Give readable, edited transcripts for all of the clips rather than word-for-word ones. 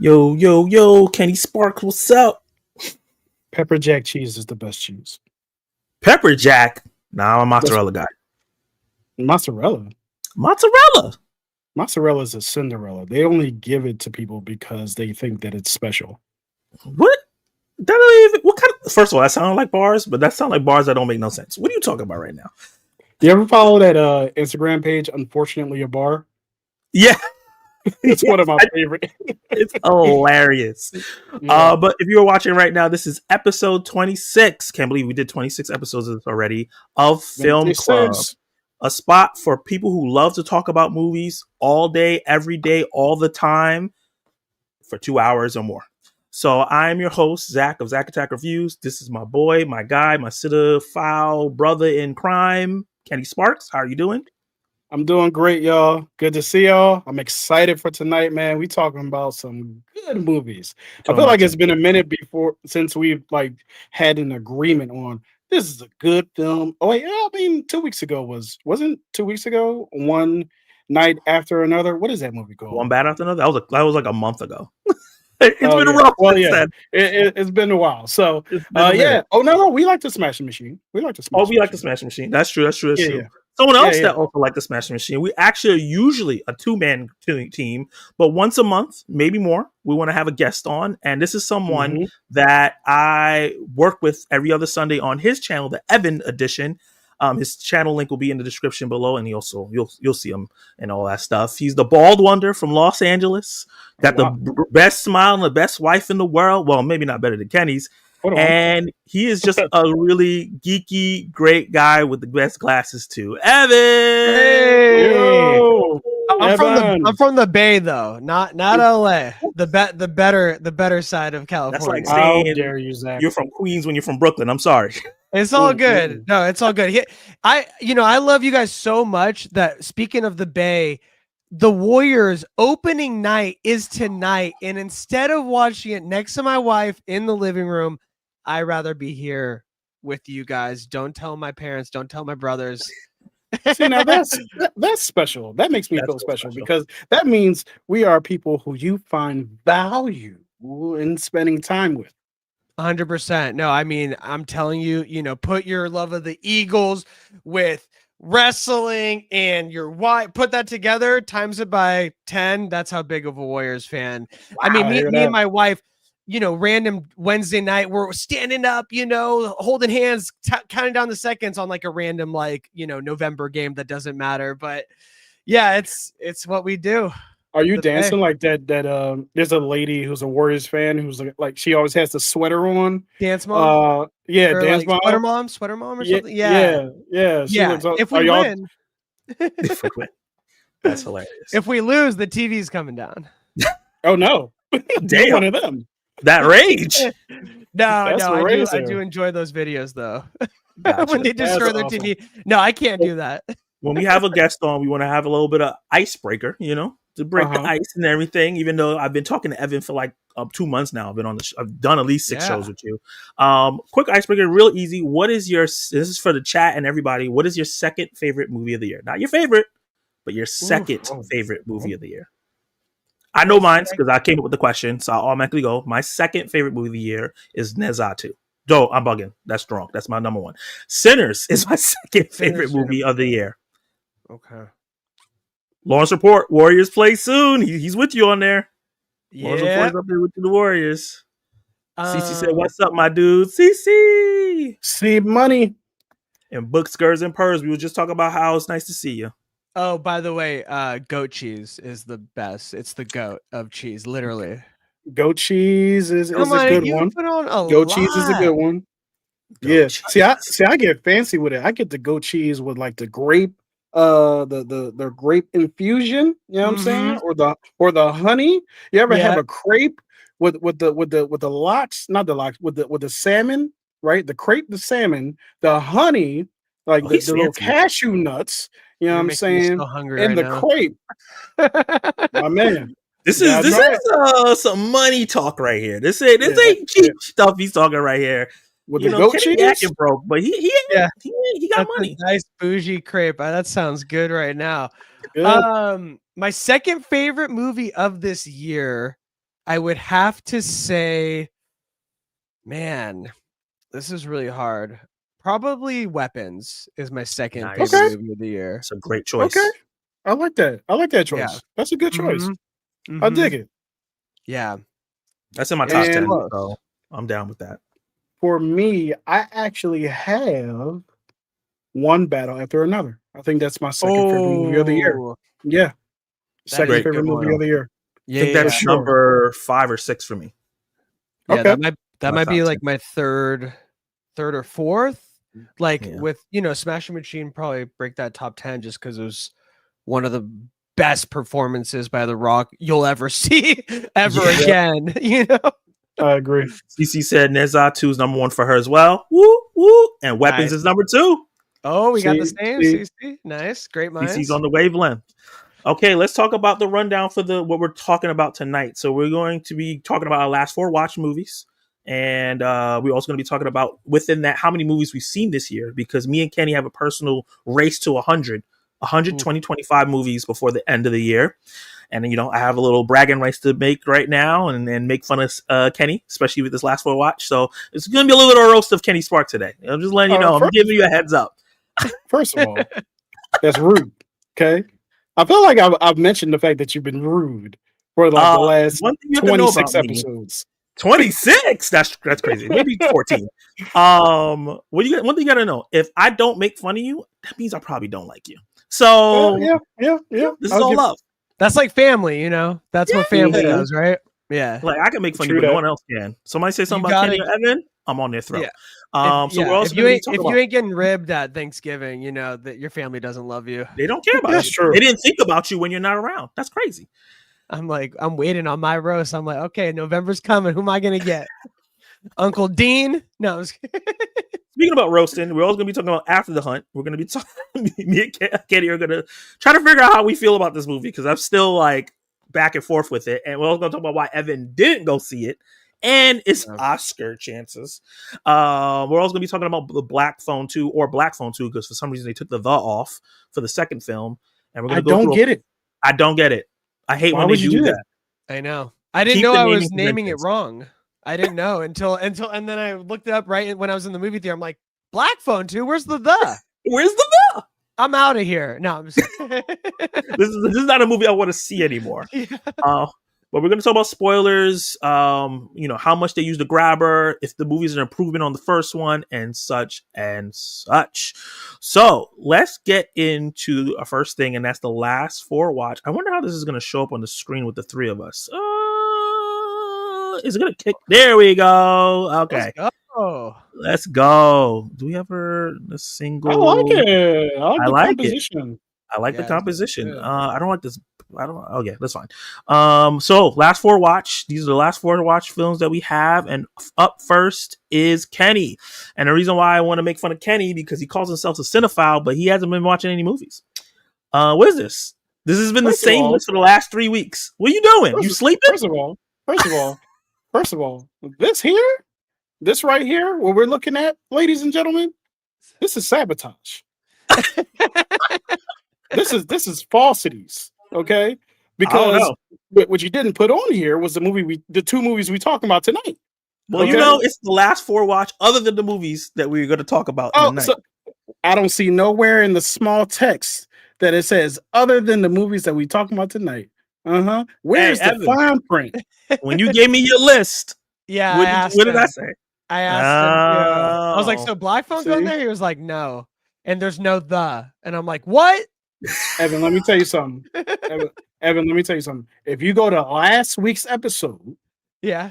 Yo, yo, yo, Kenny Sparks, what's up? Pepper jack cheese is the best cheese. Pepper Jack. Nah, I'm a That's mozzarella guy. mozzarella. Mozzarella. Mozzarella is a Cinderella. They only give it to people because they think that it's special. What? That don't even. What kind of? First of all, that sounds like bars, but that sounds like bars that don't make no sense. What are you talking about right now? You ever follow that Instagram page? Unfortunately, a bar. Yeah, It's one of my favorite. it's hilarious. Yeah, But if you're watching right now, this is episode 26. Can't believe we did 26 episodes of this already of Film Club. 26. A spot for people who love to talk about movies all day, every day, all the time for 2 hours or more. So I'm your host, Zach of Zach Attack Reviews. This is my boy, my guy, my cinephile brother in crime, Kenny Sparks. How are you doing? I'm doing great, y'all. Good to see y'all. I'm excited for tonight, man. We talking about some good movies. I feel like it's been a minute before since we've had an agreement on this is a good film. Oh wait, yeah, I mean 2 weeks ago wasn't 2 weeks ago one night after another. What is that movie One called? bad after another. That was like a month ago. It's Oh been a yeah. rough Well since yeah. then. It's been a while. So It's been a yeah. minute. Oh no, we like to smash the machine. We like to Oh, smash we the like the machine. Smash Machine. That's true. That's true. That's Yeah, true. yeah. Someone Yeah, else yeah. that also like the Smash Machine. We actually are usually a two-man team, but once a month, maybe more, we want to have a guest on. And this is someone Hmm. that I work with every other Sunday on his channel, the Evan Edition. His channel link will be in the description below, and you'll see him and all that stuff. He's the bald wonder from Los Angeles. Oh Got the wow. best smile and the best wife in the world. Well, maybe not better than Kenny's. Hold on. And he is just a really geeky, great guy with the best glasses too. Evan. Hey, Yo, I'm Evan. from the Bay though, not LA. The better side of That's like California. How saying dare you, Zach? you're from Queens when you're from Brooklyn. I'm sorry. It's all good. Mm-mm. No, it's all good. I love you guys so much that speaking of the Bay, the Warriors opening night is tonight, and instead of watching it next to my wife in the living room, I'd rather be here with you guys. Don't tell my parents. Don't tell my brothers. See, now that's special. That makes me That's feel so special special. because that means we are people who you find value in spending time with. 100%. No, I mean, I'm telling you, put your love of the Eagles with wrestling and your wife, put that together, times it by 10. That's how big of a Warriors fan. I mean, I me, hear me and that. my wife, random Wednesday night, we're standing up, holding hands, counting down the seconds on like a random, November game that doesn't matter. But yeah, it's what we do. Are you The Bay. dancing like that? There's a lady who's a Warriors fan who's like she always has the sweater on. Dance mom Yeah, or dance like mom. sweater mom or Yeah, something. Yeah. yeah, yeah. She Yeah. looks. If Are we y'all? win, That's hilarious. if we lose, the TV's coming down. Oh no, you're Damn, one of them. that rage. No, That's I do razor. enjoy those videos though. When Gotcha. they That's destroy their awesome. TV. No, I can't do that. When we have a guest on, we want to have a little bit of icebreaker, to break the Uh-huh. ice and everything. Even though I've been talking to Evan for like 2 months now, I've been on I've done at least 6 Yeah. shows with you. Quick icebreaker, real easy. What is this is for the chat and everybody. What is your second favorite movie of the year? Not your favorite, but your second Oh, favorite movie oh. of the year. I know mine's because I came up with the question, so I automatically go. My second favorite movie of the year is Nezatu. Joe, I'm bugging. That's strong. That's my number one. Sinners is my second favorite Sinners, movie of the year. Okay. Lawrence Report, Warriors play soon. He's with you on there. Lawrence Report Yeah. is up there with the Warriors. CC said, Um, "What's up, my dude?" CC See money. and Book Skirts and Purrs. We were just talking about how it's nice to see you. oh, by the way, goat cheese is the best. It's the goat of cheese, literally. Goat cheese is Come a on, good you one. put on a Goat cheese is a lot. good one. Goat Yeah. cheese. I get fancy with it. I get the goat cheese with like the grape, the grape infusion. You know what I'm saying? Or the honey. You ever have Yeah. a crepe with the lox, not the lox, with the salmon, right? The crepe, the salmon, the honey, like Oh, the, he's the little fancy. cashew nuts. You know what You're I'm making me saying? so hungry And right the now. crepe, my man. This You is gotta this try it. is some money talk right here. This Yeah, ain't yeah. cheap stuff he's talking right here. With the goat Kenny cheese. Yakin broke, but Yeah. he got That's money. a nice bougie crepe. That sounds good right now. Good. My second favorite movie of this year, I would have to say, man, this is really hard. Probably Weapons is my second Nice. favorite movie of the year. It's a great choice. Okay. I like that. I like that choice. Yeah. That's a good choice. Mhm. I dig it. Yeah. That's in my top 10, And- so I'm down with that. For me, I actually have one battle after another. I think that's my second favorite movie of the year. Oh, Yeah. That Second is a favorite good movie one. of the year. Yeah, I think yeah, that's sure. number 5 or 6 for me. yeah. Okay. That My might be top like my third or fourth. Like Yeah. with Smashing Machine, probably break that top 10 just because it was one of the best performances by The Rock you'll ever see ever Yeah. again. I agree. CC said Nezatu is number 1 for her as well. Woo, woo. And Weapons Nice. is number 2. Oh, we got the See, same. see. See? Nice, great minds. CC's on the wavelength. Okay, let's talk about the rundown for what we're talking about tonight. So we're going to be talking about our last 4 watch movies. And we're also going to be talking about within that how many movies we've seen this year, because me and Kenny have a personal race to 100 2025 movies before the end of the year. And I have a little bragging rights to make right now and make fun of Kenny, especially with this last 4 watch. So it's going to be a little bit of a roast of Kenny Spark today. I'm just letting you know. I'm giving you a heads up. First of all, that's rude. Okay. I feel like I've mentioned the fact that you've been rude for like the last one thing you have to know 26 about me- episodes. 26. That's crazy. Maybe 14. One thing you gotta know: if I don't make fun of you, that means I probably don't like you. So Yeah. this is I'll all give- love. That's like family, That's what family Yeah. does, right? Yeah. Like I can make fun of True you, but no that. one else can. Somebody say something You about gotta- Kenny or Evan, I'm on their throat. Yeah. So we're also if you going to be ain't talking if about. you ain't getting ribbed at Thanksgiving, that your family doesn't love you. They don't care about That's you. true. They didn't think about you when you're not around. That's crazy. I'm waiting on my roast. I'm like, okay, November's coming. Who am I gonna get? Uncle Dean? No. I was Speaking about roasting, we're also going to be talking about After the Hunt. We're going to be talking. Me and Kenny are going to try to figure out how we feel about this movie, because I'm still like back and forth with it. And we're also going to talk about why Evan didn't go see it and its Oscar chances. We're also going to be talking about the Black Phone 2 or Black Phone 2, because for some reason they took the off for the second film. And we're going I to go don't through. get it. I don't get it. I hate Why when would they you do do that. I know. I didn't Keep know the I naming was naming it conventions. wrong. I didn't know until and then I looked it up right when I was in the movie theater. I'm like, Black Phone 2? Where's the? Where's the? I'm out of here. No, I'm just This is not a movie I want to see anymore. Yeah. But we're going to talk about spoilers, how much they use the grabber, if the movie is an improvement on the first one, and such and such. So let's get into our first thing, and that's the last 4 watch. I wonder how this is going to show up on the screen with the 3 of us. Is it going to kick? There we go. Okay. Let's go. Do we ever a single? I like it. I like I the like it. composition. I like the Yeah, composition. good. I don't like this. I don't. Okay, that's fine. So last 4 watch. These are the last 4 watch films that we have, and up first is Kenny. And the reason why I want to make fun of Kenny, because he calls himself a cinephile, but he hasn't been watching any movies. What is this? This has been the First of same all- list for the last 3 weeks. What are you doing? You sleeping? First of all, this right here, what we're looking at, ladies and gentlemen, this is sabotage. This is falsities, okay? Because what you didn't put on here was the 2 movies we talking about tonight. Well, Okay. it's the last 4 watch, other than the movies that we're going to talk about tonight. So I don't see nowhere in the small text that it says other than the movies that we talking about tonight. Where's the Evan. fine print? When you gave me your list, Yeah. what did I say? I asked him. Yeah. I was like, Oh. so Black Phone's on See? there? He was like, no. And there's no the. And I'm like, what? Evan, let me tell you something. Evan, let me tell you something. If you go to last week's episode, Yeah.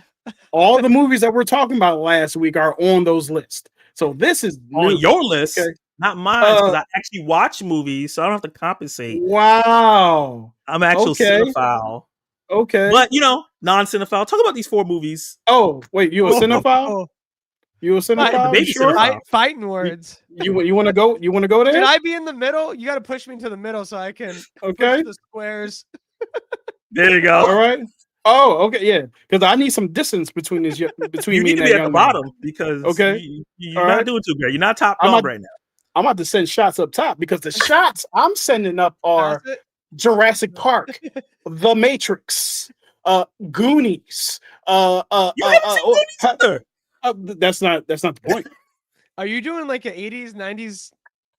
all the movies that we're talking about last week are on those lists. So this is On new. your list, Okay. not mine, because I actually watch movies, so I don't have to compensate. Wow. I'm an actual Okay. cinephile. Okay. But, non-cinephile. Talk about these 4 movies. Oh, wait, you a cinephile? Oh, You a cinephile? baby You sure? cinephile. fighting words. You want to go? You want to go there? Should I be in the middle? You got to push me into the middle so I can Okay. push the squares. There you All go. right. Oh, okay, yeah. Because I need some distance between You me need and to that be at the young man. bottom, because Okay. you're All not right. doing too great. You're not top I'm dog not- right now. I'm about to send shots up top because the shots I'm sending up are That's it. Jurassic Park, The Matrix, Goonies. You haven't seen Goonies either. That's not the point. Are you doing like an 80s, 90s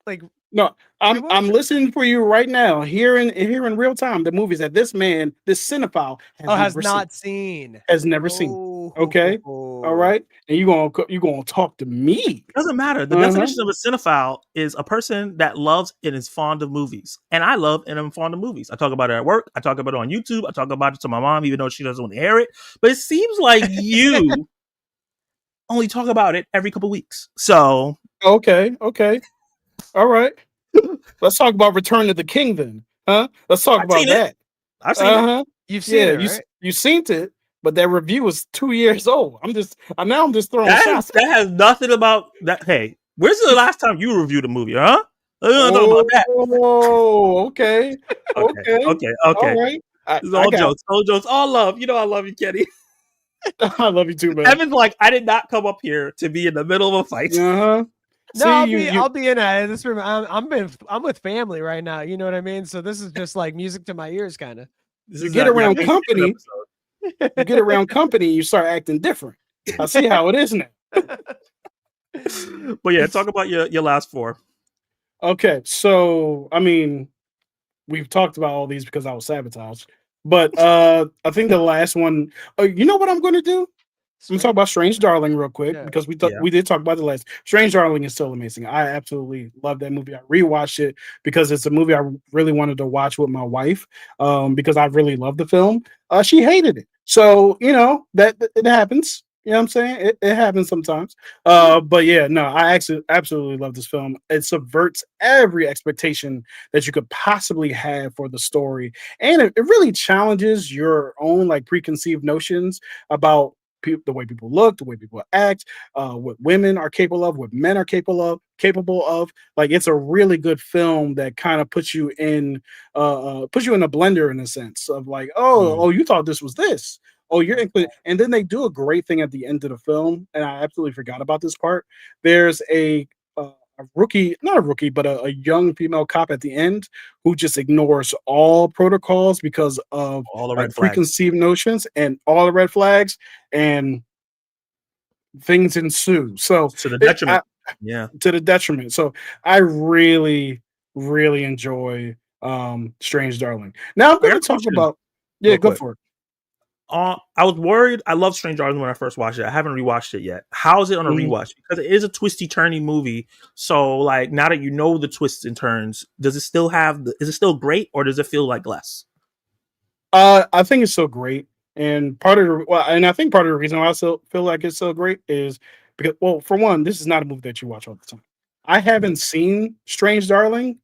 like No, I'm listening for you right now, here in real time, the movies that this cinephile has never not seen. has never seen. Okay, all right, and you gonna talk to me? It doesn't matter. The definition of a cinephile is a person that loves and is fond of movies, and I love and am fond of movies. I talk about it at work. I talk about it on YouTube. I talk about it to my mom, even though she doesn't want to hear it. But it seems like you only talk about it every couple weeks. So okay, all right. Let's talk about Return of the King then, huh? Let's talk about that. I've seen it. You've seen it, right? You seen it, but that review was 2 years old. I'm just throwing shots. That has nothing about that. Hey, where's the last time you reviewed a movie, huh? About that. Oh, okay. Okay. All right. It's all jokes. All jokes. All love. You know I love you, Kenny. I love you too, man. Evan's like, I did not come up here to be in the middle of a fight. Uh-huh. No, I'll be in this room. I'm with family right now. You know what I mean? So this is just like music to my ears, kind of. You get around company. You get around company, you start acting different. I see how it is now. But yeah, talk about your last four. Okay, so I mean, we've talked about all these because I was sabotaged. But I think the last one. You know what I'm going to do? I'm gonna talk about Strange Darling real quick because we did talk about the last. Strange Darling is still amazing. I absolutely love that movie. I rewatched it because it's a movie I really wanted to watch with my wife because I really love the film. She hated it, so you know that it happens. You know what I'm saying? It happens sometimes. But yeah, no, I actually absolutely love this film. It subverts every expectation that you could possibly have for the story, and it really challenges your own like preconceived notions about the way people look, the way people act, what women are capable of, what men are capable of. Like it's a really good film that kind of puts you in a blender in a sense of like, oh, you thought this was this. Oh, you're included. And then they do a great thing at the end of the film, and I absolutely forgot about this part. There's a rookie, not a rookie, but a young female cop at the end who just ignores all protocols because of all the red preconceived notions and all the red flags, and things ensue. So to the detriment. To the detriment. So I really, really enjoy Strange Darling. Now I'm going to talk about. Yeah, go for it. I was worried. I love Strange Darling when I first watched it. I haven't rewatched it yet. How is it on a rewatch? Because it is a twisty, turny movie. So, like, now that you know the twists and turns, does it still have? Is it still great, or does it feel like less? I think it's so great, and I think part of the reason why I still feel like it's so great is because, well, for one, this is not a movie that you watch all the time. I haven't seen Strange Darling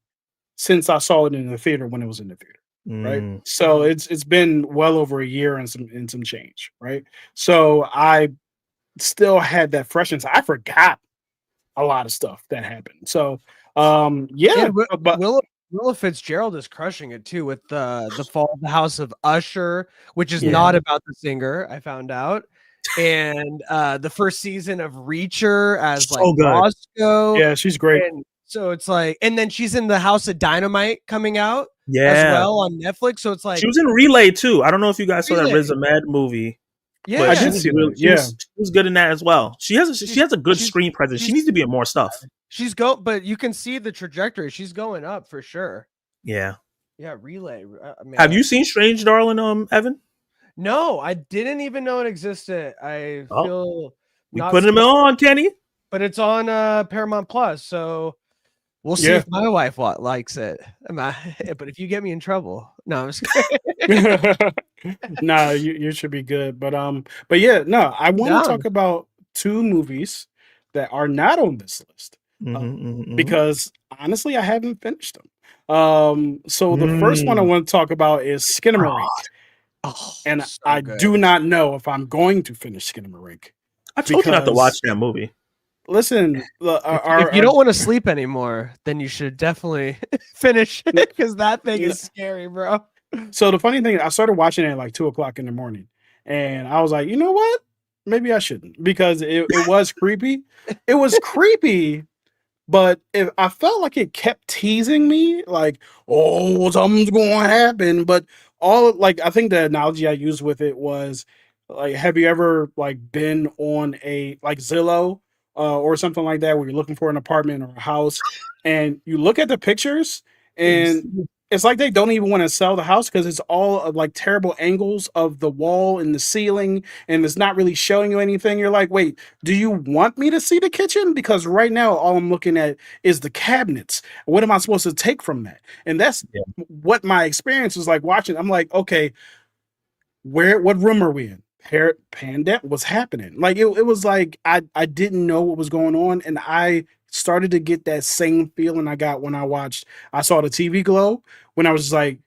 since I saw it in the theater when it was in the theater. Right, so it's been well over a year and some change, right? So I still had that freshness. I forgot a lot of stuff that happened. So but Willa Fitzgerald is crushing it too with the Fall of the House of Usher, which is not about the singer. I found out, and the first season of Reacher as so like Roscoe. Yeah, she's great. And so it's like, and then she's in the House of Dynamite coming out. As well on Netflix. So it's like she was in Relay too. I don't know if you guys saw that Riz Ahmed movie. Yeah, I did see that. She was good in that as well. She has a good screen presence. She needs to be in more stuff. But you can see the trajectory. She's going up for sure. Yeah. Yeah, Relay. Have you seen Strange Darling, Evan? No, I didn't even know it existed. I feel we put him on, Kenny. But it's on Paramount Plus, so we'll see if my wife likes it. But if you get me in trouble, no, I'm just no, you should be good. But yeah, no, I want to talk about two movies that are not on this list because honestly, I haven't finished them. So the first one I want to talk about is Skinamarink, and so I do not know if I'm going to finish Skinamarink. I told you not to watch that movie. Listen, if you don't want to sleep anymore, then you should definitely finish it because that thing is scary, bro. So the funny thing, I started watching it at like 2:00 in the morning, and I was like, you know what? Maybe I shouldn't because it was creepy. It was creepy, but I felt like it kept teasing me, like, oh, something's going to happen. But I think the analogy I used with it was like, have you ever like been on a like Zillow or something like that where you're looking for an apartment or a house and you look at the pictures and it's like they don't even want to sell the house because it's all of like terrible angles of the wall and the ceiling and it's not really showing you anything. You're like, wait, do you want me to see the kitchen? Because right now all I'm looking at is the cabinets. What am I supposed to take from that? And that's what my experience was like watching. I'm like, okay, what room are we in? Pandemic was happening. Like it was like I didn't know what was going on, and I started to get that same feeling I got when I saw the TV glow when I was just like,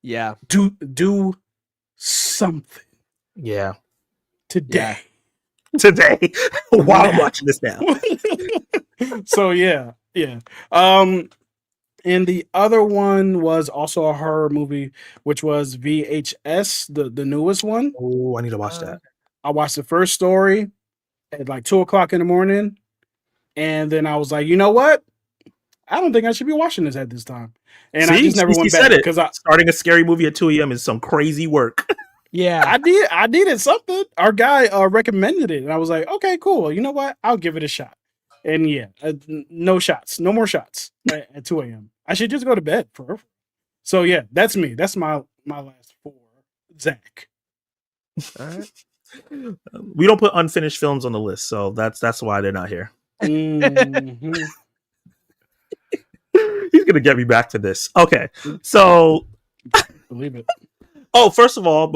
Yeah. do something Yeah. today. Today. While I'm watching this now. So yeah. And the other one was also a horror movie, which was VHS, the newest one. Oh, I need to watch that. I watched the first story at like 2:00 in the morning. And then I was like, you know what? I don't think I should be watching this at this time. And I just never went back because starting a scary movie at 2 a.m. is some crazy work. Yeah. I needed something. Our guy recommended it. And I was like, okay, cool. You know what? I'll give it a shot. And yeah, no more shots at 2 a.m. I should just go to bed. So yeah, that's me. That's my last 4. Zach. All right. We don't put unfinished films on the list, so that's why they're not here. Mm-hmm. He's gonna get me back to this. Okay, so believe it. Oh, first of all,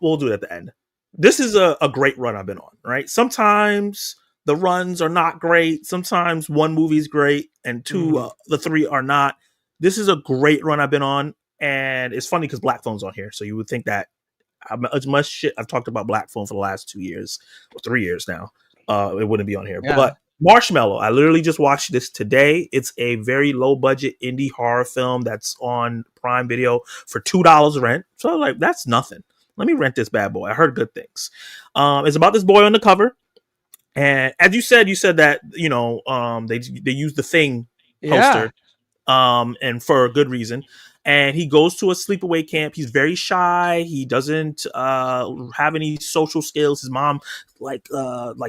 we'll do it at the end. This is a great run I've been on, right? Sometimes the runs are not great. Sometimes one movie's great and the 3 are not. This is a great run I've been on, and it's funny because Black Phone's on here, so you would think that as much shit I've talked about Black Phone for the last 2 years or 3 years now, it wouldn't be on here. Yeah. But Marshmallow, I literally just watched this today. It's a very low budget indie horror film that's on Prime Video for $2 rent. So I was like, that's nothing. Let me rent this bad boy. I heard good things. It's about this boy on the cover. And as you said that, they use the Thing poster, and for a good reason. And he goes to a sleepaway camp. He's very shy. He doesn't have any social skills. His mom like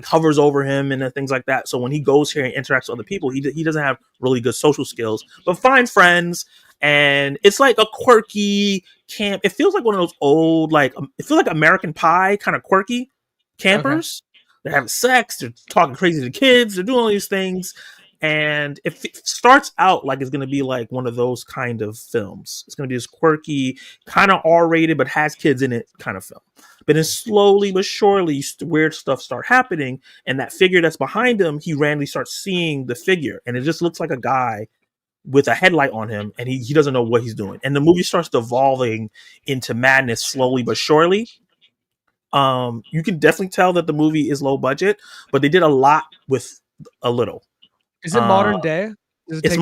hovers over him and things like that. So when he goes here and interacts with other people, he doesn't have really good social skills, but find friends. And it's like a quirky camp. It feels like one of those old, it feels like American Pie kind of quirky campers. Okay. They're having sex. They're talking crazy to kids. They're doing all these things. And it starts out like it's going to be like one of those kind of films. It's going to be this quirky, kind of R-rated, but has kids in it kind of film. But then slowly but surely, weird stuff start happening. And that figure that's behind him, he randomly starts seeing the figure. And it just looks like a guy with a headlight on him. And he doesn't know what he's doing. And the movie starts devolving into madness slowly but surely. You can definitely tell that the movie is low budget, but they did a lot with a little. Is it modern day? It's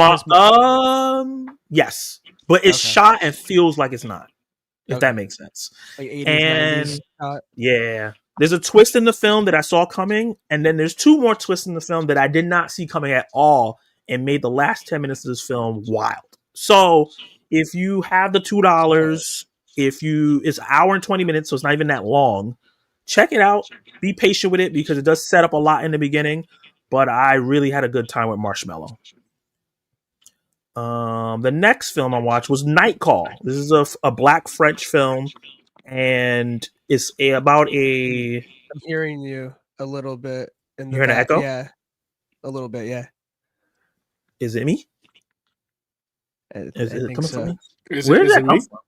yes, but it's shot and feels like it's not. If that makes sense. Like 80s, and 90s. Yeah, there's a twist in the film that I saw coming, and then there's 2 more twists in the film that I did not see coming at all, and made the last 10 minutes of this film wild. So if you have the $2, it's an hour and 20 minutes, so it's not even that long. Check it out. Be patient with it because it does set up a lot in the beginning. But I really had a good time with Marshmallow. The next film I watched was Night Call. This is a Black French film, and it's about a. I'm hearing you a little bit in the. You hearing an echo? Yeah, a little bit. Yeah. Is it me? Is it coming from me? Where does that come from?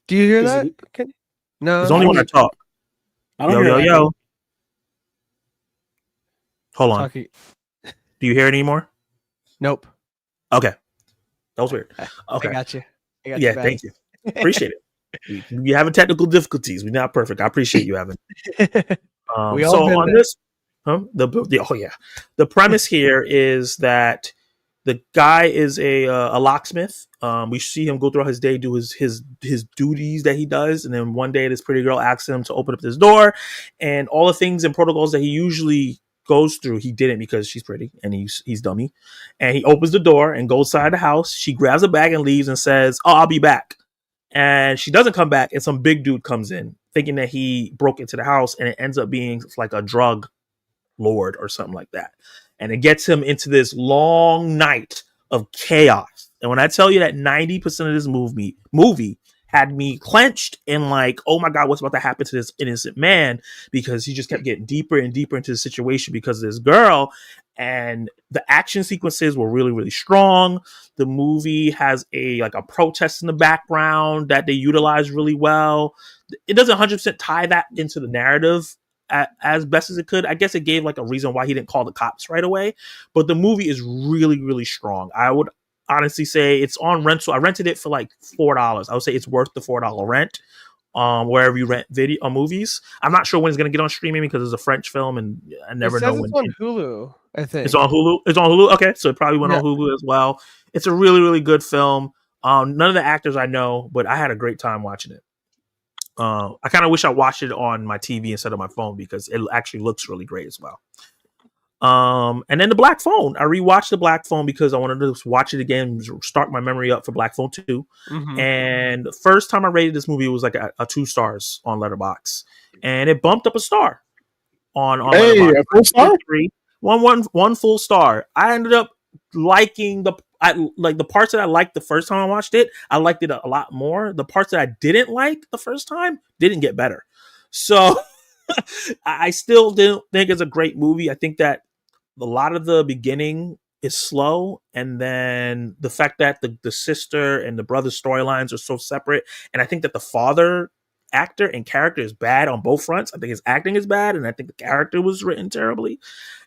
Do you hear that? No, it's only when I talk. Yo. Hold on. Do you hear it anymore? Nope. Okay. That was weird. Okay. I got you. Yeah, thank you. Appreciate it. We having technical difficulties. We're not perfect. I appreciate you having. We all so on this, the premise here is that the guy is a locksmith. We see him go throughout his day, do his duties that he does, and then one day this pretty girl asks him to open up this door, and all the things and protocols that he usually goes through, he didn't because she's pretty and he's dummy. And he opens the door and goes inside the house. She grabs a bag and leaves and says, "Oh, I'll be back." and she doesn't come back, and some big dude comes in thinking that he broke into the house, and it ends up being like a drug lord or something like that, and it gets him into this long night of chaos. And when I tell you that 90% of this movie had me clenched and like, oh my god, what's about to happen to this innocent man, because he just kept getting deeper and deeper into the situation because of this girl. And the action sequences were really, really strong. The movie has a protest in the background that they utilize really well. It doesn't 100% tie that into the narrative as best as it could. I guess it gave like a reason why he didn't call the cops right away, but the movie is really, really strong. I would honestly say it's on rental. I rented it for like $4. I would say it's worth the $4 rent. Wherever you rent video or movies. I'm not sure when it's going to get on streaming because it's a French film, and I never know when. It's on Hulu, I think. It's on Hulu. It's on Hulu. Okay, so it probably went on Hulu as well. It's a really, really good film. None of the actors I know, but I had a great time watching it. I kind of wish I watched it on my TV instead of my phone because it actually looks really great as well. And then the Black Phone. I rewatched the Black Phone because I wanted to watch it again, start my memory up for Black Phone 2. Mm-hmm. And the first time I rated this movie, it was like a 2 stars on Letterboxd, and it bumped up a star on Letterboxd. A full star? One full star. I ended up liking the parts that I liked the first time I watched it. I liked it a lot more. The parts that I didn't like the first time didn't get better. So I still didn't think it's a great movie. I think that a lot of the beginning is slow, and then the fact that the sister and the brother storylines are so separate, and I think that the father actor and character is bad on both fronts. I think his acting is bad, and I think the character was written terribly,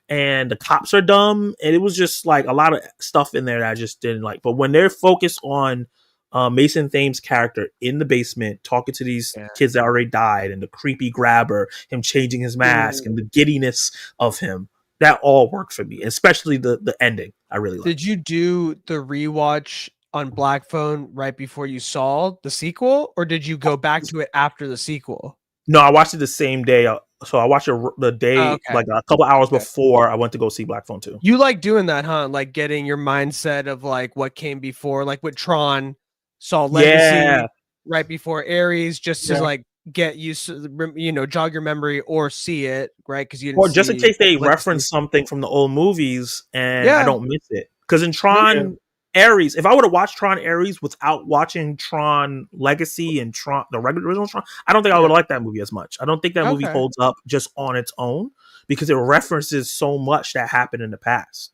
and the cops are dumb, and it was just like a lot of stuff in there that I just didn't like. But when they're focused on Mason Thames' character in the basement talking to these kids that already died, and the creepy grabber, him changing his mask, and the giddiness of him, that all worked for me, especially the ending. I really liked. Did you do the rewatch on Black Phone right before you saw the sequel, or did you go back to it after the sequel? No, I watched it the same day. So I watched it the day, like a couple hours before I went to go see Black Phone 2. You like doing that, huh? Like getting your mindset of like what came before, like with Tron, saw Legacy right before Ares, just to like get used to, jog your memory or see it, right? Because you didn't or just in case they reference something from the old movies and I don't miss it. Because in Tron Ares, if I would have watched Tron Ares without watching Tron Legacy and Tron, the original Tron, I don't think I would like that movie as much. I don't think that movie holds up just on its own because it references so much that happened in the past.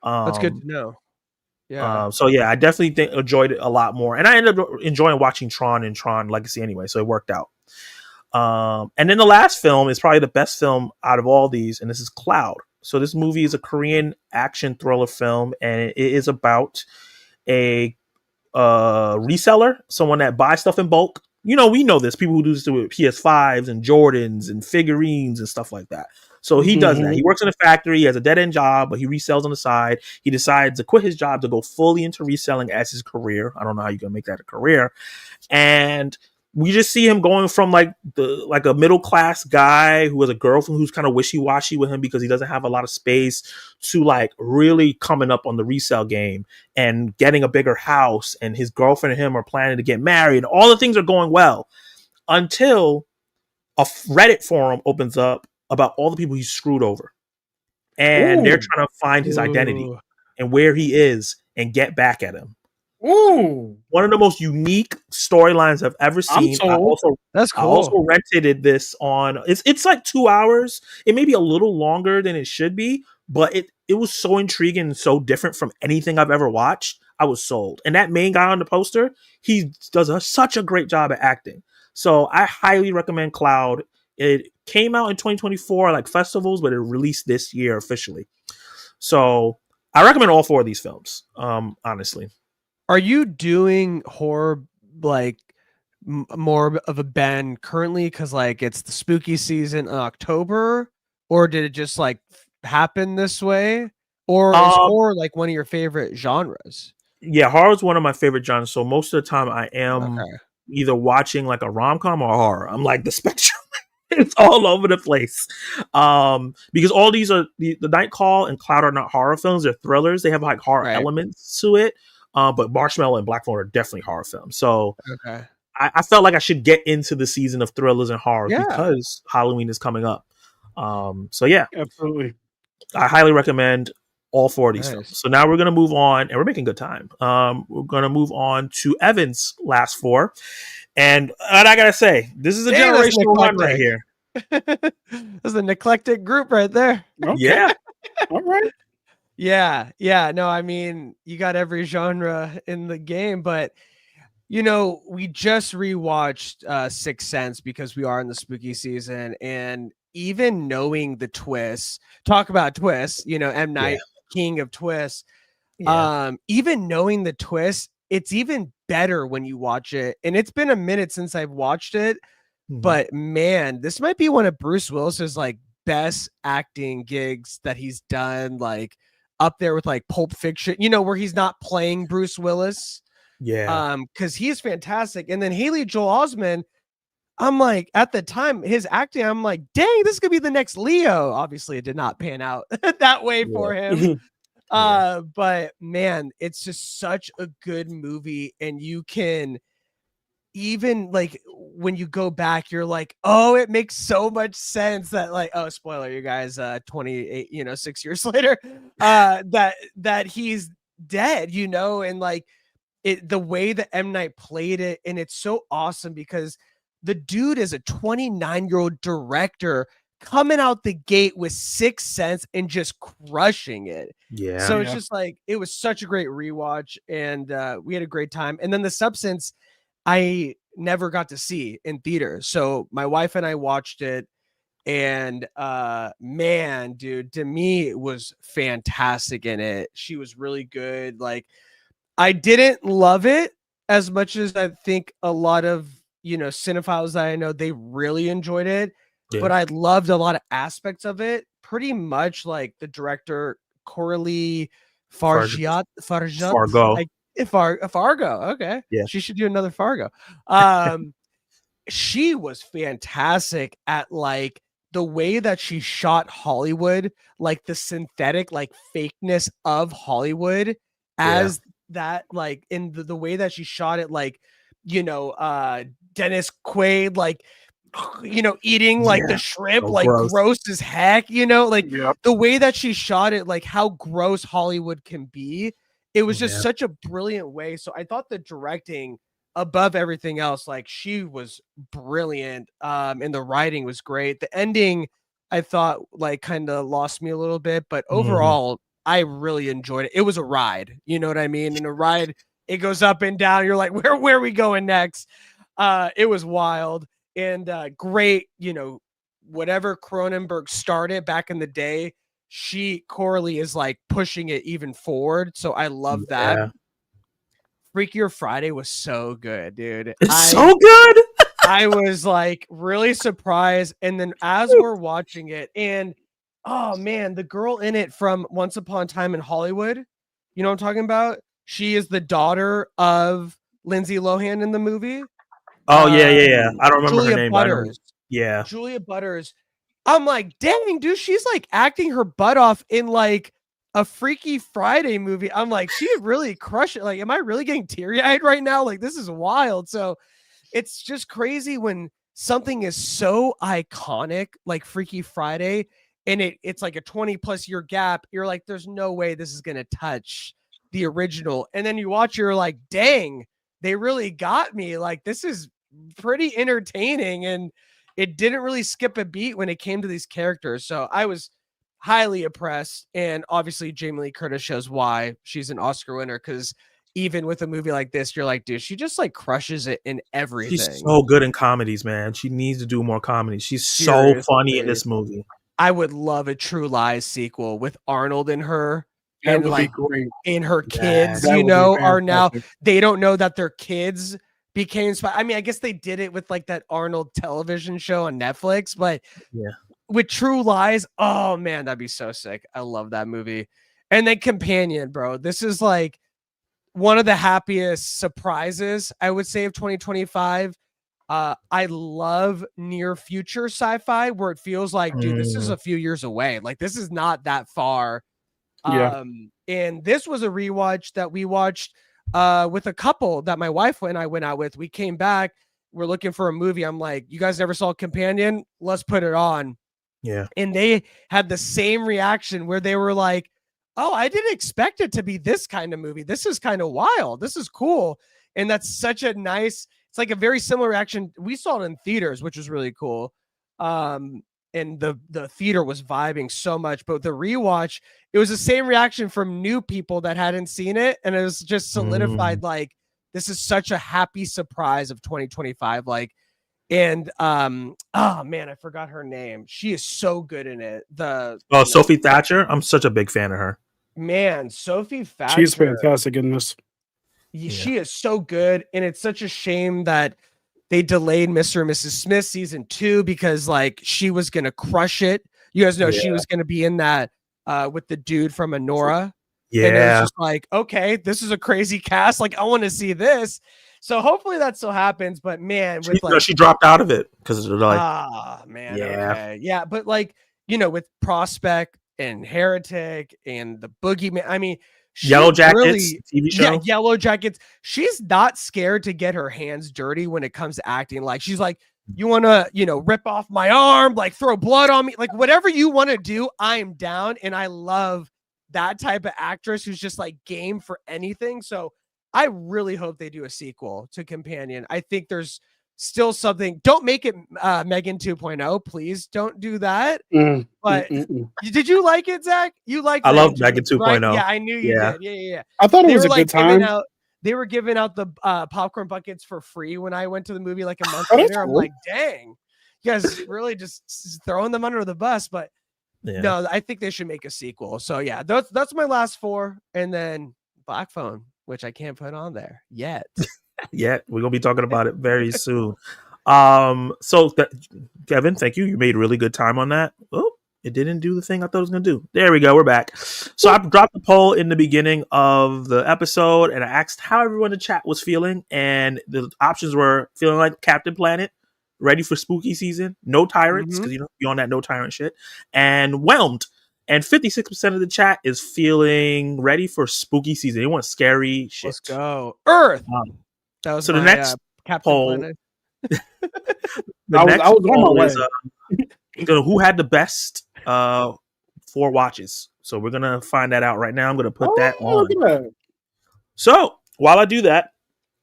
That's good to know. Yeah. So yeah, I definitely enjoyed it a lot more, and I ended up enjoying watching Tron and Tron Legacy anyway, so it worked out. And then the last film is probably the best film out of all these, and this is Cloud. So this movie is a Korean action thriller film, and it is about a reseller, someone that buys stuff in bulk. We know this. People who do this with PS5s and Jordans and figurines and stuff like that. So he does that. He works in a factory. He has a dead-end job, but he resells on the side. He decides to quit his job to go fully into reselling as his career. I don't know how you can make that a career. And we just see him going from like a middle class guy who has a girlfriend who's kind of wishy-washy with him because he doesn't have a lot of space, to like really coming up on the resale game and getting a bigger house, and his girlfriend and him are planning to get married, and all the things are going well until a Reddit forum opens up about all the people he's screwed over, and they're trying to find his identity and where he is and get back at him. Ooh, one of the most unique storylines I've ever seen. That's cool. I also rented this on. It's like 2 hours. It may be a little longer than it should be, but it was so intriguing and so different from anything I've ever watched. I was sold. And that main guy on the poster, he does such a great job at acting. So I highly recommend Cloud. It came out in 2024, like festivals, but it released this year officially. So I recommend all 4 of these films. Honestly. Are you doing horror like more of a bend currently because like it's the spooky season in October, or did it just like happen this way, or is horror like one of your favorite genres? Yeah, horror is one of my favorite genres. So most of the time I am either watching like a rom-com or horror. I'm like the spectrum. It's all over the place. Because all these are the Night Call and Cloud are not horror films. They're thrillers. They have like horror elements to it. But Marshmallow and Black Phone are definitely horror films. So I felt like I should get into the season of thrillers and horrors Yeah. because Halloween is coming up. So yeah, Absolutely. I highly recommend all 4 of these Nice. films. So now we're going to move on, and we're making good time. We're going to move on to Evan's last 4. And I got to say, this is a Dang, that's generational run right here. That's an eclectic group right there. Okay. Yeah. All right. Yeah. No, I mean, you got every genre in the game, but you know, we just rewatched Sixth Sense because we are in the spooky season, and even knowing the twists, talk about twists, you know, M. Night, king of twists. Yeah. Even knowing the twist, it's even better when you watch it. And it's been a minute since I've watched it, but man, this might be one of Bruce Willis's like best acting gigs that he's done, like up there with like Pulp Fiction, you know, where he's not playing Bruce Willis. Yeah. Because he's fantastic. And then Haley Joel Osment, I'm like, at the time, his acting, I'm like, dang, this could be the next Leo. Obviously, it did not pan out that way for him. But man, it's just such a good movie. And you can even like when you go back, you're like, oh, it makes so much sense that like, oh, spoiler, you guys, 28, 6 years later, that he's dead, you know, and like the way that M. Night played it, and it's so awesome because the dude is a 29-year-old director coming out the gate with Sixth Sense and just crushing it. Yeah. So it's just like, it was such a great rewatch, and we had a great time. And then The Substance, I never got to see in theater. So my wife and I watched it, and man, dude, Demi was fantastic in it. She was really good. Like, I didn't love it as much as I think a lot of, cinephiles that I know, they really enjoyed it. Yeah. But I loved a lot of aspects of it. Pretty much like the director, Coralie Fargo. Fargo. Okay. Yeah. She should do another Fargo. She was fantastic at like the way that she shot Hollywood, like the synthetic, like fakeness of Hollywood as that, like in the way that she shot it, like, Dennis Quaid, like, eating like the shrimp, like gross as heck, like the way that she shot it, like how gross Hollywood can be. It was just such a brilliant way. So I thought the directing above everything else, like she was brilliant. And the writing was great. The ending, I thought like kind of lost me a little bit, but overall I really enjoyed it. It was a ride. You know what I mean? In a ride, it goes up and down. You're like, where are we going next? It was wild. And great, whatever Cronenberg started back in the day, Coralie is like pushing it even forward. So I love that. Freakier Friday was so good, dude. It's so good. I was like really surprised. And then as we're watching it, and oh man, the girl in it from Once Upon a Time in Hollywood, you know what I'm talking about? She is the daughter of Lindsay Lohan in the movie. Oh, yeah. I don't remember Julia her name. Butters. Yeah. Julia Butters. I'm like, dang, dude, she's like acting her butt off in like a Freaky Friday movie. I'm like, she really crushed it. Like, am I really getting teary-eyed right now? Like, this is wild. So it's just crazy when something is so iconic, like Freaky Friday, and it's like a 20+ year gap. You're like, there's no way this is going to touch the original. And then you watch, you're like, dang, they really got me. Like, this is pretty entertaining, and it didn't really skip a beat when it came to these characters. So I was highly impressed, and obviously Jamie Lee Curtis shows why she's an Oscar winner, because even with a movie like this, you're like, dude, she just like crushes it in everything. She's so good in comedies, man. She needs to do more comedies. She's so funny in this movie. I would love a True Lies sequel with Arnold and her. That and would like be great. And her kids, That would be are now, fantastic. they don't know that their kids became I mean, I guess they did it with like that Arnold television show on Netflix, but with True Lies, oh man, that'd be so sick. I love that movie. And then Companion, bro. This is like one of the happiest surprises, I would say, of 2025. I love near future sci-fi where it feels like, dude, this is a few years away. Like, this is not that far. And this was a rewatch that we watched with a couple that my wife and I went out with. We came back we're looking for a movie. I'm like, you guys never saw Companion? Let's put it on. Yeah. And they had the same reaction where they were like, oh, I didn't expect it to be this kind of movie. This is kind of wild. This is cool. And that's such a nice, it's like a very similar reaction. We saw it in theaters, which was really cool. And the theater was vibing so much, but the rewatch, it was the same reaction from new people that hadn't seen it. And it was just solidified, like, this is such a happy surprise of 2025. Like, and oh man, I forgot her name. She is so good in it. Sophie Thatcher. I'm such a big fan of her. Man, Sophie Thatcher. She's fantastic in this. She is so good, and it's such a shame that they delayed Mr. and Mrs. Smith season 2 because like she was gonna crush it. You guys know she was gonna be in that with the dude from Anora. Yeah, and it was just like, okay, this is a crazy cast. Like, I want to see this. So hopefully that still happens. But man, with she dropped out of it because like, man, okay, yeah, but like with Prospect and Heretic and the Boogeyman, I mean. Yellow Jackets TV show. Yeah, Yellow Jackets. She's not scared to get her hands dirty when it comes to acting. Like, she's like, you want to, rip off my arm, like throw blood on me, like whatever you want to do, I am down. And I love that type of actress who's just like game for anything. So I really hope they do a sequel to Companion. I think there's still something. Don't make it Megan 2.0, please. Don't do that. But did you like it, Zach? You liked? I love Megan 2.0. Right? Yeah, I knew you did. Yeah. I thought it was a good time. They were giving out the popcorn buckets for free when I went to the movie like a month Oh, later. cool. I'm like, dang, you guys really just throwing them under the bus. But no, I think they should make a sequel. So yeah, that's my last 4, and then Black Phone, which I can't put on there yet. Yeah, we're gonna be talking about it very soon. Kevin, thank you. You made really good time on that. Oh, it didn't do the thing I thought it was gonna do. There we go. We're back. So I dropped the poll in the beginning of the episode, and I asked how everyone in the chat was feeling, and the options were feeling like Captain Planet, ready for spooky season, no tyrants because you're on that no tyrant shit, and whelmed. And 56% of the chat is feeling ready for spooky season. They want scary shit. Let's go, Earth. That was the next Captain poll. Planet. I was on my way. Is, who had the best 4 watches? So we're gonna find that out right now. I'm gonna put that on. That. So while I do that,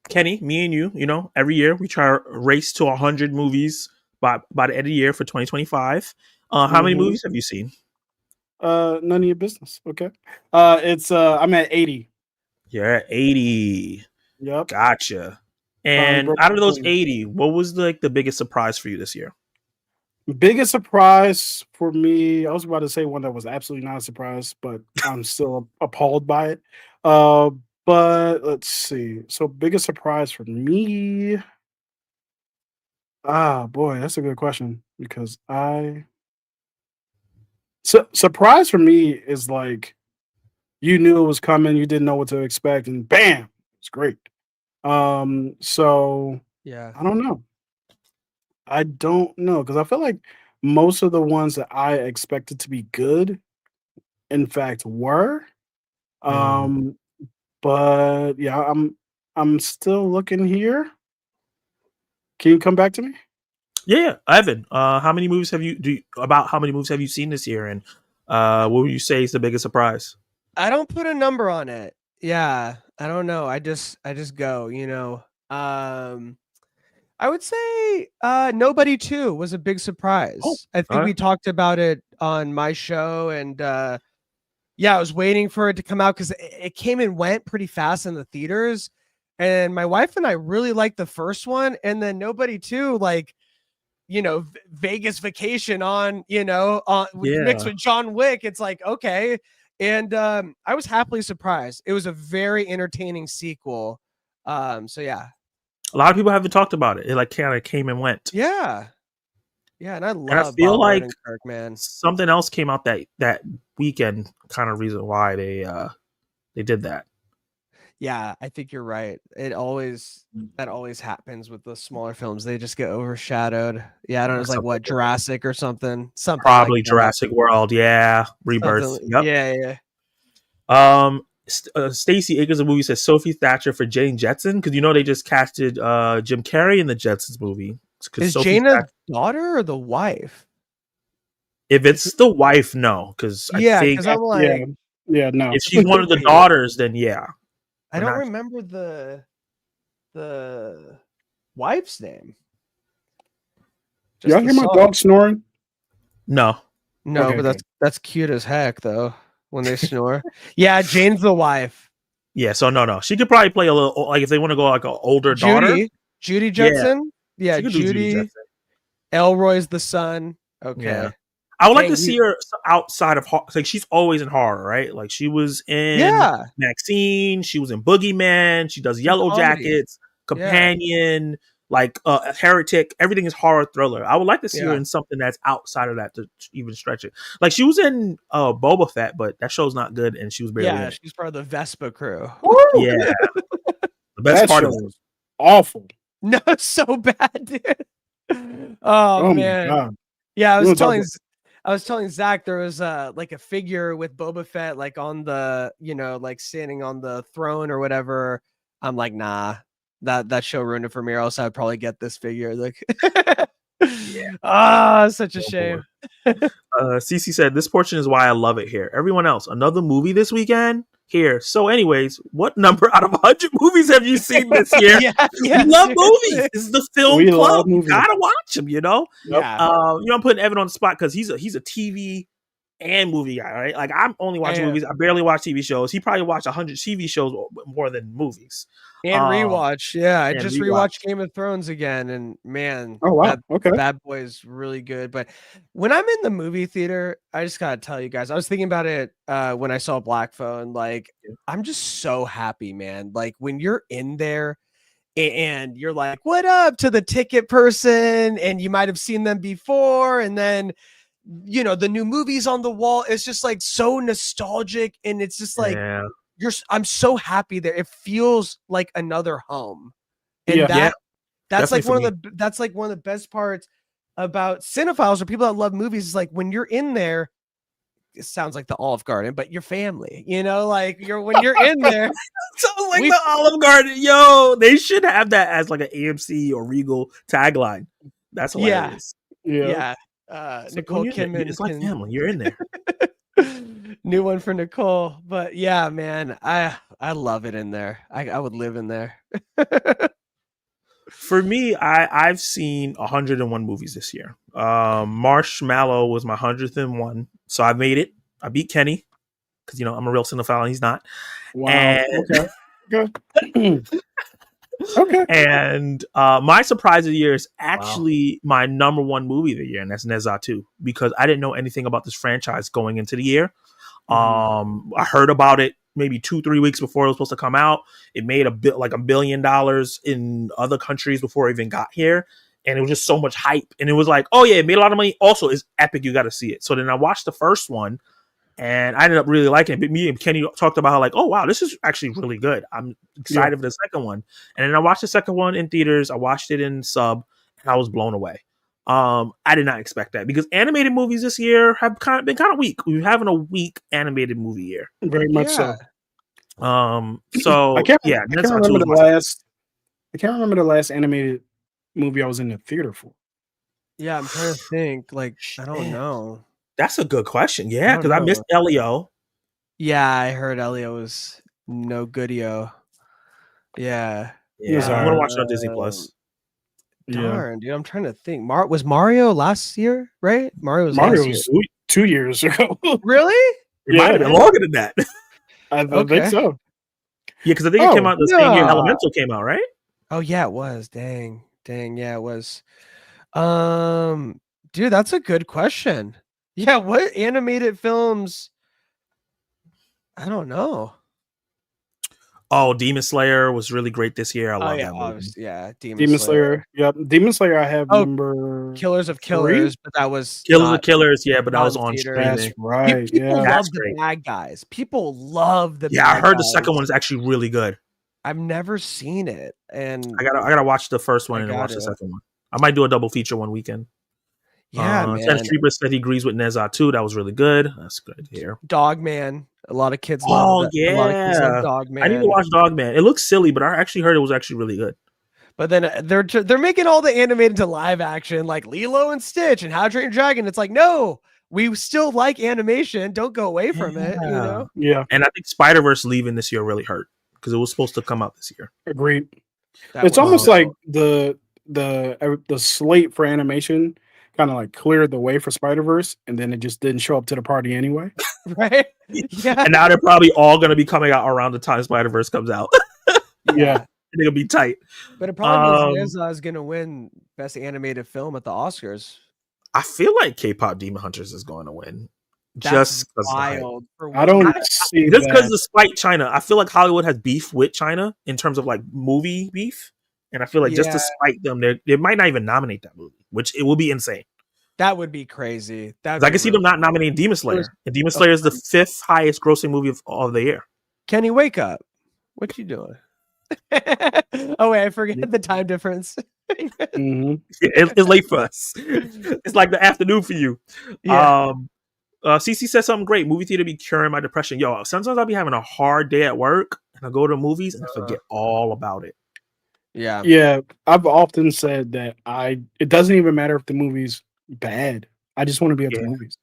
Kenny, me and you, every year we try to race to 100 movies by the end of the year for 2025. How many movies have you seen? None of your business. Okay. I'm at 80. You're at 80. Yep. Gotcha. And out of those 80, what was the biggest surprise for you this year? Biggest surprise for me, I was about to say one that was absolutely not a surprise, but I'm still appalled by it. But let's see. So biggest surprise for me. Boy, that's a good question because surprise for me is like you knew it was coming, you didn't know what to expect, and bam, it's great. So yeah, I don't know because I feel like most of the ones that I expected to be good, in fact, were. But yeah, I'm still looking here. Can you come back to me? Yeah, Ivan. How many movies have you seen this year, and what would you say is the biggest surprise? I don't put a number on it. Yeah, I don't know. I just go. I would say Nobody 2 was a big surprise. I think we talked about it on my show, and I was waiting for it to come out because it came and went pretty fast in the theaters. And my wife and I really liked the first one, and then Nobody 2, like, Vegas Vacation on mixed with John Wick. It's like, okay. And I was happily surprised. It was a very entertaining sequel. So yeah. A lot of people haven't talked about it. It like kind of came and went. Yeah. Yeah, and I love. And I feel Bob like Odenkirk, man. Something else came out that weekend. Kind of reason why they did that. Yeah, I think you're right. That always happens with the smaller films. They just get overshadowed. Yeah, I don't know. It's like what, Jurassic or something. Something probably like Jurassic World. Yeah, Rebirth. Yep. Yeah. Stacey Akers of the movie says Sophie Thatcher for Jane Jetson because they just casted Jim Carrey in the Jetsons movie. Is Jane a daughter or the wife? If it's the wife, no, because I think because I'm like, no. if she's one of the daughters, then yeah. I don't remember the wife's name. Y'all hear my dog snoring? No, okay, but that's cute as heck though when they snore. Yeah, Jane's the wife. Yeah, so no, she could probably play a little like if they want to go like an older daughter. Judy Jetson. Yeah, Judy. Elroy's the son. Okay. Yeah. I would like to see her outside of like she's always in horror, right? Like she was in Maxine, she was in Boogeyman, she does Yellow Jackets, Companion, like Heretic. Everything is horror thriller. I would like to see her in something that's outside of that to even stretch it. Like she was in Boba Fett, but that show's not good, and she was barely in it. She's part of the Vespa crew. Woo! Yeah, the best part of it was awful. No, it's so bad, dude. Oh man, God. Yeah, I was telling Zach there was like a figure with Boba Fett like on the like standing on the throne or whatever. I'm like, nah, that show ruined it for me. Or else I'd probably get this figure. Like, such a shame. Cece said this portion is why I love it here. Everyone else, another movie this weekend here. So, anyways, what number out of 100 movies have you seen this year? We love movies. This is the film club. You gotta watch them. Yeah. I'm putting Evan on the spot because he's a TV and movie guy, right? Like I'm only watching movies. I barely watch TV shows. He probably watched 100 TV shows more than movies. And rewatch. Yeah, I just rewatched Game of Thrones again, and man, oh wow, Bad Boy is really good. But when I'm in the movie theater, I just gotta tell you guys, I was thinking about it when I saw Black Phone. Like, I'm just so happy, man. Like when you're in there and you're like, "What up?" to the ticket person, and you might have seen them before, and then the new movies on the wall. It's just like so nostalgic, and it's just like. Yeah. I'm so happy there. It feels like another home. And that's like one of the best parts about cinephiles or people that love movies is like when you're in there, it sounds like the Olive Garden, but your family, like when you're in there. Sounds like the Olive Garden. Yo, they should have that as like an AMC or Regal tagline. That's hilarious. Yeah. Nicole Kidman. It's like family. You're in there. New one for Nicole, but yeah, man, I love it in there. I would live in there. For me, I've seen 101 movies this year. Marshmallow was my 101, so I made it. I beat Kenny because I'm a real cinephile and he's not. Wow. And, okay. Okay. And my surprise of the year is actually my number one movie of the year, and that's Nezha 2, because I didn't know anything about this franchise going into the year. I heard about it maybe 2-3 weeks before it was supposed to come out. It made $1 billion in other countries before it even got here. And it was just so much hype. And it was like, oh yeah, it made a lot of money. Also, it's epic. You got to see it. So then I watched the first one and I ended up really liking it. But me and Kenny talked about how like, oh wow, this is actually really good. I'm excited for the second one. And then I watched the second one in theaters. I watched it in sub and I was blown away. I did not expect that because animated movies this year have been kind of weak. We're having a weak animated movie year. Very much so. So I can't remember the last animated movie I was in the theater for. Yeah, I'm trying to think. Like, I don't know. That's a good question. Yeah, because I missed Elio. Yeah, I heard Elio was no good-yo. Yeah. I'm gonna watch it on Disney Plus. Darn, dude, I'm trying to think. Was Mario last year, right? Mario was 2 years ago. Really? It might have been longer than that. I think so. Yeah, because I think it came out the same year Elemental came out, right? Oh yeah, it was. Dang, yeah, it was. Dude, that's a good question. Yeah, what animated films? I don't know. Oh, Demon Slayer was really great this year. I love that movie. Yeah, Demon Slayer. Yep, Demon Slayer. I have number Killers of Killers, but that was Killers of Killers. Yeah, but that was on streaming. That's right. People love the bad guys. People love the. Yeah, I heard the second one is actually really good. I've never seen it, and I gotta watch the first one and then watch the second one. I might do a double feature one weekend. Yeah, Sense man. Trooper said he agrees with Nezha too. That was really good. That's good to hear. Dogman. A lot of kids love Oh that. A lot of kids love yeah, I need to Dogman. watch Dogman. It looks silly, but I actually heard it was actually really good. But then they're making all the animated to live action, like Lilo and Stitch and How to Train Your Dragon. It's like, no, we still like animation. Don't go away from it. You know? Yeah, And I think Spider-Verse leaving this year really hurt because it was supposed to come out this year. agreed. That It's was almost so- like the slate for animation kind of like cleared the way for Spider-Verse, and then it just didn't show up to the party anyway. right. Yeah. And now they're probably all going to be coming out around the time Spider-Verse comes out. Yeah. And it'll be tight. But it probably means Nezha is going to win Best Animated Film at the Oscars. I feel like K-pop Demon Hunters is going to win. That's Just because wild. I don't see just because that. despite China, I feel like Hollywood has beef with China in terms of like movie beef. And I feel like just Yeah. to spite them, they might not even nominate that movie, which it will be insane. That would be crazy. 'Cause I can see them not nominating Demon Slayer. And Demon Slayer is the 5th highest grossing movie of the year. Kenny, wake up. What you doing? Oh, wait, I forget the time difference. Mhm. It's late for us. It's like the afternoon for you. Yeah. CC said something great. Movie theater be curing my depression. Yo, sometimes I'll be having a hard day at work and I go to movies and I forget all about it. Yeah. Yeah, I've often said that it doesn't even matter if the movie's bad. I just want to be at the movies.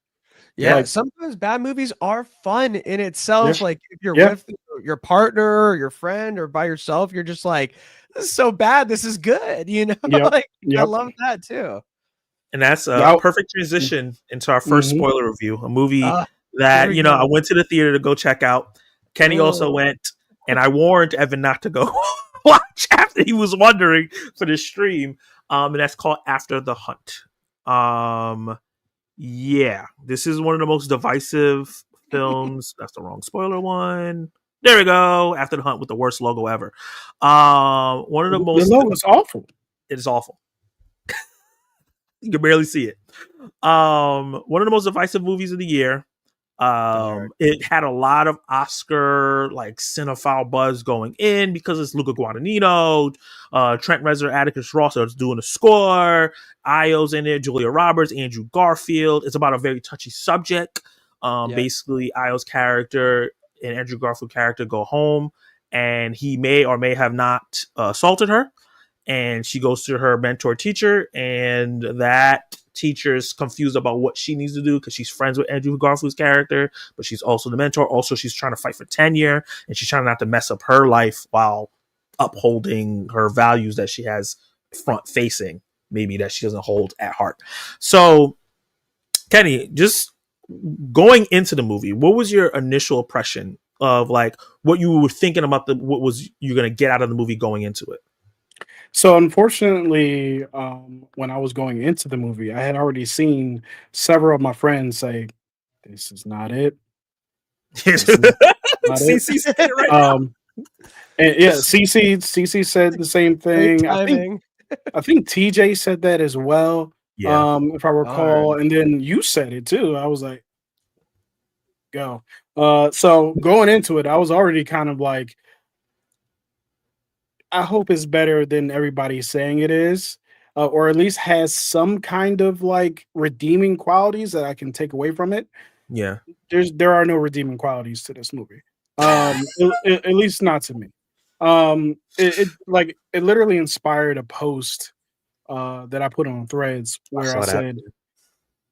Yeah, Like- sometimes bad movies are fun in itself. Yeah. Like if you're Yeah. with your partner or your friend or by yourself, you're just like, this is so bad. This is good. You know, Yep. like I Yep. love that too. And that's a Now- perfect transition into our first Mhm. spoiler review, a movie Here that, we you know, go. I went to the theater to go check out. Kenny also Oh. went, and I warned Evan not to go watch after he was wondering for the stream. And that's called After the Hunt. Yeah, this is one of the most divisive films. That's the wrong spoiler one. There we go. After the Hunt with the worst logo ever. One of the most. The logo's awful. It is awful. You can barely see it. One of the most divisive movies of the year. It had a lot of Oscar like cinephile buzz going in because it's Luca Guadagnino, Trent Reznor, Atticus Ross are doing the score. Io's in it, Julia Roberts, Andrew Garfield. It's about a very touchy subject. Basically, Io's character and Andrew Garfield's character go home, and he may or may have not assaulted her. And she goes to her mentor teacher, and that teacher is confused about what she needs to do because she's friends with Andrew Garfield's character, but she's also the mentor. Also, she's trying to fight for tenure, and she's trying not to mess up her life while upholding her values that she has front facing, maybe that she doesn't hold at heart. So, Kenny, just going into the movie, what was your initial impression of like what you were thinking about what was you going to get out of the movie going into it? So unfortunately, when I was going into the movie, I had already seen several of my friends say, "This is not it." This is not it. CC said it right now. And yeah, CC said the same thing. I think TJ said that as well. Yeah. If I recall, and then you said it too. I was like, "Go." So going into it, I was already kind of like, I hope it's better than everybody's saying it is, or at least has some kind of like redeeming qualities that I can take away from it. Yeah. There are no redeeming qualities to this movie, at least not to me. It literally inspired a post that I put on Threads where I said,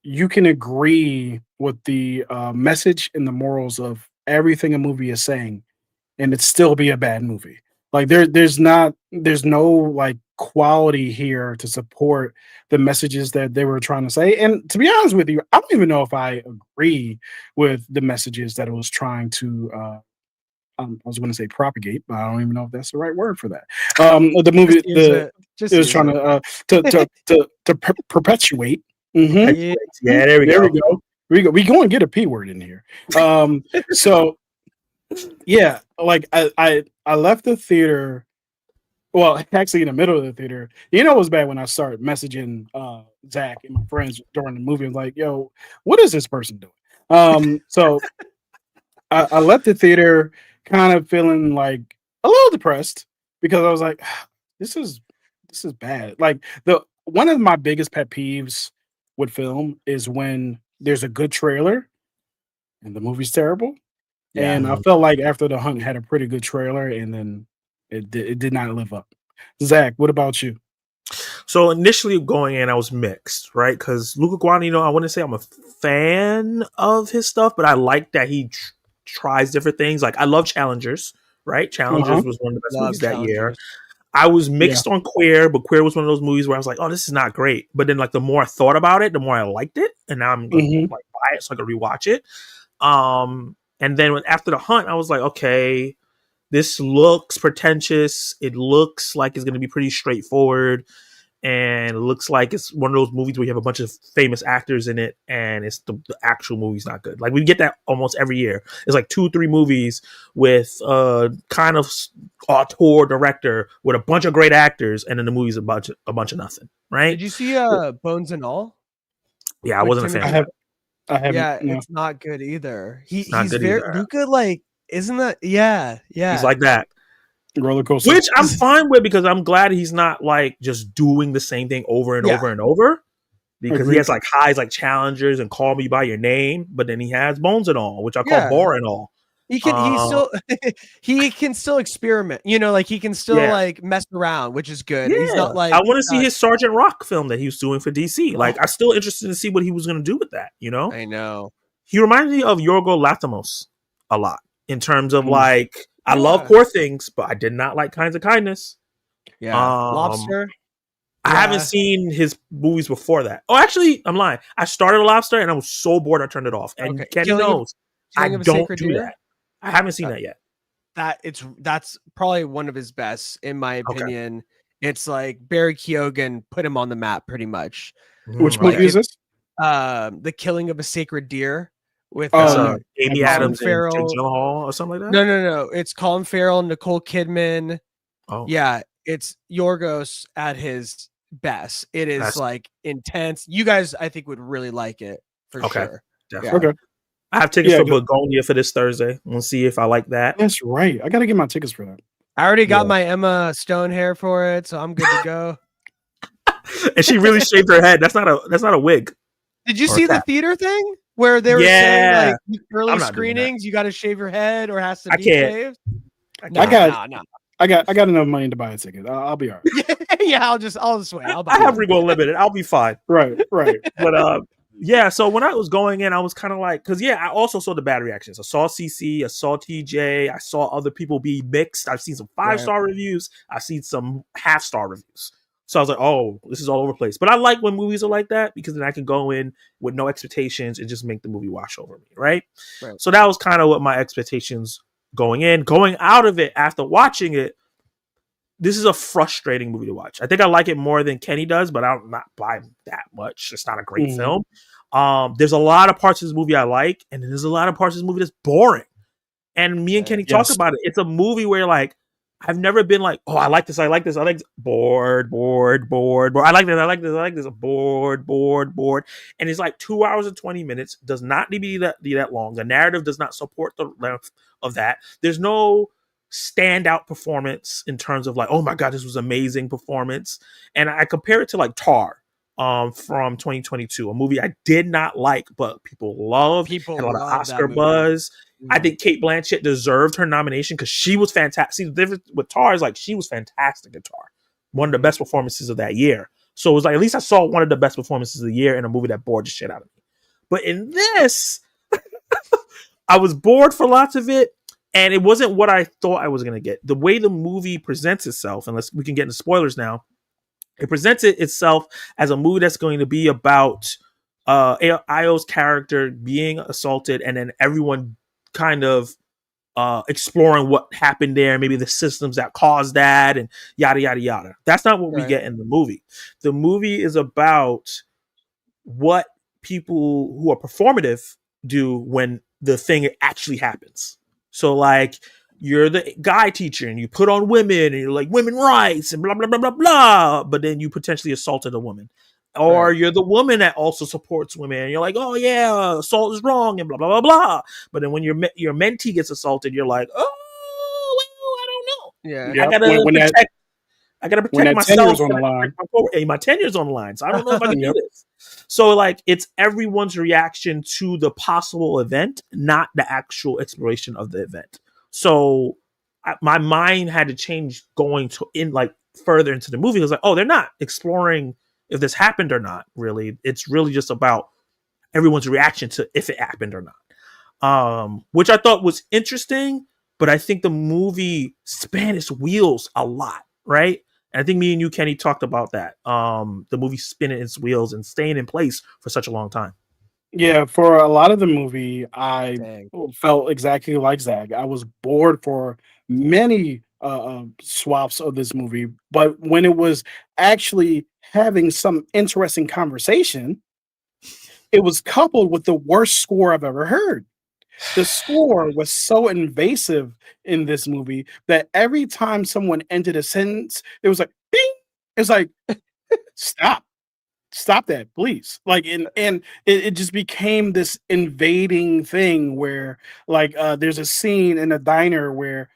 you can agree with the message and the morals of everything a movie is saying, and it still be a bad movie. Like there's no like quality here to support the messages that they were trying to say. And to be honest with you, I don't even know if I agree with the messages that it was trying to I was going to say propagate, but I don't even know if that's the right word for that. The movie it was trying to perpetuate. Mm-hmm. Yeah, there we go. We go and get a P word in here. So yeah, like I left the theater. Well, actually, in the middle of the theater, you know, it was bad when I started messaging Zach and my friends during the movie. I was like, "Yo, what is this person doing?" So I left the theater kind of feeling like a little depressed because I was like, "This is bad." Like one of my biggest pet peeves with film is when there's a good trailer and the movie's terrible. Yeah. And I felt like After the Hunt had a pretty good trailer, and then it did not live up. Zach, what about you? So initially going in, I was mixed, right? Because Luca Guadagnino, I wouldn't say I'm a fan of his stuff, but I like that he tries different things. Like I love Challengers, right? Challengers was one of the best movies that year. I was mixed on Queer, but Queer was one of those movies where I was like, oh, this is not great. But then like the more I thought about it, the more I liked it. And now I'm like buy it so I can rewatch it. And then After the Hunt, I was like, okay, this looks pretentious. It looks like it's going to be pretty straightforward. And it looks like it's one of those movies where you have a bunch of famous actors in it, and it's the actual movie's not good. Like we get that almost every year. It's like 2-3 movies with kind of auteur director with a bunch of great actors, and then the movie's a bunch of nothing. Right? Did you see Bones and All? Yeah, I wasn't a fan. I haven't. Yeah, no. it's not good either. He's good very either. Luca. Like, isn't that? Yeah. He's like that. Roller coaster. Which I'm fine with because I'm glad he's not like just doing the same thing over and over and over. Because he has like highs like Challengers and Call Me by Your Name, but then he has Bones and All, which I call boring all. He can still experiment, like he can still like mess around, which is good. Yeah. He's not like I want to see his Sergeant Rock film that he was doing for DC. Like I'm still interested to see what he was going to do with that, I know. He reminds me of Yorgos Lanthimos a lot in terms of like I love Poor Things, but I did not like Kinds of Kindness. Yeah. Lobster. I haven't seen his movies before that. Oh, actually, I'm lying. I started Lobster and I was so bored I turned it off. And Kenny knows I don't do that. I haven't seen that yet. That's probably one of his best, in my opinion. It's like Barry Keoghan put him on the map pretty much. Which movie is this? The Killing of a Sacred Deer with Amy Adams and Jake Gyllenhaal or something like that. No. It's Colin Farrell, Nicole Kidman. Oh, yeah. It's Yorgos at his best. It is like intense. You guys, I think, would really like it for sure. Definitely. Okay. I have tickets for Begonia for this Thursday. We'll see if I like that. That's right. I got to get my tickets for that. I already got my Emma Stone hair for it, so I'm good to go. And she really shaved her head. That's not a wig. Did you see the theater thing where they were saying like early screenings, you got to shave your head or has to be shaved? I got enough money to buy a ticket. I'll be all right. I'll just wait. I have Regal Limited. I'll be fine. Right. But so when I was going in, I was kind of like, because I also saw the bad reactions. I saw CC, I saw TJ, I saw other people be mixed. I've seen some 5-star reviews. I've seen some half-star reviews. So I was like, oh, this is all over the place. But I like when movies are like that because then I can go in with no expectations and just make the movie wash over me, right? So that was kind of what my expectations going in. Going out of it after watching it, this is a frustrating movie to watch. I think I like it more than Kenny does, but I'm not buying that much. It's not a great film. There's a lot of parts of this movie I like, and then there's a lot of parts of this movie that's boring. And me and Kenny talk about it. It's a movie where like I've never been like, oh, I like this. I like this. Bored. I like this. Bored. And it's like 2 hours and 20 minutes. Does not need to be that long. The narrative does not support the length of that. There's no standout performance in terms of like, oh my God, this was amazing performance. And I compare it to like Tar from 2022, a movie I did not like, but people loved. Had a lot of Oscar buzz. I think Cate Blanchett deserved her nomination because she was fantastic. See, the difference with Tar is like she was fantastic in Tar. One of the best performances of that year. So it was like, at least I saw one of the best performances of the year in a movie that bored the shit out of me. But in this, I was bored for lots of it. And it wasn't what I thought I was going to get. The way the movie presents itself, unless we can get into spoilers now, it presents itself as a movie that's going to be about Io's character being assaulted and then everyone kind of exploring what happened there, maybe the systems that caused that and yada, yada, yada. That's not what we get in the movie. The movie is about what people who are performative do when the thing actually happens. So like you're the guy teacher and you put on women and you're like women rights and blah, blah, blah, blah, blah. But then you potentially assaulted a woman. Or you're the woman that also supports women and you're like, oh yeah, assault is wrong and blah, blah, blah, blah. But then when your mentee gets assaulted, you're like, oh, well, I don't know. Yeah. I gotta protect myself. On the line. My tenure's on the line. So I don't know if I can do this. So like it's everyone's reaction to the possible event, not the actual exploration of the event. So my mind had to change going to in like further into the movie. It was like, oh, they're not exploring if this happened or not. Really, it's really just about everyone's reaction to if it happened or not, which I thought was interesting. But I think the movie spanned its wheels a lot, right? And I think me and you, Kenny, talked about that. The movie spinning its wheels and staying in place for such a long time. Yeah, for a lot of the movie, I Dang. felt exactly like Zach. I was bored for many swaps of this movie, but when it was actually having some interesting conversation, it was coupled with the worst score I've ever heard. The score was so invasive in this movie that every time someone ended a sentence, it was like, bing! It's like, stop that, please. Like, and it just became this invading thing where, like, there's a scene in a diner where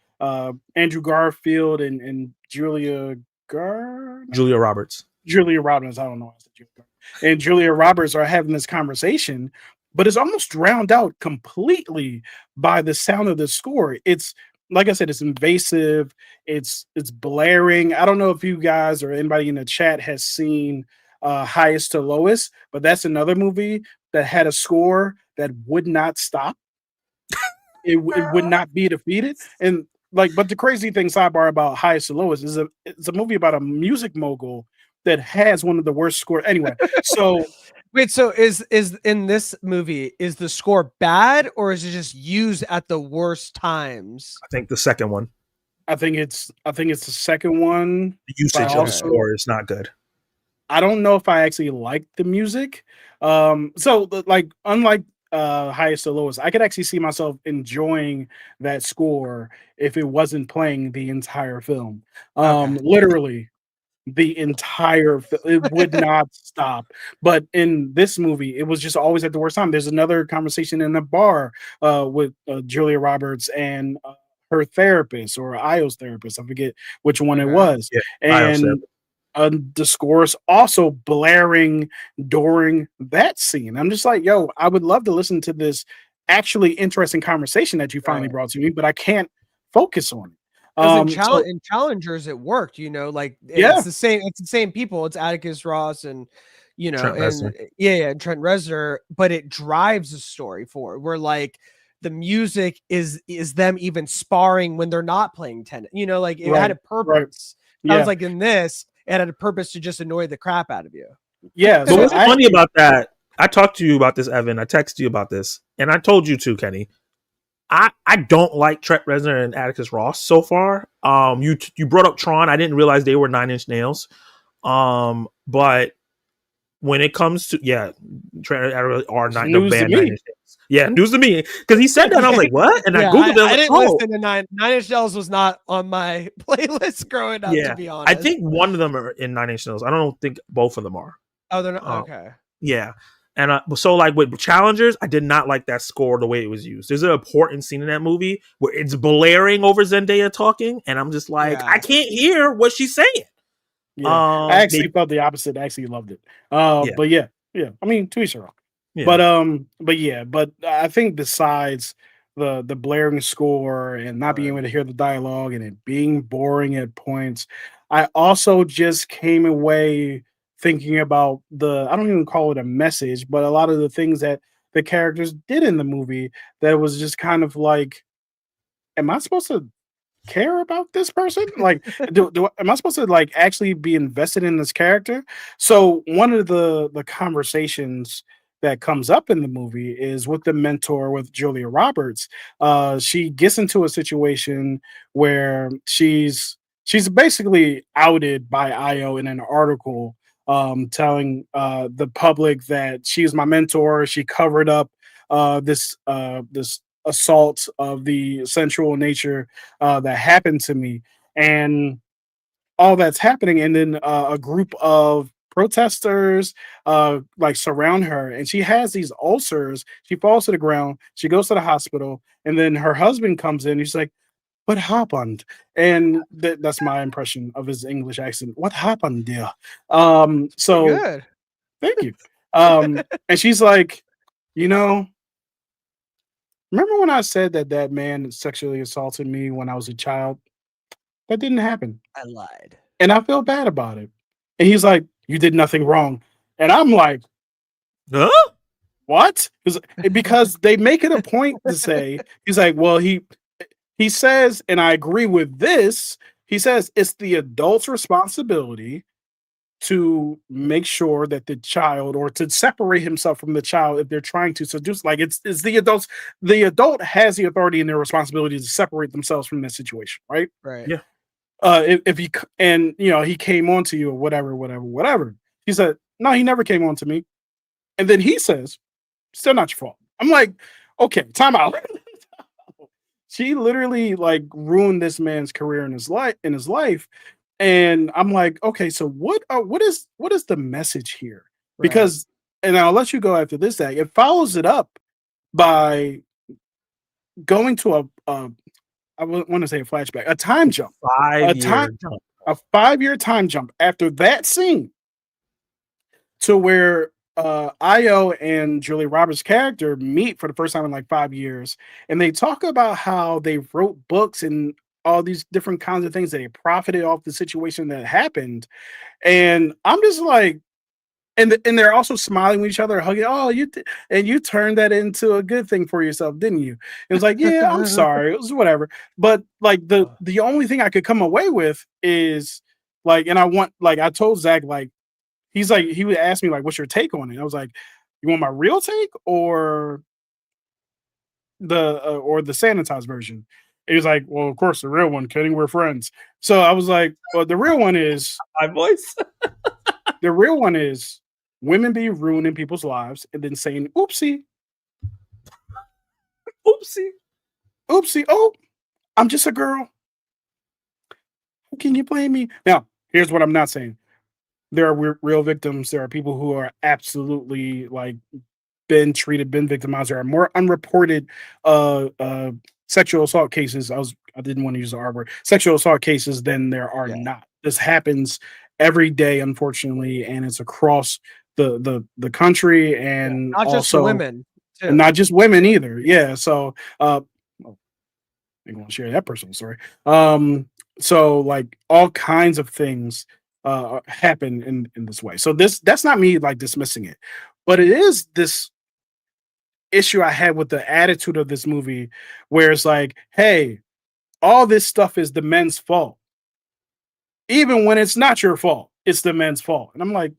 Andrew Garfield and Julia Roberts. Julia Roberts, I don't know, and Julia Roberts are having this conversation, but it's almost drowned out completely by the sound of the score. It's like I said, it's invasive, it's blaring. I don't know if you guys or anybody in the chat has seen Highest to Lowest, but that's another movie that had a score that would not stop. It would not be defeated. And like, but the crazy thing, sidebar, about Highest to Lowest is it's a movie about a music mogul that has one of the worst scores. Anyway, so Wait, so is in this movie, is the score bad or is it just used at the worst times? I think the second one. I think it's the second one. The usage of the score is not good. I don't know if I actually like the music. So like, unlike Highest to Lowest, I could actually see myself enjoying that score if it wasn't playing the entire film. Literally the entire it would not stop. But in this movie, it was just always at the worst time. There's another conversation in a bar with Julia Roberts and her therapist, or Io's therapist. I forget which one it was. Yeah, and the score is also blaring during that scene. I'm just like, yo, I would love to listen to this actually interesting conversation that you finally brought to me, but I can't focus on it. In Challengers, it worked, like it's the same people. It's Atticus Ross and Trent and Trent Reznor, but it drives the story forward. Where like the music is them even sparring when they're not playing tennis. Like it had a purpose. I was like, in this, it had a purpose to just annoy the crap out of you. Yeah. But what's funny about that? I talked to you about this, Evan. I texted you about this, and I told you too, Kenny. I don't like Trent Reznor and Atticus Ross so far. You brought up Tron. I didn't realize they were Nine Inch Nails. But when it comes to Trent are not the band Nine Inch Nails. Yeah, news to me, because he said that. And I was like, what? And I googled it. I didn't listen to Nine Inch Nails. Was not on my playlist growing up. To be honest, I think one of them are in Nine Inch Nails. I don't think both of them are. Oh, they're not. Okay. Yeah. And so, like with Challengers, I did not like that score the way it was used. There's an important scene in that movie where it's blaring over Zendaya talking, and I'm just like, I can't hear what she's saying. Yeah, I actually felt the opposite. I actually loved it. But yeah. I mean, to each their own. Yeah. But I think besides the blaring score and not being able to hear the dialogue and it being boring at points, I also just came away thinking about I don't even call it a message, but a lot of the things that the characters did in the movie that was just kind of like, am I supposed to care about this person? Like, am I supposed to like actually be invested in this character? So one of the conversations that comes up in the movie is with the mentor, with Julia Roberts. She gets into a situation where she's basically outed by Io in an article, telling the public that she's my mentor. She covered up this assault of the sensual nature that happened to me, and all that's happening. And then a group of protesters like surround her, and she has these ulcers. She falls to the ground. She goes to the hospital, and then her husband comes in. He's like, what happened? And that's my impression of his English accent. What happened, dear? So good. Thank you. And she's like, you know, remember when I said that man sexually assaulted me when I was a child? That didn't happen. I lied. And I feel bad about it. And he's like, you did nothing wrong. And I'm like, Huh? what? Because they make it a point to say, he's like, well, he says, and I agree with this, he says it's the adult's responsibility to make sure that the child, or to separate himself from the child if they're trying to seduce. Like it's the adult has the authority and their responsibility to separate themselves from that situation, right? Right. Yeah. If he, and he came on to you or whatever. He said, no, he never came on to me. And then he says, still not your fault. I'm like, okay, time out. She literally like ruined this man's career in his life. And I'm like, okay, so what is the message here? Right. Because, and I'll let you go after this, Zach. It follows it up by going to I want to say a flashback, a time jump, a 5-year time jump after that scene, to where Io and Julie Roberts' character meet for the first time in like 5 years, and they talk about how they wrote books and all these different kinds of things that they profited off the situation that happened. And I'm just like, and they're also smiling with each other, hugging. Oh, you turned that into a good thing for yourself, didn't you? It was like, yeah, I'm sorry, it was whatever. But like the only thing I could come away with is like, and I told Zach, like, he's like, he would ask me like, what's your take on it? I was like, you want my real take or the sanitized version? He was like, well, of course, the real one, kidding, we're friends. So I was like, well, the real one is My voice. the real one is women be ruining people's lives and then saying, oopsie, oh, I'm just a girl. How can you blame me? Now, here's what I'm not saying. There are real victims. There are people who are absolutely like been victimized. There are more unreported sexual assault cases. I didn't want to use the R word. Sexual assault cases than there are not. This happens every day, unfortunately, and it's across the country, and not just also women, too. and not just women either. Yeah. So I want to share that personal story. So like all kinds of things happen in this way. So that's not me like dismissing it, but it is this issue I had with the attitude of this movie, where it's like, hey, all this stuff is the men's fault, even when it's not your fault. It's the men's fault, and I'm like,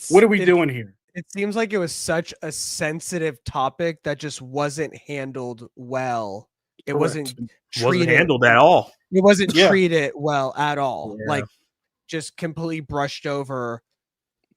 what are we doing here? It seems like it was such a sensitive topic that just wasn't handled well. It wasn't handled at all. It wasn't treated well at all. Yeah. Like, just completely brushed over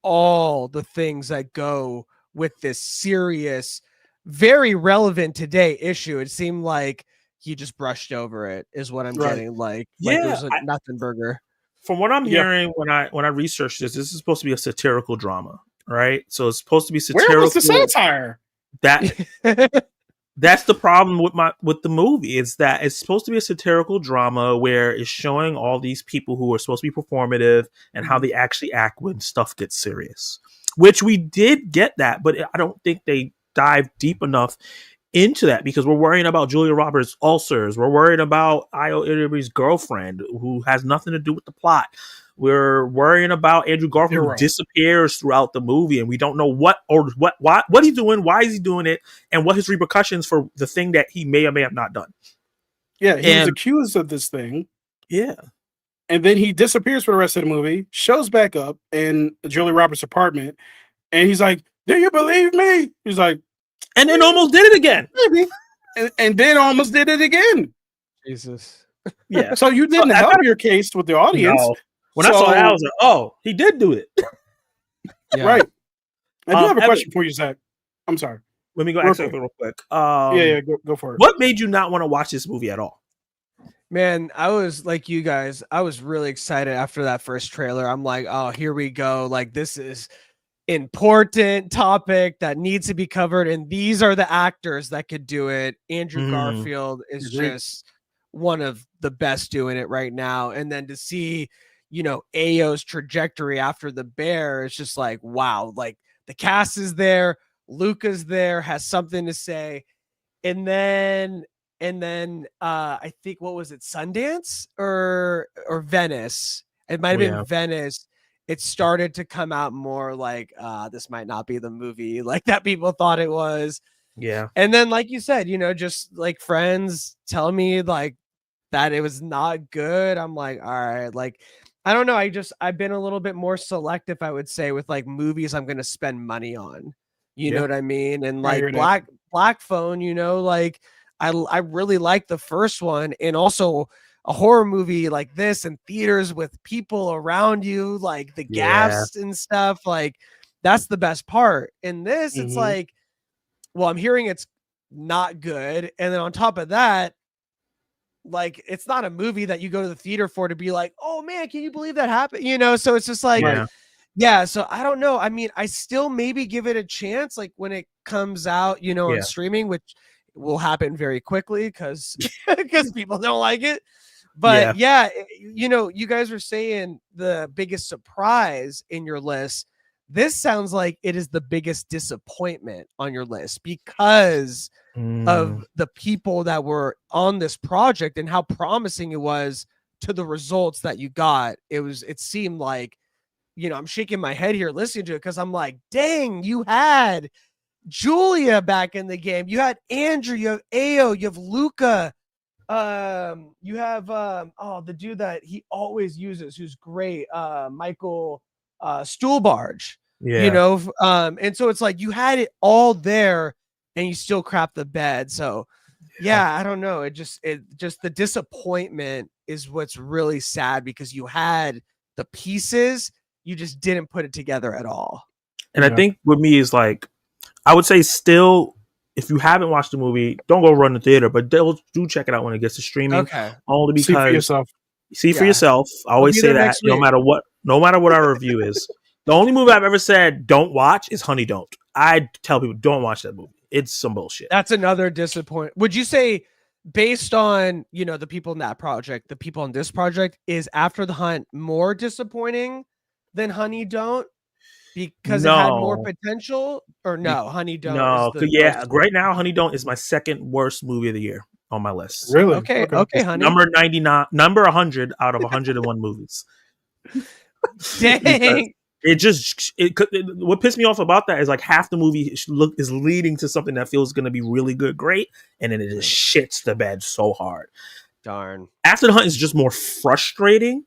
all the things that go with this serious, very relevant today issue. It seemed like he just brushed over it, is what I'm getting. Like it was a nothing burger. From what I'm hearing when I researched this is supposed to be a satirical drama, right? So it's supposed to be satirical. Where was the satire? That's the problem with the movie. Is that it's supposed to be a satirical drama where it's showing all these people who are supposed to be performative and how they actually act when stuff gets serious. Which we did get that, but I don't think they dive deep enough into that, because we're worrying about Julia Roberts' ulcers. We're worried about Io Ireby's girlfriend who has nothing to do with the plot. We're worrying about Andrew Garfield, who disappears throughout the movie, and we don't know what he's doing, why is he doing it, and what his repercussions for the thing that he may or may have not done. Yeah, he was accused of this thing. Yeah. And then he disappears for the rest of the movie, shows back up in Julia Roberts' apartment, and he's like, do you believe me? He's like, and then almost did it again. Maybe. And then almost did it again. Jesus. Yeah. So you didn't help your case with the audience. No. When I saw that, I was like, oh, he did do it. Yeah. Right. I do have a question for you, Zach. I'm sorry. Let me go ask something real quick. Go for it. What made you not want to watch this movie at all? Man, I was like you guys. I was really excited after that first trailer. I'm like, oh, here we go. Like, this is important topic that needs to be covered, and these are the actors that could do it. Andrew Garfield is just one of the best doing it right now. And then to see, Ayo's trajectory after the bear is just like, wow, like the cast is there, Luca's there, has something to say. And then I think, what was it, Sundance or Venice? It might have been Venice. It started to come out more like, this might not be the movie like that people thought it was. Yeah. And then, like you said, just like friends tell me like that it was not good. I'm like, all right, like, I don't know. I've been a little bit more selective, I would say, with like movies I'm going to spend money on. You know what I mean? And like Black Phone, like I really like the first one, and also a horror movie like this in theaters with people around you, like the gaffs and stuff, like that's the best part. In this, it's like, well, I'm hearing it's not good, and then on top of that, like it's not a movie that you go to the theater for to be like, oh man, can you believe that happened? So it's just like, so I don't know. I mean, I still maybe give it a chance, like when it comes out, on streaming, which will happen very quickly because people don't like it. But you guys were saying the biggest surprise in your list. This sounds like it is the biggest disappointment on your list because of the people that were on this project and how promising it was to the results that you got. It seemed like, I'm shaking my head here listening to it because I'm like, dang, you had Julia back in the game. You had Andrew, you have Ayo, you have Luca. You have the dude that he always uses, who's great, Michael Stuhlbarg. And so it's like you had it all there and you still crap the bed. So I don't know. It just the disappointment is what's really sad because you had the pieces, you just didn't put it together at all. And I think with me is like, I would say still, if you haven't watched the movie, don't go run the theater, but do check it out when it gets to streaming. Okay. Only because see for yourself. I always say that no matter what our review is. The only movie I've ever said don't watch is Honey Don't. I tell people don't watch that movie. It's some bullshit. That's another disappointment. Would you say, based on the people in that project, the people in this project, is After the Hunt more disappointing than Honey Don't? Because it had more potential, or no? Honey Don't. No, right now Honey Don't is my second worst movie of the year on my list. Really? Okay, Honey. Number 99, number 100 out of 101 movies. Dang. What pissed me off about that is like half the movie is leading to something that feels going to be really good, great, and then it just shits the bed so hard. Darn. After the Hunt is just more frustrating.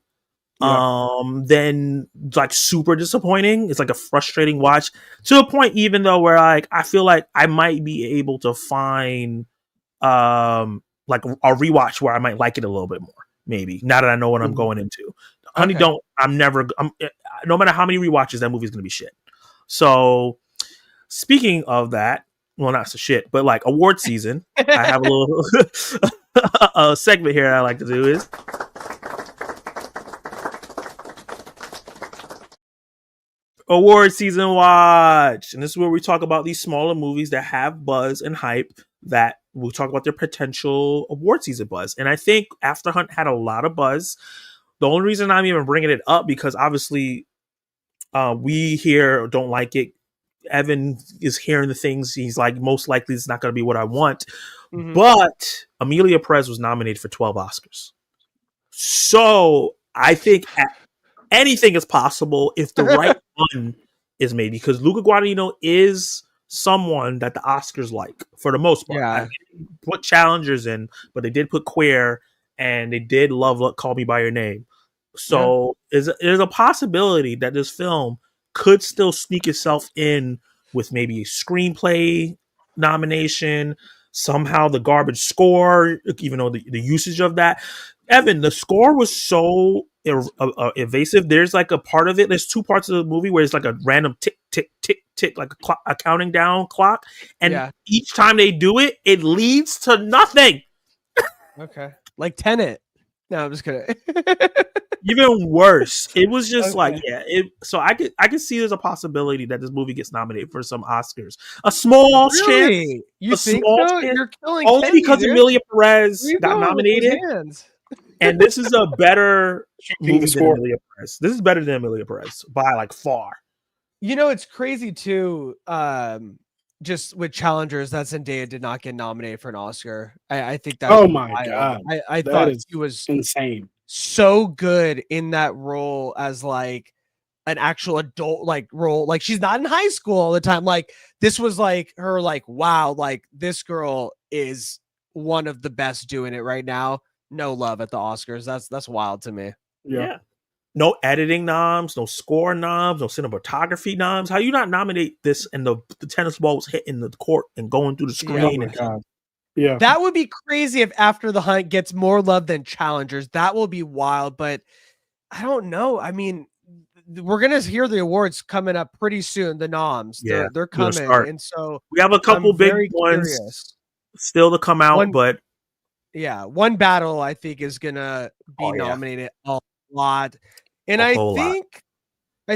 Then like super disappointing. It's like a frustrating watch to a point, even though where like I feel like I might be able to find like a rewatch where I might like it a little bit more, maybe now that I know what I'm going into. Honey Don't, no matter how many rewatches, that movie's gonna be shit. So speaking of that, well, not so shit, but like award season, I have a little a segment here that I like to do is award season watch. And this is where we talk about these smaller movies that have buzz and hype, that we'll talk about their potential award season buzz. And I think After Hunt had a lot of buzz. The only reason I'm even bringing it up, because obviously we here don't like it. Evan is hearing the things. He's like, most likely it's not going to be what I want. But Amelia Perez was nominated for 12 Oscars. So I think anything is possible if the right one is made, because Luca Guadagnino is someone that the Oscars like for the most part. I put challengers in, but they did put Queer, and they did love Call Me By Your Name. So there's a possibility that this film could still sneak itself in with maybe a screenplay nomination, somehow the garbage score, even though the usage of that. Evan, the score was so evasive. There's like a part of it. There's two parts of the movie where it's like a random tick, tick, tick, tick, like a counting down clock. And each time they do it, it leads to nothing. Okay. Like Tenet. No, I'm just kidding. Even worse. It was just so I could see there's a possibility that this movie gets nominated for some Oscars. A small chance. You think so? You're killing only Kenny, because dude. Amelia Perez got nominated. And this is a better Shooting movie the than score. Amelia Perez. This is better than Amelia Perez by like far. You know, it's crazy too. Just with Challengers, that Zendaya did not get nominated for an Oscar. I think that's Oh my wild. god, I that thought is he was insane. so good in that role as like an actual adult like role. Like she's not in high school all the time. Like this was like her like, wow, like this girl is one of the best doing it right now. No love at the Oscars. That's wild to me. Yeah. No editing noms, no score noms, no cinematography noms. How you not nominate this and the tennis ball was hitting the court and going through the Oh screen? my And god. Yeah. That would be crazy if After the Hunt gets more love than Challengers. That will be wild, but I don't know. I mean, we're gonna hear the awards coming up pretty soon. The noms, Yeah, they're gonna coming, start. and so we have a couple I'm big very ones curious. still to come out, but Yeah, one battle I think is gonna be nominated a lot, and I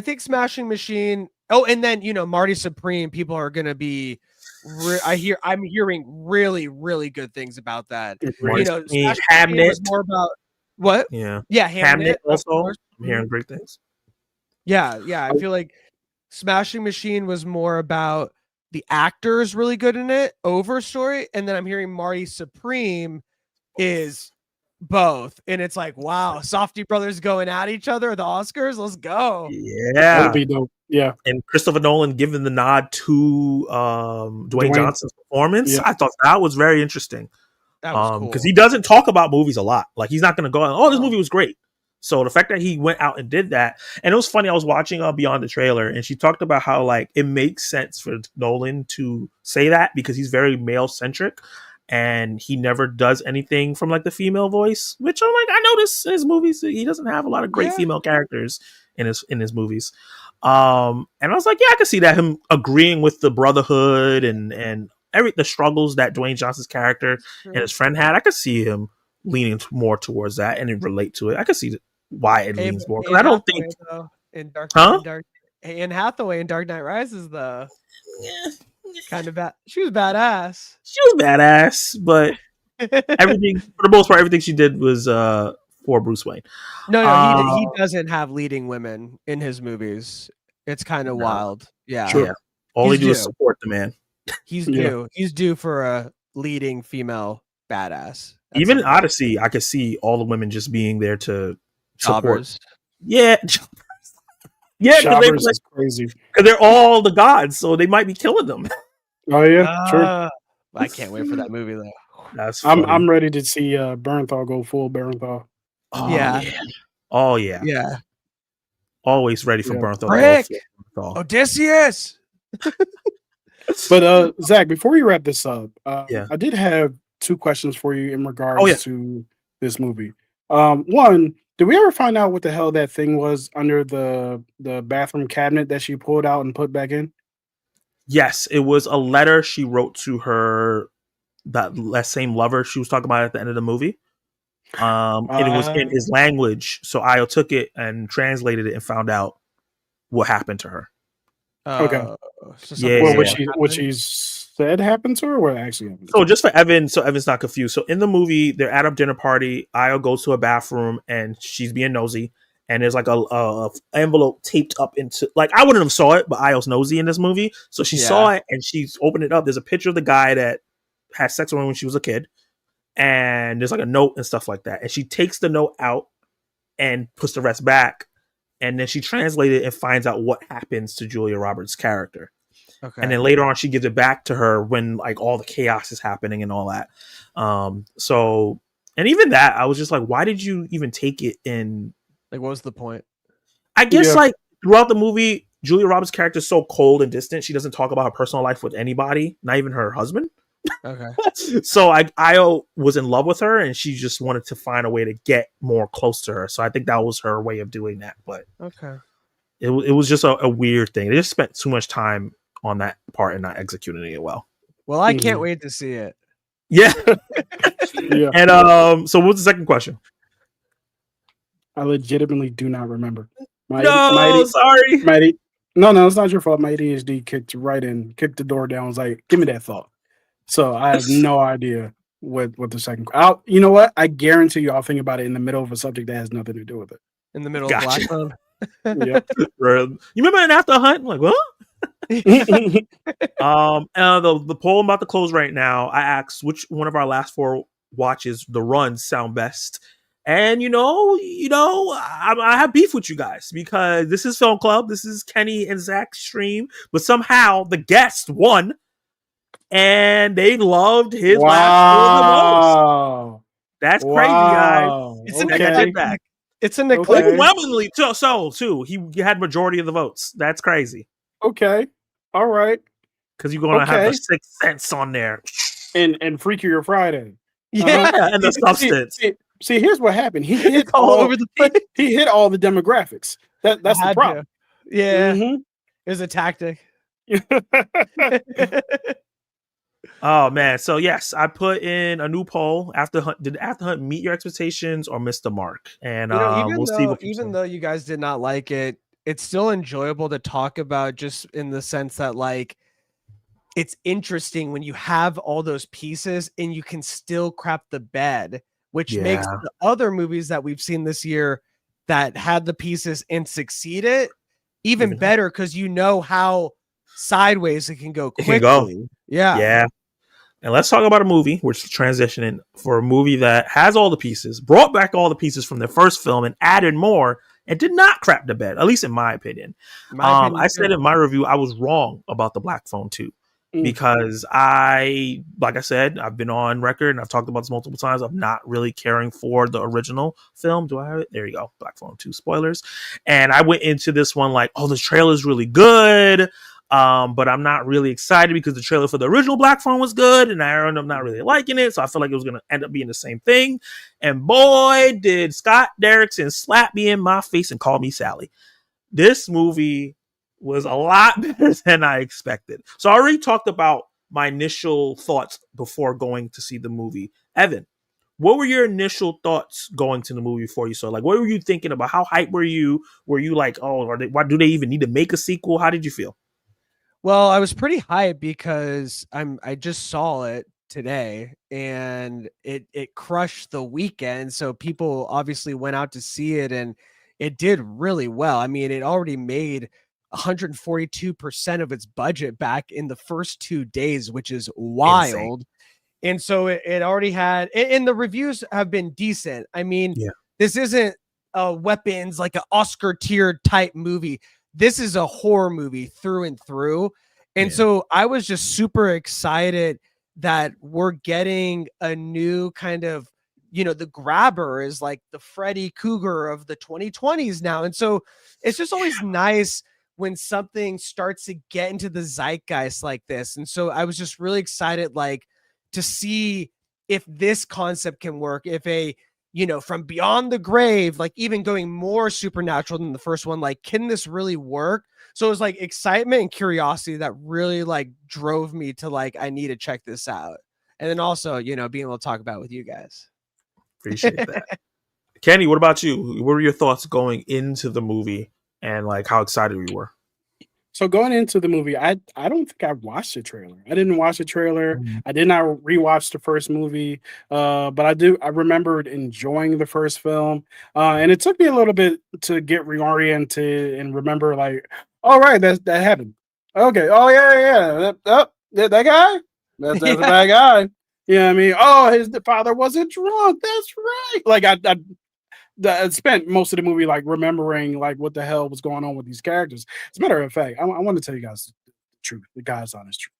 think Smashing Machine. Oh, and then Marty Supreme. People are gonna be. I'm hearing really, really good things about that. Smashing Hamnet was more about what? Yeah, Hamnet also. I'm hearing great things. Yeah. I feel like Smashing Machine was more about the actors really good in it over story, and then I'm hearing Marty Supreme is both, and it's like, wow, Softy brothers going at each other at the Oscars. Let's go. Yeah, that'd be dope. Yeah, and Christopher Nolan giving the nod to Dwayne Johnson's performance. I thought that was very interesting. That was cool because he doesn't talk about movies a lot. Like he's not going to go, oh, this movie was great. So the fact that he went out and did that, and it was funny. I was watching Beyond the Trailer, and she talked about how like it makes sense for Nolan to say that because he's very male centric, and he never does anything from like the female voice. Which I'm like, I notice in his movies he doesn't have a lot of great female characters in his movies. And I was like, yeah, I can see that, him agreeing with the brotherhood and the struggles that Dwayne Johnson's character and his friend had. I could see him leaning more towards that and relate to it. I could see why it leans more. I don't think Anne Hathaway in Dark Knight Rises, though. Kind of bad. She was badass. But everything, for the most part, everything she did was for Bruce Wayne. No, he doesn't have leading women in his movies. It's kind of wild. Yeah. Sure. Yeah. All he do is support the man. He's due. He's due for a leading female badass. Even in Odyssey, I could see all the women just being there to support. Jobbers. Yeah. Jobbers is crazy. Because they're all the gods, so they might be killing them. Oh yeah, true. I can't wait for that movie though. That's funny. I'm ready to see Bernthal go full Bernthal. Oh yeah. Always ready for Bernthal. Rick! Odysseus. But Zach, before we wrap this up, I did have two questions for you in regards to this movie. One, did we ever find out what the hell that thing was under the bathroom cabinet that she pulled out and put back in? Yes, it was a letter she wrote to her that same lover she was talking about at the end of the movie. And it was in his language, so Io took it and translated it and found out what happened to her. Okay. What she said happened to her, or what actually happened? So just for Evan, so Evan's not confused. So in the movie, they're at a dinner party. Io goes to a bathroom and she's being nosy. And there's like a envelope taped up into, like, I wouldn't have saw it, but Io's nosy in this movie. So she saw it and she's opened it up. There's a picture of the guy that had sex with her when she was a kid. And there's like a note and stuff like that. And she takes the note out and puts the rest back. And then she translated it and finds out what happens to Julia Roberts' character. Okay. And then later on, she gives it back to her when like all the chaos is happening and all that. So, and even that, I was just like, why did you even take it in? Like, what was the point? I guess like throughout the movie, Julia Roberts' character is so cold and distant. She doesn't talk about her personal life with anybody, not even her husband. Okay. So Io was in love with her and she just wanted to find a way to get more close to her. So I think that was her way of doing that. But it was just a weird thing. They just spent too much time on that part and not executing it well. Well, I can't wait to see it. Yeah. And so what's the second question? I legitimately do not remember. Sorry. No, it's not your fault. My ADHD kicked the door down. I was like, give me that thought. So I have no idea with the second. You know what? I guarantee you, I'll think about it in the middle of a subject that has nothing to do with it. In the middle Gotcha. of Black Phone. Yep. You remember in After Hunt? I'm like, what? The poll I'm about to close right now. I asked which one of our last 4 watches, the runs, sound best. And I have beef with you guys because this is Film Club. This is Kenny and Zach's stream, but somehow the guest won, and they loved his last 4 the most. That's crazy, guys. It's an eclectic. It's an eclectic. Overwhelmingly so too. He had majority of the votes. That's crazy. Okay, all right. Because you're gonna have the Sixth Sense on there, and Freakier Friday. Yeah, and the Substance. See, here's what happened. He hit all over the place. He hit all the demographics. That's the problem. Yeah, it was a tactic. Oh man, so yes, I put in a new poll. Did After Hunt meet your expectations or miss the mark? And we'll see. Even though you guys did not like it, it's still enjoyable to talk about, just in the sense that like it's interesting when you have all those pieces and you can still crap the bed, which makes the other movies that we've seen this year that had the pieces and succeeded even better, because you know how sideways it can go quickly. Yeah. And let's talk about a movie. We're transitioning for a movie that has all the pieces, brought back all the pieces from the first film and added more, and did not crap the bed, at least in my opinion. I said in my review, I was wrong about the Black Phone 2. Because like I said, I've been on record and I've talked about this multiple times. I'm not really caring for the original film. Do I have it? There you go. Black Phone 2 spoilers. And I went into this one like, oh, the trailer is really good. But I'm not really excited because the trailer for the original Black Phone was good and I ended up not really liking it. So I feel like it was going to end up being the same thing. And boy, did Scott Derrickson slap me in my face and call me Sally. This movie was a lot better than I expected. So I already talked about my initial thoughts before going to see the movie. Evan, what were your initial thoughts going to the movie before you saw? Like, what were you thinking about? How hyped were you? Were you like, oh, why do they even need to make a sequel? How did you feel? Well, I was pretty hyped because I just saw it today and it crushed the weekend. So people obviously went out to see it and it did really well. I mean, it already made 142% of its budget back in the first 2 days, which is wild. Insane. And so it already had, and the reviews have been decent. I mean, this isn't weapons like an Oscar tier type movie. This is a horror movie through and through. And so I was just super excited that we're getting a new kind of, the grabber is like the Freddy Krueger of the 2020s now. And so it's just always nice when something starts to get into the zeitgeist like this. And so I was just really excited, like, to see if this concept can work, if from beyond the grave, like even going more supernatural than the first one, like, can this really work? So it was like excitement and curiosity that really like drove me to like, I need to check this out. And then also, being able to talk about it with you guys. Appreciate that. Kenny, what about you? What were your thoughts going into the movie and like how excited we were? So going into the movie, I don't think I watched the trailer. I didn't watch the trailer. I did not rewatch the first movie, but I remembered enjoying the first film, and it took me a little bit to get reoriented and remember, like, all right, that happened. Okay, oh yeah, that guy, that's a bad guy. Yeah, I mean, oh, his father wasn't drunk. That's right. Like I spent most of the movie like remembering like what the hell was going on with these characters. As a matter of fact, I want to tell you guys the truth, the God's honest truth.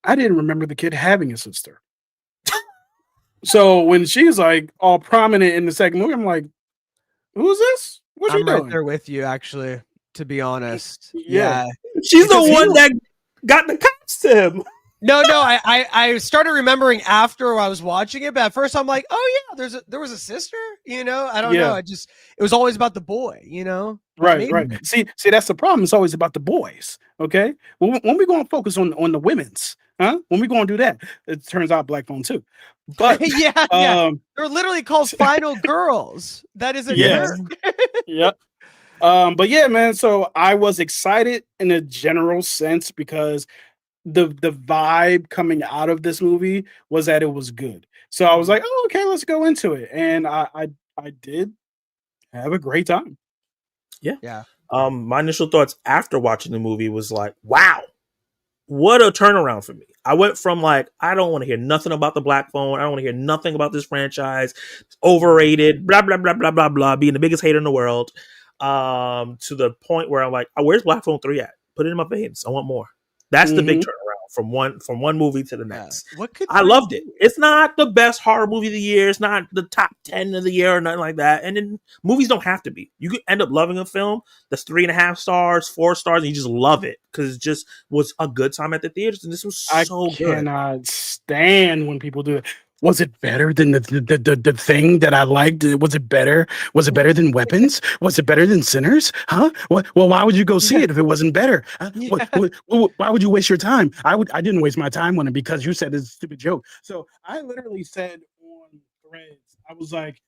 I didn't remember the kid having a sister. So when she's like all prominent in the second movie, I'm like, who's this? What's she doing? I'm right there with you, actually, to be honest. Yeah. She's the one that got the cops to him. No, I started remembering after I was watching it, but at first I'm like, oh yeah, there was a sister, I don't know. It was always about the boy, Right. See, that's the problem. It's always about the boys. Okay. When we going to focus on the women's, huh? When we going to do that, it turns out Black Phone 2. But they're literally called Final Girls. That is a joke. Yep. But yeah, man. So I was excited in a general sense because the vibe coming out of this movie was that it was good. So I was like, oh, okay, let's go into it. And I did have a great time. Yeah. My initial thoughts after watching the movie was like, wow, what a turnaround for me. I went from like, I don't want to hear nothing about the Black Phone. I don't want to hear nothing about this franchise. It's overrated, blah, blah, blah, blah, blah, blah, being the biggest hater in the world. To the point where I'm like, oh, where's Black Phone 3 at? Put it in my veins. I want more. That's the big turnaround from one movie to the next. What could I loved it. It's not the best horror movie of the year. It's not the top 10 of the year or nothing like that. And then movies don't have to be. You could end up loving a film that's 3.5 stars, 4 stars, and you just love it because it just was a good time at the theaters. And this was so good. I cannot stand when people do it. Was it better than the thing that I liked? Was it better? Was it better than Weapons? Was it better than Sinners? Huh? Well, why would you go see it if it wasn't better? Why would you waste your time? I didn't waste my time on it because you said it's a stupid joke. So I literally said on Threads, I was like,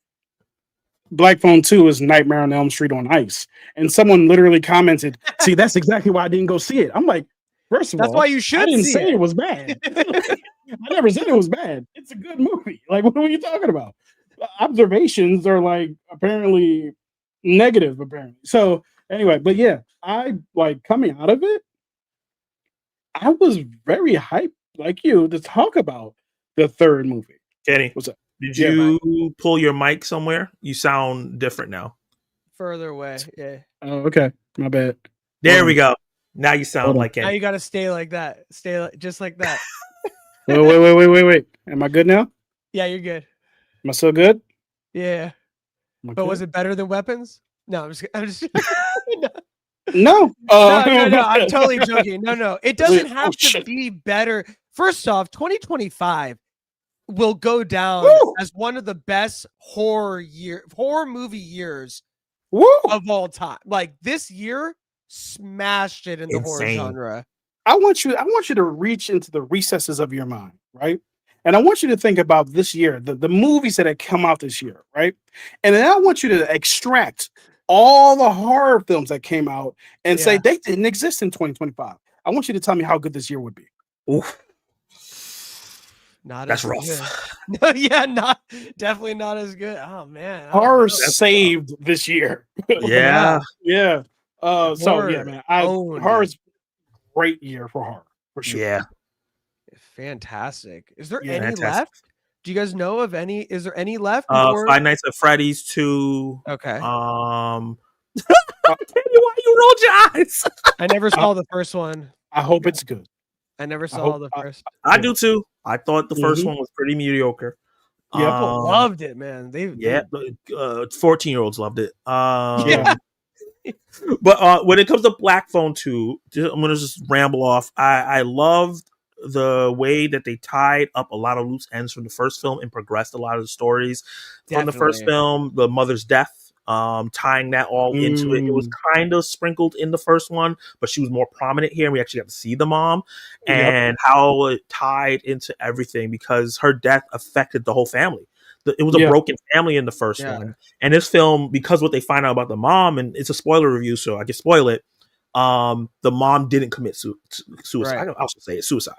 Black Phone 2 is Nightmare on Elm Street on ice. And someone literally commented, see, that's exactly why I didn't go see it. I'm like, first of all, that's why you should. I didn't say it was bad. I never said it was bad. It's a good movie. Like, what are you talking about? Observations are like apparently negative, apparently. So anyway, but yeah, I like coming out of it. I was very hyped, like you, to talk about the third movie. Kenny, what's up? Did you pull your mic somewhere? You sound different now. Further away. Yeah. Oh, okay. My bad. There we go. Now you sound like Kenny. Now you got to stay like that. Stay just like that. Wait. Am I good now? Yeah, you're good. Am I so good? Yeah. Okay. But was it better than Weapons? No, I'm just No. No, I'm totally joking. No. It doesn't have to be better. First off, 2025 will go down as one of the best horror movie years of all time. Like this year smashed it in the horror genre. I want you to reach into the recesses of your mind, right? And I want you to think about this year, the movies that have come out this year, right? And then I want you to extract all the horror films that came out and say they didn't exist in 2025. I want you to tell me how good this year would be. Oof. That's rough. Definitely not as good. Oh man, horror saved this year. Yeah. So yeah, man, horror's great year for horror for sure. Yeah, fantastic. Is there any left? Do you guys know of any? Is there any left? Five Nights at Freddy's 2. Okay. Why you rolled your eyes? I never saw the first one. I hope it's good. I never saw the first. I do too. I thought the first one was pretty mediocre. Yeah, people loved it, man. 14-year-olds loved it. But when it comes to Black Phone 2, I'm gonna just ramble off. I loved the way that they tied up a lot of loose ends from the first film and progressed a lot of the stories from the first film. The mother's death, tying that all into it. It was kind of sprinkled in the first one, but she was more prominent here, and we actually got to see the mom and how it tied into everything because her death affected the whole family. It was a broken family in the first one. And this film, because what they find out about the mom, and it's a spoiler review, so I can spoil it, the mom didn't commit suicide. Right. I should say it's suicide.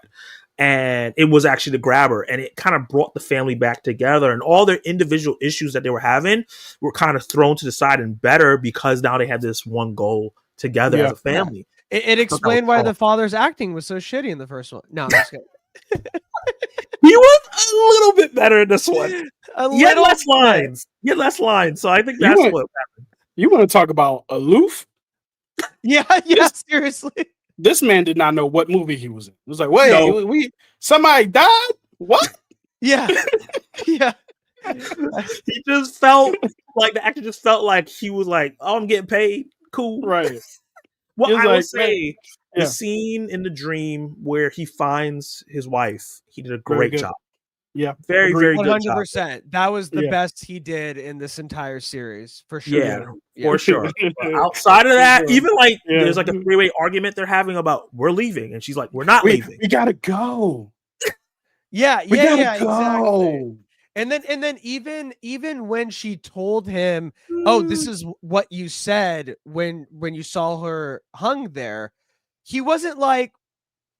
And it was actually the grabber. And it kind of brought the family back together. And all their individual issues that they were having were kind of thrown to the side and better because now they had this one goal together as a family. Yeah. It explained why the father's acting was so shitty in the first one. No, I'm just kidding. He was a little bit better in this one. Yet less lines. So I think that's what happened. You want to talk about aloof? Yeah, seriously. This man did not know what movie he was in. It was like, wait, somebody died? What? Yeah. He just felt like the actor just felt like he was like, oh, I'm getting paid. Cool. Right. Well, I would say the scene in the dream where he finds his wife, he did a great job. Yeah. Very, very good. 100%. That was the best he did in this entire series, for sure. Yeah. For sure. Outside of that, even like there's like a three-way argument they're having about we're leaving, and she's like, we're not leaving. We gotta go. Exactly. And then even when she told him, "Oh, this is what you said when you saw her hung there," he wasn't like,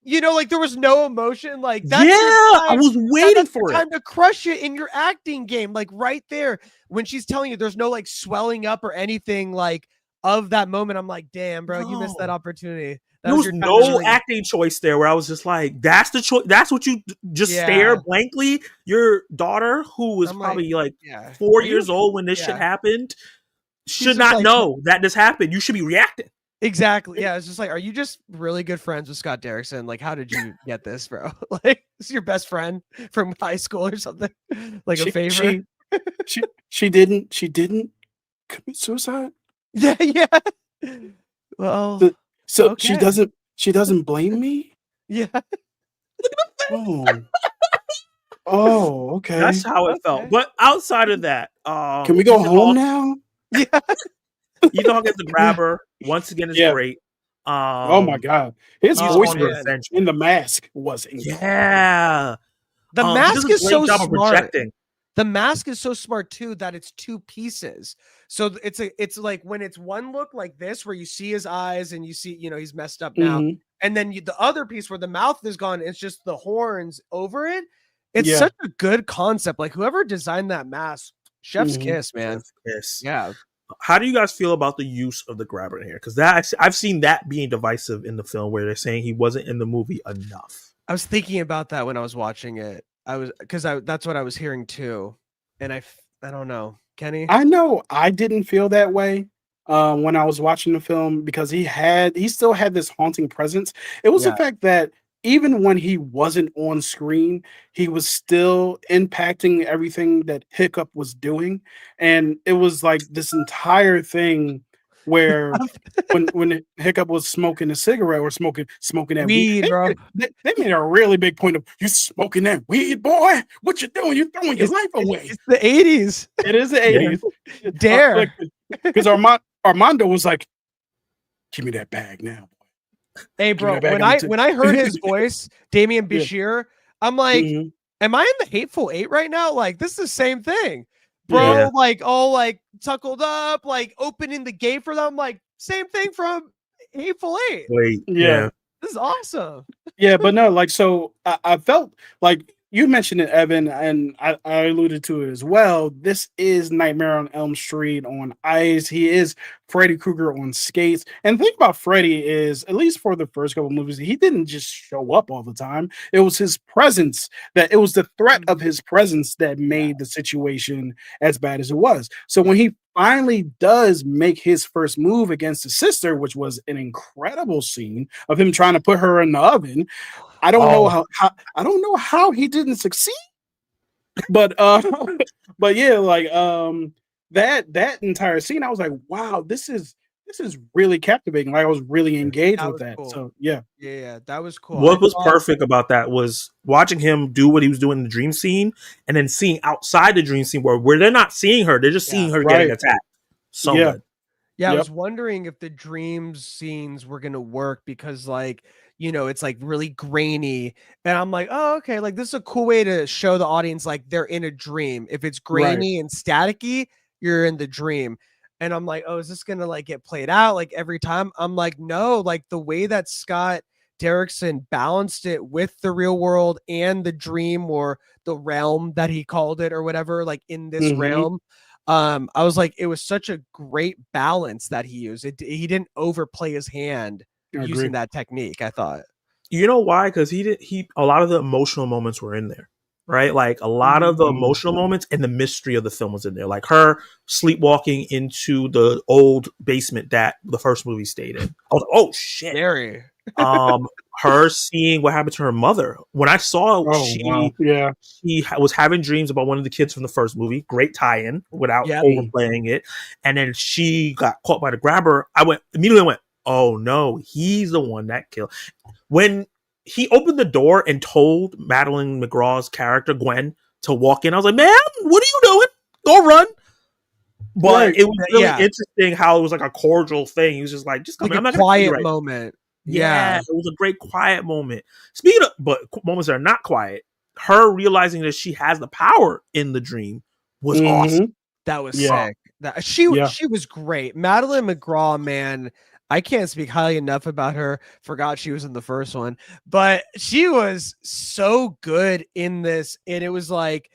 you know, like there was no emotion. Like that's I was waiting for time to crush it in your acting game. Like right there, when she's telling you there's no like swelling up or anything like of that moment. I'm like, damn, bro, you missed that opportunity. There was no acting choice there where I was just like, that's the choice. That's what you just stare blankly. Your daughter, who was probably like 4 years old when this shit happened, should not know that this happened. You should be reacting. Exactly. Yeah. It's just like, are you just really good friends with Scott Derrickson? Like, how did you get this, bro? Like, this is your best friend from high school or something? Like a favor? She didn't commit suicide? Yeah. Well, so okay. She doesn't blame me? Yeah. Oh, okay. That's how it felt. But outside of that, can we go home now? Yeah. Ethan Hawke as the grabber once again is great. Oh my god, his voice in The Mask was incredible. Yeah, the mask is so smart. The mask is so smart too that it's two pieces. So it's like when it's one look like this where you see his eyes and you see, you know, he's messed up now, and then the other piece where the mouth is gone, it's just the horns over it. It's such a good concept. Like whoever designed that mask, chef's kiss, man. Chef's kiss. Yeah. How do you guys feel about the use of the grabber in here? Because that I've seen that being divisive in the film where they're saying he wasn't in the movie enough. I was thinking about that when I was watching it. That's what I was hearing too, and I don't know, Kenny. I know I didn't feel that way when I was watching the film because he still had this haunting presence. It was the fact that even when he wasn't on screen, he was still impacting everything that Hiccup was doing, and it was like this entire thing where when Hiccup was smoking a cigarette or smoking that weed, bro. They made a really big point of, you smoking that weed, boy. What you doing? You're throwing your life away. It's the 80s. It is the 80s. Dare. Because Armando was like, give me that bag now. Hey, bro, when I heard his voice, Damian Bashir, I'm like, am I in the Hateful Eight right now? Like, this is the same thing. Bro, like all like tuckled up, like opening the gate for them, like same thing from Hateful Eight. Yeah. This is awesome. Yeah, but no, like, so I felt like you mentioned it, Evan, and I alluded to it as well. This is Nightmare on Elm Street on ice. He is Freddy Krueger on skates. And the thing about Freddy is, at least for the first couple of movies, he didn't just show up all the time. It was his presence it was the threat of his presence that made the situation as bad as it was. So when he finally does make his first move against his sister, which was an incredible scene of him trying to put her in the oven, I don't know how he didn't succeed, but yeah, like that entire scene, I was like, wow, this is really captivating. Like I was really engaged with that. Cool. So yeah, that was cool. What was perfect about that was watching him do what he was doing in the dream scene, and then seeing outside the dream scene where they're not seeing her, they're just seeing her getting attacked. So good. Yeah, I was wondering if the dreams scenes were gonna work because, like, you know, it's like really grainy, and I'm like, oh, okay, like this is a cool way to show the audience like they're in a dream. If it's grainy and staticky, you're in the dream. And I'm like, oh, is this gonna like get played out like every time? I'm like, no, like the way that Scott Derrickson balanced it with the real world and the dream or the realm that he called it or whatever, like in this realm. I was like, it was such a great balance that he used. He didn't overplay his hand using that technique, I thought. You know why? Because a lot of the emotional moments were in there, right? Like a lot of the emotional moments and the mystery of the film was in there. Like her sleepwalking into the old basement that the first movie stayed in. I was like, oh shit. Scary. Her seeing what happened to her mother. When I saw she was having dreams about one of the kids from the first movie. Great tie-in without overplaying it. And then she got caught by the grabber. I immediately went, oh no, he's the one that killed. When he opened the door and told Madeleine McGraw's character, Gwen, to walk in, I was like, man, what are you doing? Go run. But it was really interesting how it was like a cordial thing. He was just like, just come like in. a quiet moment. Yeah, it was a great quiet moment. Speaking of, but moments that are not quiet, her realizing that she has the power in the dream was awesome. That was sick. She was great. Madeleine McGraw, man. I can't speak highly enough about her. Forgot she was in the first one, but she was so good in this. And it was like,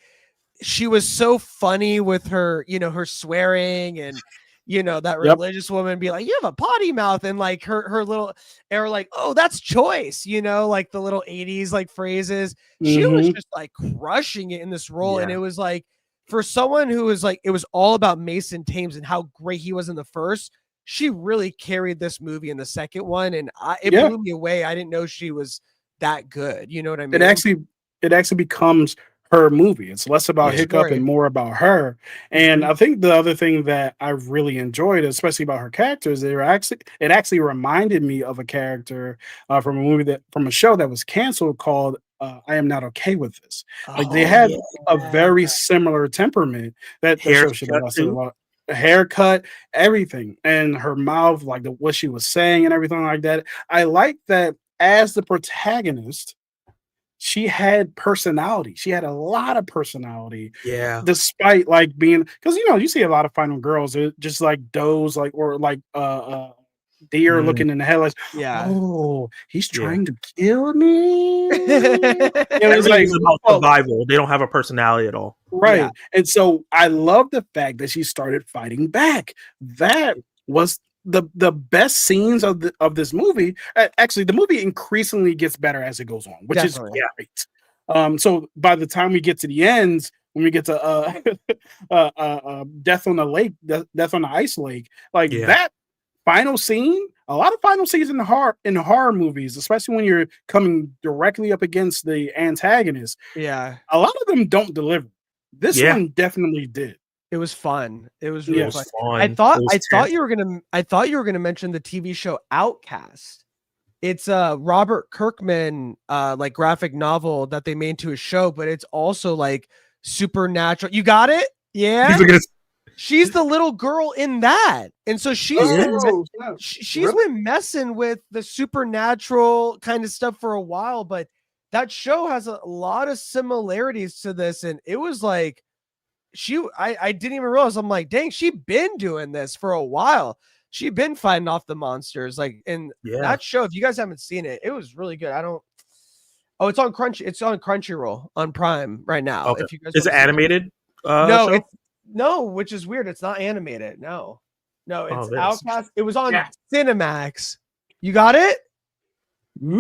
she was so funny with her, her swearing and, that religious woman be like, you have a potty mouth. And like her little air, like, oh, that's choice, like the little 80s like phrases. She was just like crushing it in this role. And it was like, for someone who was like, it was all about Mason Thames and how great he was in the first, she really carried this movie in the second one. And it blew me away. I didn't know she was that good. You know what I mean? It actually becomes her movie. It's less about Hiccup and more about her. And I think the other thing that I really enjoyed, especially about her characters, it actually reminded me of a character from a show that was canceled called I Am Not Okay With This. Like they had a very similar temperament that the show should have lasted a lot. Haircut, everything, and her mouth, like what she was saying and everything like that. I like that as the protagonist, she had personality. She had a lot of personality. Yeah. Despite like being, because you see a lot of final girls, just like does, like, or like deer looking in the headlights. Yeah. Oh, he's trying to kill me. It's like about survival. They don't have a personality at all. Right. Yeah. And so I love the fact that she started fighting back. That was the best scenes of this movie. Actually, the movie increasingly gets better as it goes on, which is great. So by the time we get to the ends, when we get to Death on the Lake, Death on the Ice Lake, like that final scene, a lot of final scenes in horror movies, especially when you're coming directly up against the antagonist. Yeah. A lot of them don't deliver. This one definitely did. It was fun. It was really fun. fun. I thought you were gonna mention the TV show Outcast. It's a Robert Kirkman like graphic novel that they made into a show, but it's also like supernatural. You got it? Yeah. She's the little girl in that, and so she's been messing with the supernatural kind of stuff for a while. But that show has a lot of similarities to this, and it was like I didn't even realize. I'm like, dang, she been doing this for a while. She been fighting off the monsters, like in that show. If you guys haven't seen it, it was really good. Oh, it's on Crunchyroll on Prime right now. Okay. If you guys is it animated? No, which is weird. It's not animated. No, it's Outcast. It was on Cinemax. You got it? There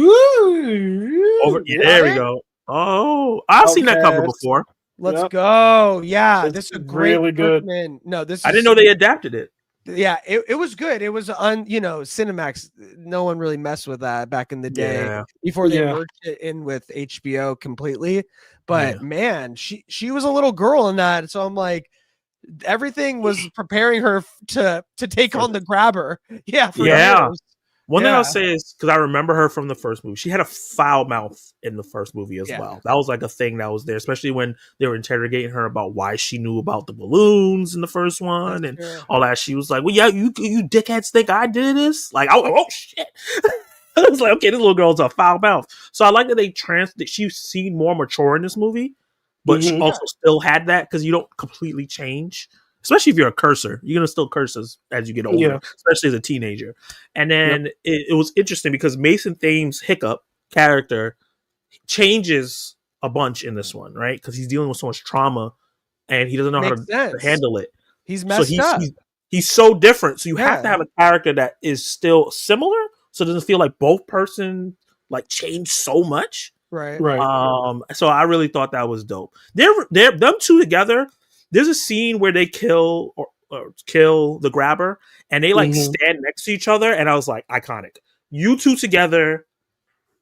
we go. Oh, I've seen that cover before. Let's go. Yeah, this is a great, really good. No, this. I didn't know they adapted it. Yeah, it was good. It was on, Cinemax. No one really messed with that back in the day before they merged it in with HBO completely. But man, she was a little girl in that. So I'm like, everything was preparing her to take on the grabber. Yeah. One thing I'll say is, because I remember her from the first movie, she had a foul mouth in the first movie as well. That was like a thing that was there, especially when they were interrogating her about why she knew about the balloons in the first one and all that. She was like, well, yeah, you dickheads think I did this? Like, oh shit. I was like, okay, this little girl's a foul mouth. So I like that she seemed more mature in this movie, but she also still had that, because you don't completely change. Especially if you're a cursor, you're going to still curse as you get older, especially as a teenager. And then it was interesting because Mason Thames' Hiccup character changes a bunch in this one, right? Because he's dealing with so much trauma and he doesn't know how to handle it. He's messed up. He's so different. So you have to have a character that is still similar, so it doesn't feel like both person like changed so much. Right. So I really thought that was dope. They're them two together. There's a scene where they kill the grabber, and they like stand next to each other, and I was like, iconic. You two together.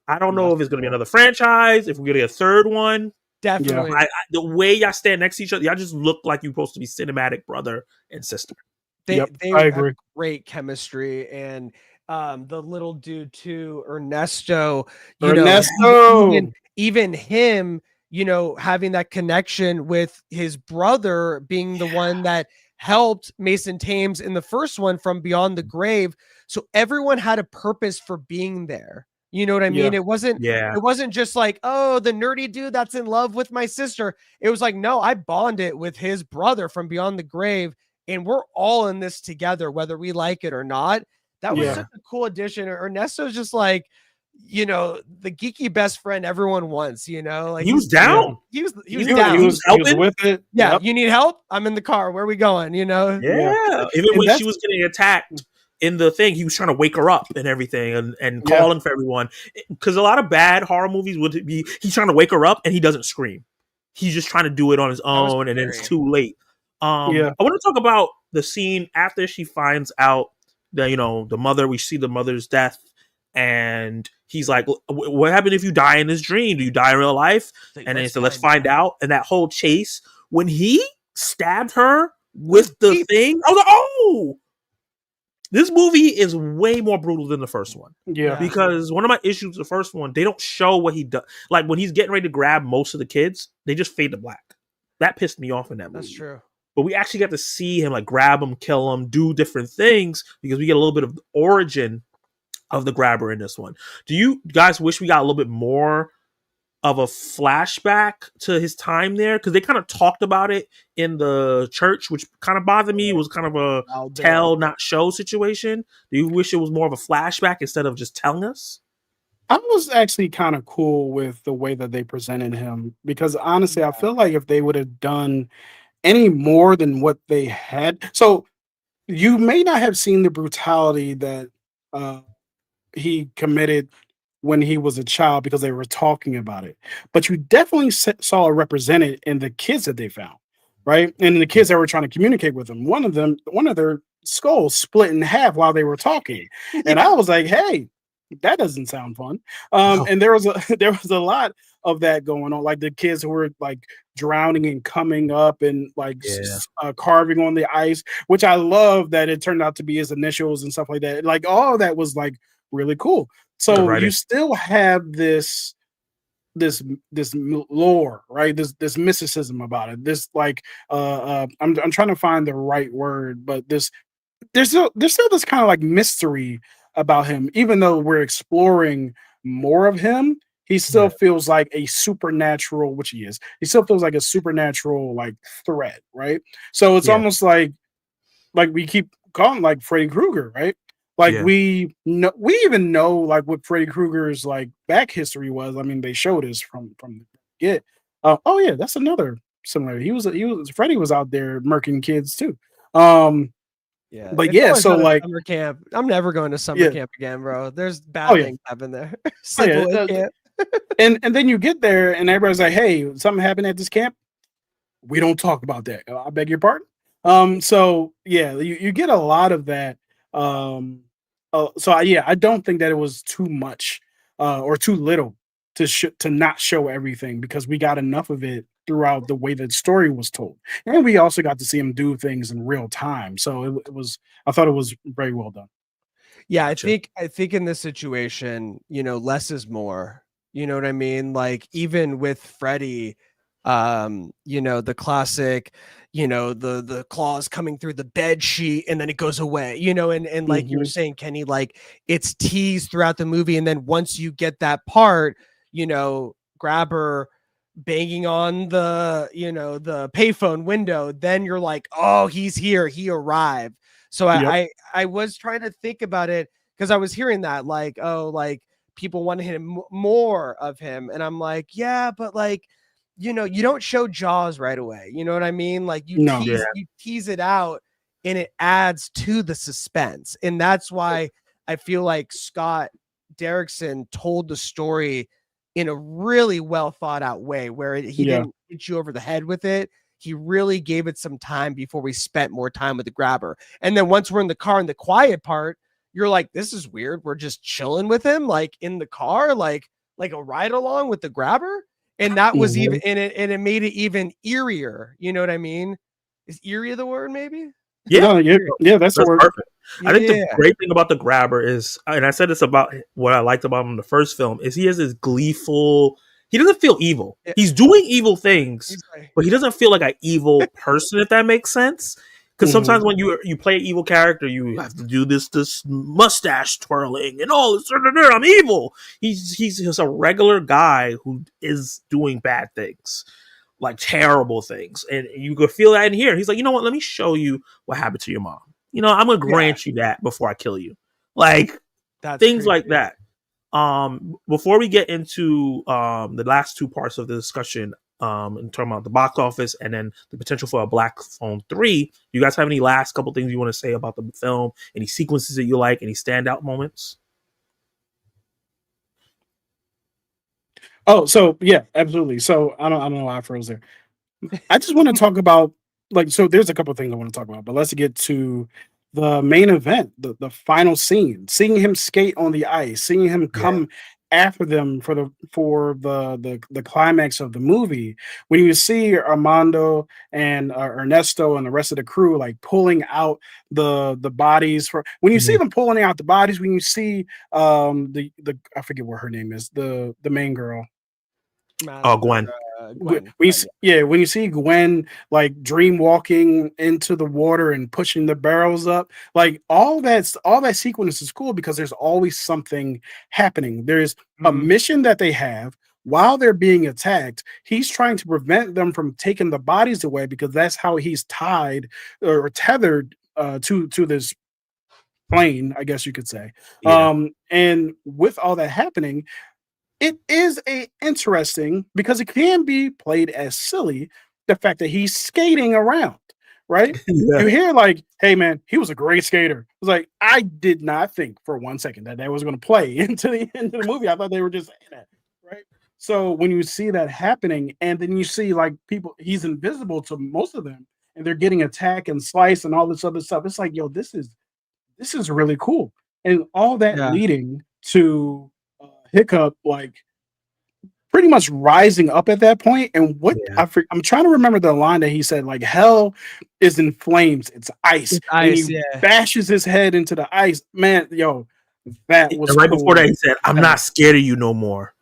I don't know if it's gonna be another franchise, if we're gonna get a third one. Definitely. The way y'all stand next to each other, y'all just look like you're supposed to be cinematic brother and sister. They have great chemistry, and the little dude too, Ernesto. Even him. Having that connection with his brother being the one that helped Mason Thames in the first one from beyond the grave. So everyone had a purpose for being there. You know what I mean? It wasn't just like, oh, the nerdy dude that's in love with my sister. It was like, no, I bonded with his brother from beyond the grave, and we're all in this together, whether we like it or not. That was such a cool addition. Ernesto's just like, you know, the geeky best friend everyone wants, you know, like he was down. He was down. He was with it. Yeah. Yep. You need help? I'm in the car. Where are we going? You know? Yeah. Even when she was getting attacked in the thing, he was trying to wake her up and everything and calling for everyone. Because a lot of bad horror movies would be, he's trying to wake her up and he doesn't scream. He's just trying to do it on his own and then it's too late. I want to talk about the scene after she finds out that, you know, the mother, we see the mother's death. And he's like, what happened if you die in this dream? Do you die in real life? And then he said, let's find out. And that whole chase, when he stabbed her with the thing, I was like, oh, this movie is way more brutal than the first one. Yeah. Because one of my issues with the first one, they don't show what he does. Like when he's getting ready to grab most of the kids, they just fade to black. That pissed me off in that movie. That's true. But we actually got to see him like grab him, kill him, do different things because we get a little bit of the origin of the grabber in this one. Do you guys wish we got a little bit more of a flashback to his time there? Because they kind of talked about it in the church, which kind of bothered me. It was kind of a tell, not show situation. Do you wish it was more of a flashback instead of just telling us? I was actually kind of cool with the way that they presented him because honestly, I feel like if they would have done any more than what they had. So you may not have seen the brutality that he committed when he was a child because they were talking about it. But you definitely saw it represented in the kids that they found, right? And the kids that were trying to communicate with them. One of their skulls split in half while they were talking. And I was like, hey, that doesn't sound fun. And there was a lot of that going on. Like the kids who were like drowning and coming up and like carving on the ice, which I love that it turned out to be his initials and stuff like that. Like all of that was like really cool. So you still have this lore, right? This mysticism about it. This like I'm trying to find the right word, but there's still this kind of like mystery about him. Even though we're exploring more of him, he still feels like a supernatural, which he is. He still feels like a supernatural like threat, right? So it's almost like we keep calling like Freddy Krueger, right? Like we even know like what Freddy Krueger's like back history was. I mean, they showed us from the get. Oh yeah, that's another similar. Freddy was out there murking kids too. But so like summer camp. I'm never going to summer camp again, bro. There's bad things happen there. Camp. and then you get there and everybody's like, hey, something happened at this camp. We don't talk about that. I beg your pardon. So yeah, you get a lot of that. I don't think that it was too much or too little to not show everything because we got enough of it throughout the way that story was told, and we also got to see him do things in real time. So I thought it was very well done. Yeah, I think in this situation, you know, less is more. You know what I mean? Like even with Freddy, you know, the classic, you know, the claws coming through the bed sheet and then it goes away, you know, and like you were saying, Kenny, like it's teased throughout the movie. And then once you get that part, you know, grabber banging on the, you know, the payphone window, then you're like, oh, he's here. He arrived. So I was trying to think about it because I was hearing that like, oh, like people want to hit him more of him. And I'm like, yeah, but like, you know, you don't show Jaws right away. You know what I mean? Like you tease it out and it adds to the suspense. And that's why I feel like Scott Derrickson told the story in a really well thought out way where he didn't hit you over the head with it. He really gave it some time before we spent more time with the grabber. And then once we're in the car in the quiet part, you're like, this is weird. We're just chilling with him, like in the car, like a ride along with the grabber. And that was even in it, and it made it even eerier. You know what I mean? Is eerie the word, maybe? Yeah, that's the word. Perfect. I think the great thing about the grabber is, and I said this about what I liked about him in the first film, is he has this gleeful. He doesn't feel evil. He's doing evil things, but he doesn't feel like an evil person, if that makes sense. Because sometimes when you play an evil character, you have to do this mustache twirling and all this. I'm evil. He's just a regular guy who is doing bad things, like terrible things, and you could feel that in here. He's like, you know what? Let me show you what happened to your mom. You know, I'm gonna grant you that before I kill you. like That's things crazy. like that. Before we get into the last two parts of the discussion, in terms of the box office and then the potential for a Black Phone 3, you guys have any last couple things you want to say about the film? Any sequences that you like? Any standout moments? Oh, so yeah, absolutely. So I don't know why I froze there. I just want to talk about so there's a couple of things I want to talk about, but let's get to the main event, the final scene, seeing him skate on the ice, seeing him Yeah. come after them for the climax of the movie. When you see Armando and Ernesto and the rest of the crew like pulling out the bodies for when you see Mhm. them pulling out the bodies, when you see the I forget what her name is, the main girl. Oh, Gwen. Gwen. When you see Gwen like dream walking into the water and pushing the barrels up, like all that sequence is cool because there's always something happening. There's a Mhm. mission that they have while they're being attacked. He's trying to prevent them from taking the bodies away because that's how he's tied or tethered to this plane, I guess you could say. Yeah. And with all that happening, it is a interesting because it can be played as silly, the fact that he's skating around, right? Yeah. You hear like, "Hey man, he was a great skater." It's like I did not think for 1 second that was going to play into the movie. I thought they were just saying that, right? So when you see that happening, and then you see like people, he's invisible to most of them, and they're getting attacked and sliced and all this other stuff. It's like, yo, this is really cool, and all that Yeah. leading to Hiccup like pretty much rising up at that point. And what Yeah. I'm trying to remember the line that he said, like hell is in flames, it's ice, It's and ice, he yeah. bashes his head into the ice. Man, yo, that was And right before cool. that, he said, "I'm not scared of you no more."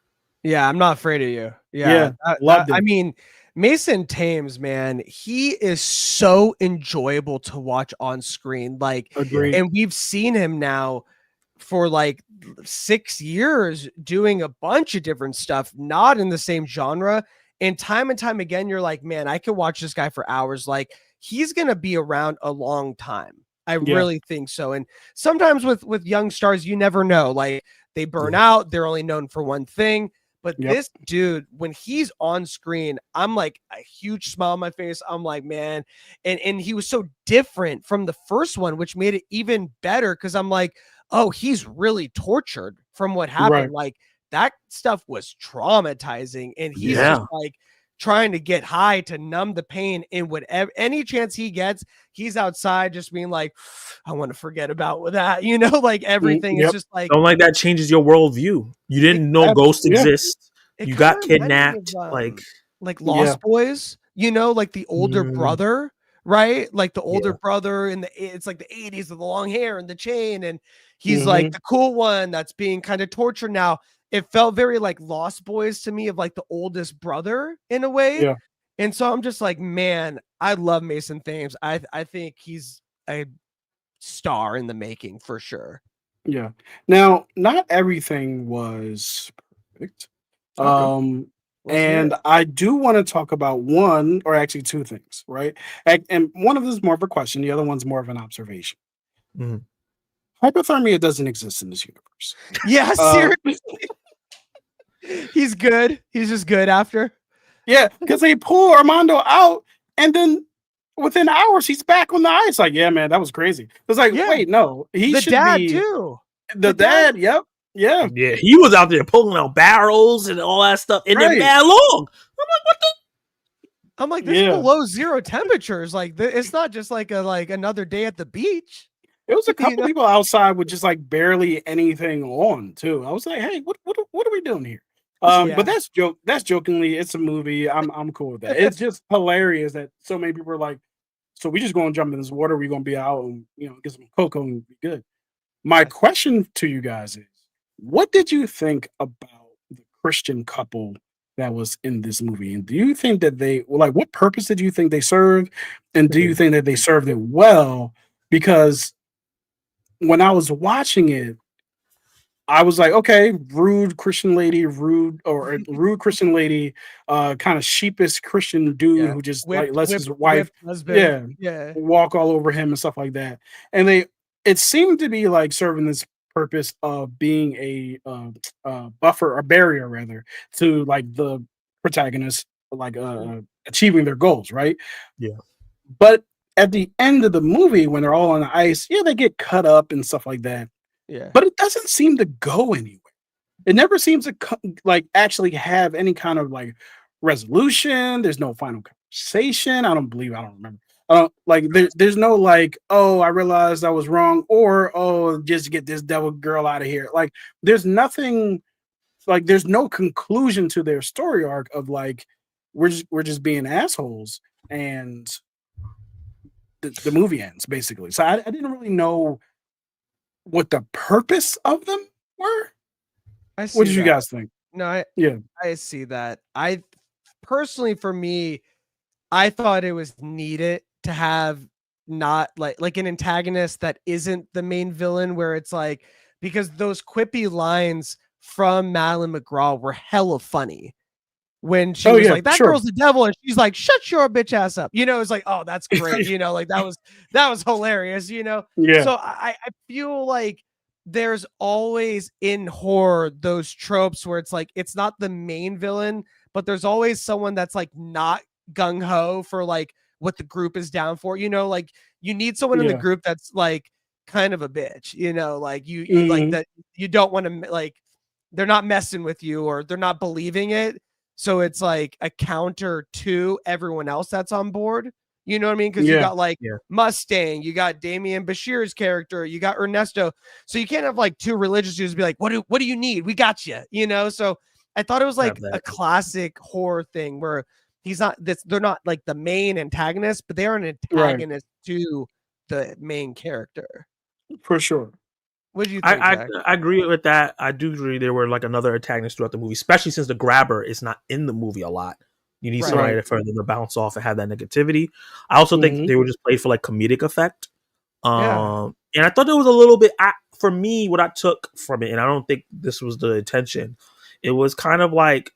Yeah, I'm not afraid of you. Yeah, Yeah. loved I it. mean, Mason Thames, man, he is so enjoyable to watch on screen. Like, Yeah. Agreed. and we've seen him now for like 6 years doing a bunch of different stuff, not in the same genre. And time again, you're like, man, I could watch this guy for hours. Like, he's gonna be around a long time. I Yeah. really think so. And sometimes with young stars, you never know. Like, they burn Yeah. out, they're only known for one thing. But Yep. this dude, when he's on screen, I'm like a huge smile on my face. I'm like, man, and he was so different from the first one, which made it even better because I'm like, oh, he's really tortured from what happened. Right. Like that stuff was traumatizing, and he's just Yeah. like trying to get high to numb the pain. And whatever any chance he gets, he's outside just being like, I want to forget about that, like everything is Yep. just like Something like that changes your worldview. You didn't know ghosts Yeah. exist. it You kind got of reminds me kidnapped. of like Yeah. Lost Boys, like the older Mm, brother, right? Like the older yeah. brother it's like the 80s with the long hair and the chain, and he's like Hmm. the cool one that's being kind of tortured now. It felt very like Lost Boys to me, of like the oldest brother in a way. Yeah. And so I'm just like, man, I love Mason Thames. I think he's a star in the making for sure. Yeah. Now, not everything was perfect. Okay, Um, let's hear and it. I do want to talk about one or actually two things, right? And one of them is more of a question, the other one's more of an observation. Mhm. Hypothermia doesn't exist in this universe. Yeah, Uh, seriously. He's good. He's just good after. yeah, because they pull Armando out, and then within hours he's back on the ice. Like, yeah, man, that was crazy. It's like, Yeah. wait, no, he The should dad be too. the The dad. dad. Yep, yeah, Yeah, he was out there pulling out barrels and all that stuff in there right, mad long. I'm like, this is yeah. below zero temperatures. Like, it's not just like another day at the beach. It was a You couple know? people outside with just like barely anything on too. I was like, hey, what are we doing here? Yeah. But that's jokingly. It's a movie. I'm cool with that. It's just hilarious that so many people are like, so we just going to jump in this water. We're gonna be out and get some cocoa and be good. My question to you guys is, what did you think about the Christian couple that was in this movie? And do you think that what purpose did you think they served? And do you think that they served it well? Because when I was watching it, I was like, okay, rude Christian lady, rude or a rude Christian lady, kind of sheepish Christian dude Yeah. who just like lets his Whip wife, husband. yeah, Yeah. walk all over him and stuff like that. And it seemed to be like serving this purpose of being a buffer or barrier rather to like the protagonist like achieving their goals, right? Yeah. But at the end of the movie, when they're all on the ice, yeah, they get cut up and stuff like that. Yeah. But it doesn't seem to go anywhere. It never seems to like actually have any kind of like resolution. There's no final conversation. I don't remember. There's no like, oh, I realized I was wrong, or oh, just get this devil girl out of here. Like, there's nothing. Like, there's no conclusion to their story arc of like, we're just being assholes, and the movie ends basically. So I didn't really know what the purpose of them were. What did you guys think? No, Yeah. I see that. I personally, for me, I thought it was needed to have not like an antagonist that isn't the main villain, where it's like, because those quippy lines from Madeleine McGraw were hella funny. When she was like, that girl's the devil, and she's like, shut your bitch ass up. You know, it's like, oh, that's great. You know, like that was hilarious, you know? Yeah. So I feel like there's always in horror those tropes where it's like, it's not the main villain, but there's always someone that's like not gung-ho for like what the group is down for. You know, like you need someone in the group that's like kind of a bitch, you know, like you like that you don't want to, like, they're not messing with you or they're not believing it. So it's like a counter to everyone else that's on board. You know what I mean? Because you got like Mustang, you got Damian Bashir's character, you got Ernesto. So you can't have like two religious dudes be like, what do you need? We got you, you know? So I thought it was like a classic horror thing where they're not like the main antagonist, but they are an antagonist to the main character. For sure. What do you think, I agree with that. I do agree there were like another antagonist throughout the movie, especially since the grabber is not in the movie a lot. You need somebody for them to bounce off and have that negativity. I also think they were just played for like comedic effect. And I thought there was a little bit, for me, what I took from it, and I don't think this was the intention, it was kind of like,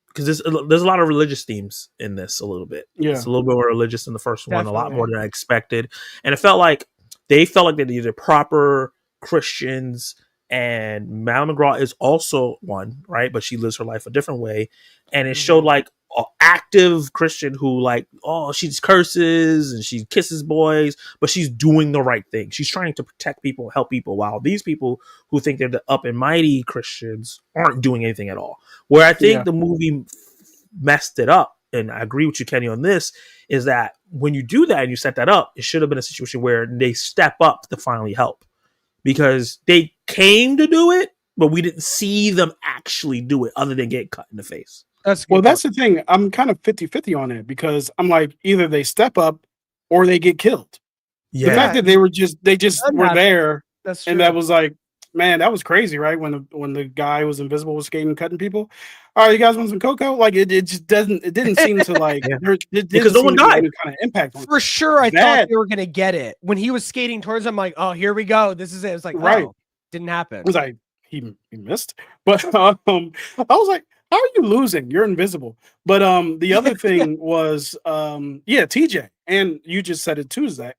because there's a lot of religious themes in this a little bit. Yeah. It's a little bit more religious than the first one, a lot more than I expected. And it felt like they either proper Christians, and Madeleine McGraw is also one, right? But she lives her life a different way. And it showed like an active Christian who like, oh, she just curses and she kisses boys, but she's doing the right thing. She's trying to protect people, help people, while these people who think they're the up and mighty Christians aren't doing anything at all. Where I think the movie messed it up, and I agree with you, Kenny, on this, is that when you do that and you set that up, it should have been a situation where they step up to finally help. Because they came to do it, but we didn't see them actually do it other than get cut in the face. That's the thing. I'm kind of 50-50 on it, because I'm like, either they step up or they get killed. Yeah. The fact that they just were there, and that was like, man, that was crazy, right? When the guy was invisible was skating, cutting people. All right, you guys want some cocoa? Like it didn't seem to like because no one died. Any kind of impact on for sure. I thought they were gonna get it when he was skating towards them. Like, oh, here we go. This is it. It's like, oh, didn't happen. It was like he missed, but I was like, how are you losing? You're invisible. But the other thing was TJ, and you just said it too, Zach.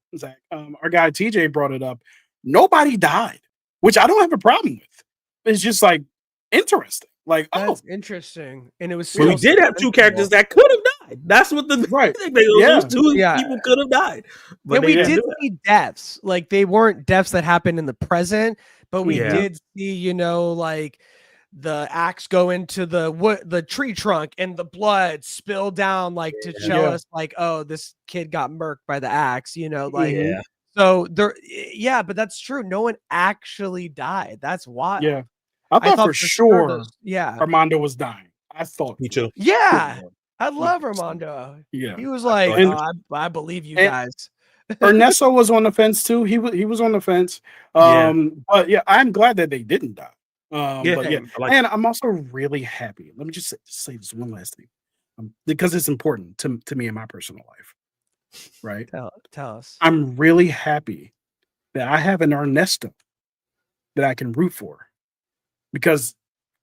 Our guy TJ brought it up. Nobody died, which I don't have a problem with. It's just like interesting. Like, that's interesting. And it was we did have two characters that could have died. That's what those two people could have died. But we did see deaths. Like, they weren't deaths that happened in the present, but we did see, you know, like the axe go into the tree trunk and the blood spill down, like to show us like, oh, this kid got murked by the axe, you know, like so there, but that's true. No one actually died. That's wild. Yeah. I thought for sure Armando was dying. I thought. Me too. Yeah. I love Armando. Yeah. He was like, I believe you guys. Ernesto was on the fence too. He was on the fence. But yeah, I'm glad that they didn't die. And I'm also really happy. Let me just say this one last thing. Because it's important to me in my personal life. Right? Tell us. I'm really happy that I have an Ernesto that I can root for. Because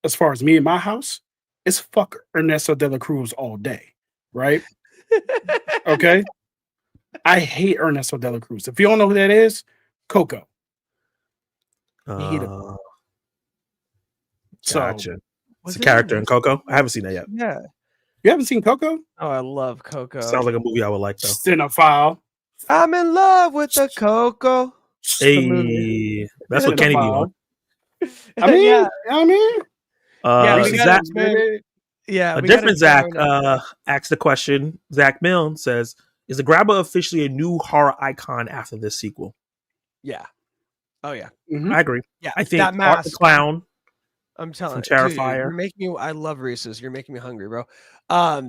as far as me and my house, it's fuck Ernesto de la Cruz all day, right? Okay? I hate Ernesto de la Cruz. If you don't know who that is, Coco. I So Gotcha. It's Was a it character on in Coco. I haven't seen that yet. Yeah. you haven't seen Coco? Oh, I love Coco. Sounds like a movie I would like though. Cinephile. I'm in love with the Coco. The movie. Hey, that's what Kenny be on. I mean, yeah. I mean, Yeah, we Reese's got Zach, Cups, baby. Yeah. a we got different Zach giant- asked the question. Zach Milne says, "Is the Grabber officially a new horror icon after this sequel?" Yeah. Oh yeah. Mhm. I agree. Yeah. I think that Art the mask. Clown I'm telling from you, dude, Terrifier. you're making me. I love Reese's. You're making me hungry, bro.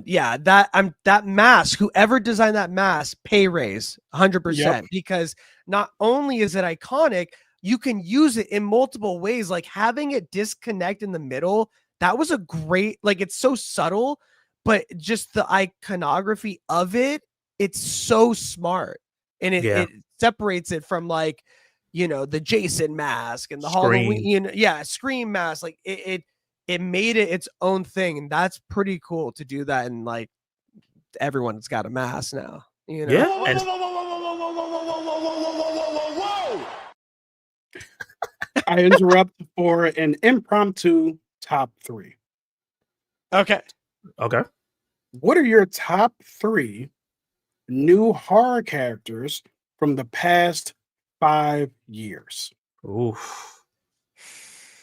Yeah, that mask. Whoever designed that mask, pay raise, 100%. Because not only is it iconic, you can use it in multiple ways. Like having it disconnect in the middle. That was a great. Like it's so subtle, but just the iconography of it, it's so smart, and it separates it from like, the Jason mask and the Halloween, Scream mask. Like it made it its own thing, and that's pretty cool to do that. And like everyone's got a mask now, Yeah. And I interrupt for an impromptu top 3. Okay. What are your top 3 new horror characters from the past 5 years? oof.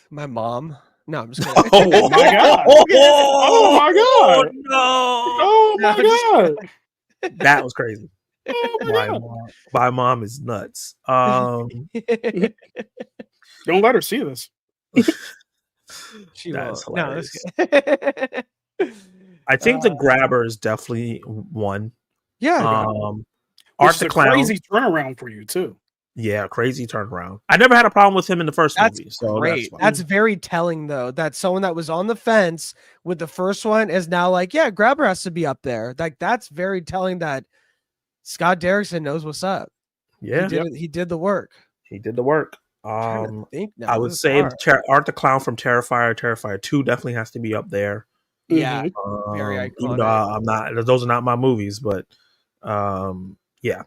My mom. No, I'm just kidding. Oh my god! Oh my god! No! Oh my god! That was crazy. Oh my god! My mom is nuts. Don't let her see this. She That's won't. No, hilarious. I I think the Grabber is definitely one. Yeah. Art the Clown. Crazy turnaround for you too. Yeah, crazy turnaround. I never had a problem with him in the first That's movie. So great. fine. That's very telling, though, that someone that was on the fence with the first one is now like, yeah, Grabber has to be up there. Like that's very telling that Scott Derrickson knows what's up. Yeah, He did the work. he did the work. I think now. I would say Art the Clown from Terrifier 2 definitely has to be up there. Yeah, Mhm. very iconic. Even though I'm not; those are not my movies, but yeah,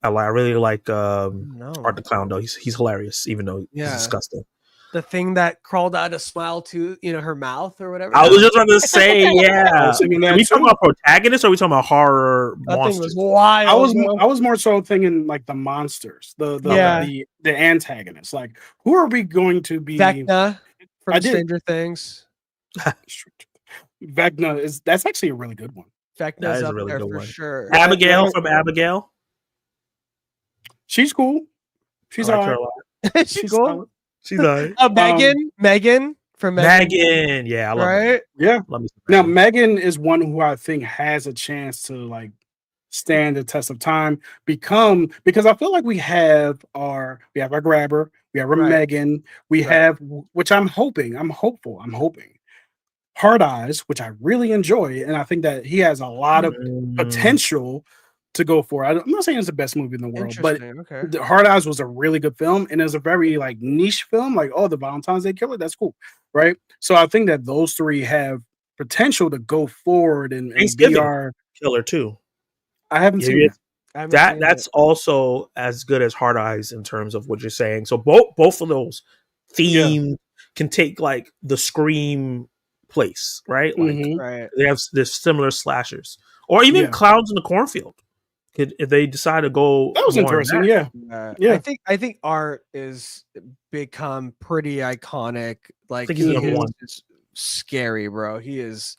I really like Art the Clown though. He's hilarious, even though he's disgusting. The thing that crawled out a smile to her mouth or whatever. I was just about to say, yeah. Are we talking about protagonists or are we talking about horror that monsters? thing was wild. I was more so thinking like the monsters, the antagonists. Like, who are we going to be? Vecna from Stranger Things. Vecna that's actually a really good one. Vecna's up really there good for one. sure. Abigail from Abigail. She's cool. She's all right. She's cool. Solid. She's all right. Oh, Megan from Megan. Yeah, I love right. Yeah. Love me Now Megan is one who I think has a chance to like stand the test of time, because I feel like we have our Grabber, we have our Megan, we have, which I'm hopeful. Hard Eyes, which I really enjoy, and I think that he has a lot of potential to go for. I'm not saying it's the best movie in the world, but the Hard Eyes was a really good film, and it's a very like niche film. Like, the Valentine's Day Killer, that's cool, right? So I think that those three have potential to go forward and be our killer too. I haven't seen it. That's also as good as Hard Eyes in terms of what you're saying. So both of those themes can take like the Scream place, right? Like there's similar slashers, or even Clowns in the Cornfield. If they decide to go, that was interesting. I think Art is become pretty iconic. Like I think he's number one. Scary, bro. He is.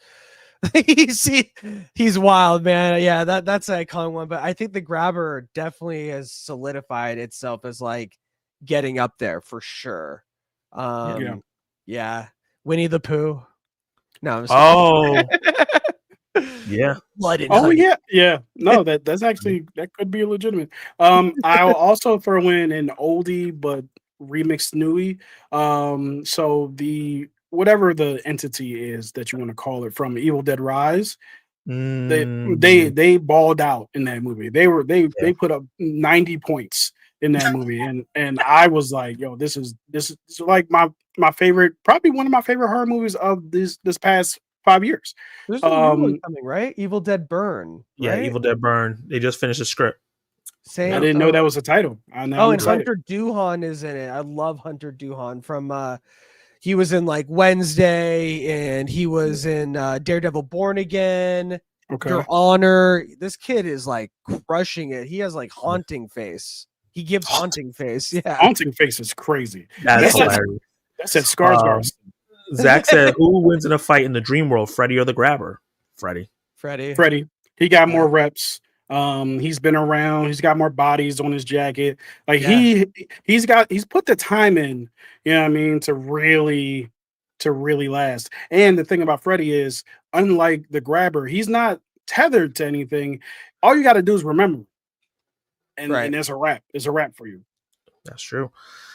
He's wild, man. Yeah, that's an iconic one. But I think the Grabber definitely has solidified itself as like getting up there for sure. Yeah. Winnie the Pooh. No, I'm yeah. Yeah. No, that's actually, that could be legitimate. I'll also throw in an oldie but remixed newie. So the whatever the entity is that you want to call it from Evil Dead Rise, they balled out in that movie. They put up 90 points in that movie, and I was like, yo, this is like my favorite, probably one of my favorite horror movies of this past 5 years. There's a new one coming, right? Evil Dead Burn. Yeah, right? Evil Dead Burn. They just finished the script. I didn't know that was a title. And Hunter Duhan is in it. I love Hunter Duhan from he was in like Wednesday, and he was in Daredevil Born Again. Okay. Your Honor. This kid is like crushing it. He has like haunting face. He gives haunting face. Yeah. Haunting face is crazy. That's hilarious. That's that Skarsgård. Zach said, "Who wins in a fight in the dream world, Freddy or the Grabber?" Freddy. He got more reps. He's been around. He's got more bodies on his jacket. Like he's put the time in. You know what I mean, to really last. And the thing about Freddy is, unlike the Grabber, he's not tethered to anything. All you got to do is remember, and it's a wrap. It's a wrap for you. That's true.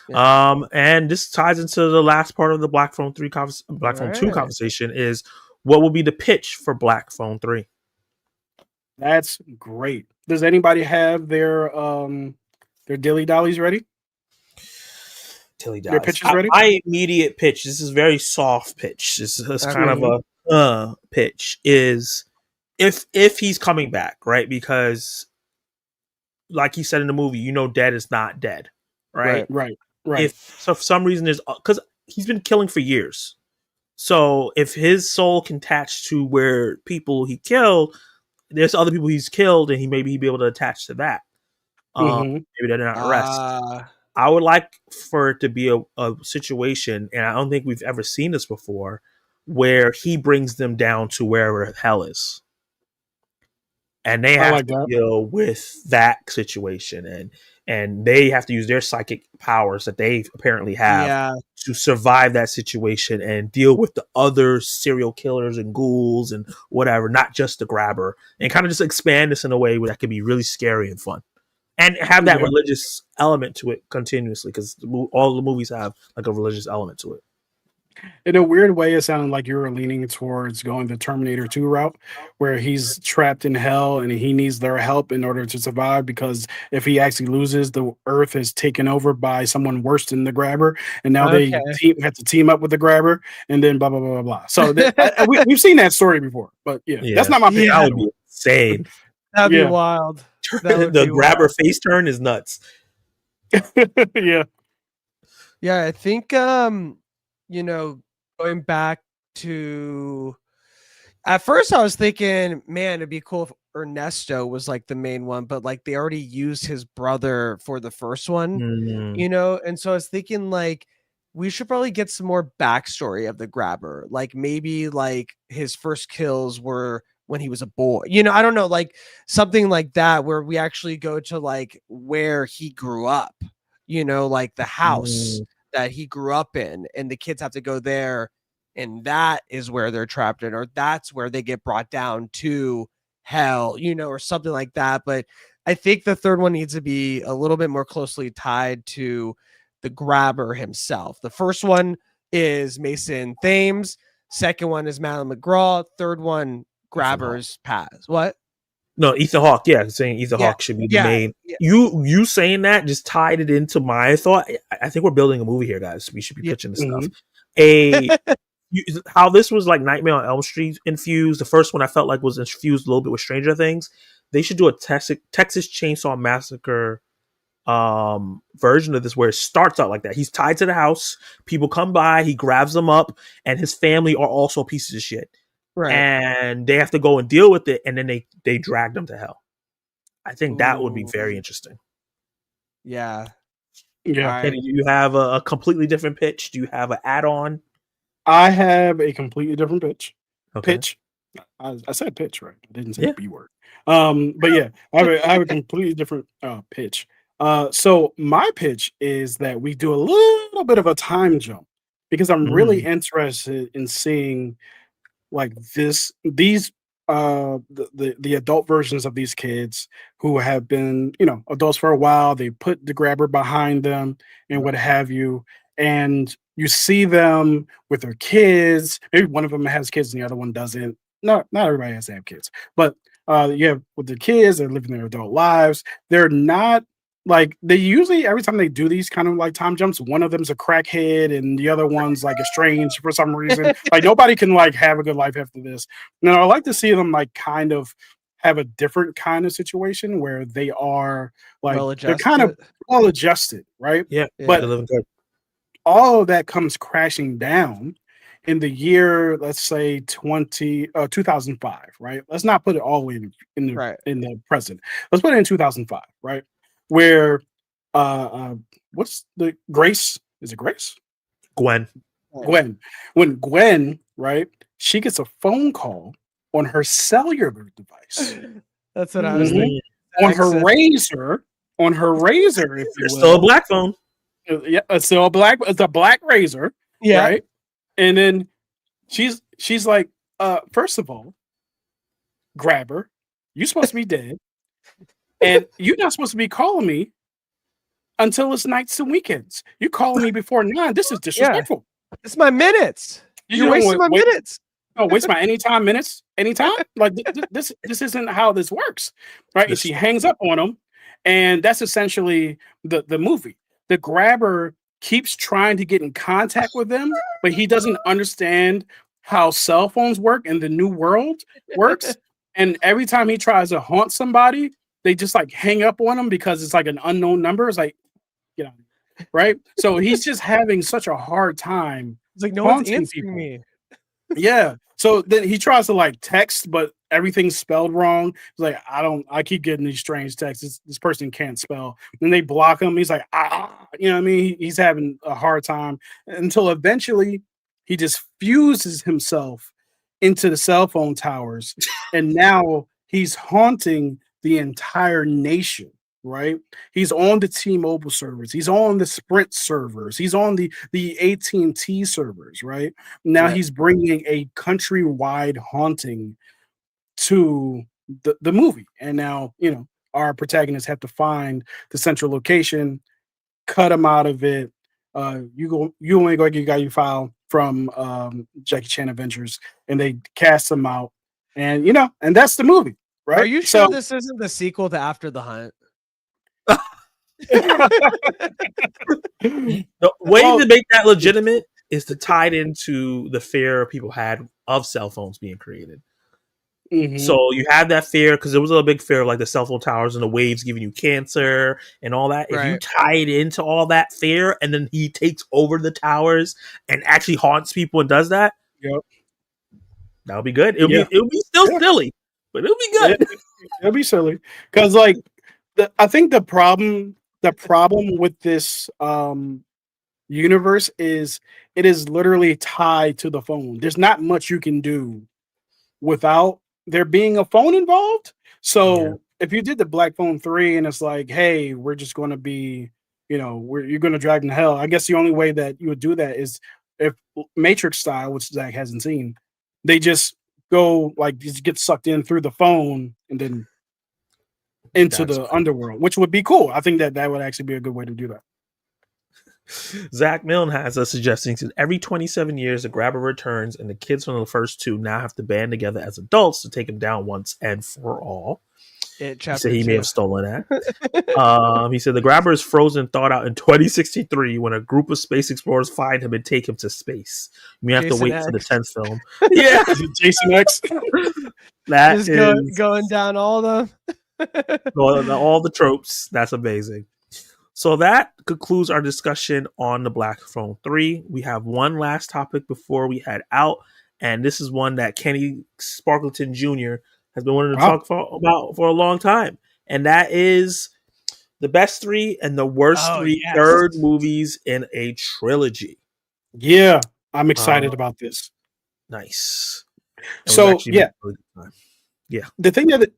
Yeah. And this ties into the last part of the Black Phone 2 conversation is what will be the pitch for Black Phone 3? That's great. Does anybody have their dilly dollies ready? Dilly dollies. Their pitches ready? My immediate pitch, this is very soft pitch. This is kind of a pitch is if he's coming back, right? Because like he said in the movie, dead is not dead. Right. If so, for some reason there's because he's been killing for years. So if his soul can attach to where people he killed, there's other people he's killed, and he'd be able to attach to that. Maybe they're not arrested. I would like for it to be a situation, and I don't think we've ever seen this before, where he brings them down to wherever hell is. And they have to deal with that situation, and they have to use their psychic powers that they apparently have to survive that situation and deal with the other serial killers and ghouls and whatever, not just the Grabber, and kind of just expand this in a way where that could be really scary and fun, and have that religious element to it continuously, because all the movies have like a religious element to it. In a weird way, it sounded like you were leaning towards going the Terminator 2 route, where he's trapped in hell and he needs their help in order to survive, because if he actually loses, the Earth is taken over by someone worse than the Grabber, and now they have to team up with the Grabber, and then blah, blah, blah, blah, blah. So we've seen that story before, but that's not my pick. That would be insane. That'd be wild. The Grabber face turn is nuts. Yeah, I think going back to, at first I was thinking, man, it'd be cool if Ernesto was like the main one, but like they already used his brother for the first one, and so I was thinking like we should probably get some more backstory of the Grabber, like maybe like his first kills were when he was a boy, I don't know, like something like that, where we actually go to like where he grew up, like the house that he grew up in, and the kids have to go there, and that is where they're trapped in, or that's where they get brought down to hell, or something like that. But I think the third one needs to be a little bit more closely tied to the Grabber himself. The first one is Mason Thames, second one is Madeleine McGraw, third one Grabber's Paz. What? No, Ethan Hawke. Yeah, saying Ethan Hawke should be the main. Yeah. You saying that just tied it into my thought. I think we're building a movie here, guys. We should be pitching this stuff. How this was like Nightmare on Elm Street infused. The first one I felt like was infused a little bit with Stranger Things. They should do a Texas Chainsaw Massacre version of this, where it starts out like that. He's tied to the house. People come by. He grabs them up, and his family are also pieces of shit. Right. And they have to go and deal with it, and then they drag them to hell. I think that would be very interesting. Yeah. Kenny, do you have a completely different pitch? Do you have an add-on? I have a completely different pitch. Okay. Pitch. I said pitch, right? I didn't say the B word. But yeah, I have a completely different pitch. So my pitch is that we do a little bit of a time jump, because I'm really interested in seeing like these the adult versions of these kids who have been adults for a while. They put the Grabber behind them and what have you, and you see them with their kids. Maybe one of them has kids and the other one doesn't. Not everybody has to have kids, but with the kids, they're living their adult lives. They're not like, they usually, every time they do these kind of like time jumps, one of them's a crackhead and the other one's like estranged for some reason. Like nobody can like have a good life after this. Now I like to see them like kind of have a different kind of situation where they are like they're kind of well adjusted, right? Yeah, but all of that comes crashing down in the year, let's say 2005, right? Let's not put it all the way Right. in the present. Let's put it in 2005, right? Where what's the Grace? Is it Grace? Gwen. Gwen. When Gwen, right, she gets a phone call on her cellular device. That's what I was thinking. On her razor, if you It's will. still a black phone. Yeah, it's still a black. It's a black razor, Yeah. right? And then she's like, first of all, grab her. You're supposed to be dead, and you're not supposed to be calling me until it's nights and weekends. You're calling me before 9. This is disrespectful. It's my minutes. You're wasting my minutes. No, waste my anytime minutes, anytime. Like this isn't how this works, right? And she hangs up on him, and that's essentially the movie. The grabber keeps trying to get in contact with them, but he doesn't understand how cell phones work and the new world works. And every time he tries to haunt somebody, they just like hang up on him because it's like an unknown number. It's like, you know, right? So he's just having such a hard time. It's like no one's answering me. Yeah. So then he tries to like text, but everything's spelled wrong. He's like, I keep getting these strange texts. This person can't spell. And they block him. He's like, you know what I mean? He's having a hard time until eventually he just fuses himself into the cell phone towers. And now he's haunting the entire nation. Right, he's on the T-Mobile servers, he's on the Sprint servers, he's on the AT&T servers. Right now, he's bringing a countrywide haunting to the movie, and now our protagonists have to find the central location, cut him out of it. You only go get your guy you file from Jackie Chan Adventures, and they cast him out, and and that's the movie. Right? Are you sure this isn't the sequel to After the Hunt? The way to make that legitimate is to tie it into the fear people had of cell phones being created. So you have that fear because there was a big fear of like the cell phone towers and the waves giving you cancer and all that. If you tie it into all that fear and then he takes over the towers and actually haunts people and does that, that'll be good. It'll be still silly, but it'll be good. It'll be silly because like I think the problem with this universe is it is literally tied to the phone. There's not much you can do without there being a phone involved. So if you did the Black Phone 3 and it's like, hey, we're just going to be, you're going to drag them to hell. I guess the only way that you would do that is if Matrix style, which Zach hasn't seen, they just go like just get sucked in through the phone and then into the underworld, which would be cool. I think that would actually be a good way to do that. Zach Milne has a suggestion. He says every 27 years, the grabber returns, and the kids from the first two now have to band together as adults to take him down once and for all. He said he may have stolen that. He said the grabber is frozen, thawed out in 2063 when a group of space explorers find him and take him to space. We have to wait for the 10th film. Yeah, Jason X. That is going down all the tropes. That's amazing. So that concludes our discussion on the Black Phone 3. We have one last topic before we head out, and this is one that Kenny Sparkleton Jr. has been wanting to talk about for a long time, and that is the best 3 and the worst 3 third movies in a trilogy. Yeah, I'm excited about this. Nice. So the thing that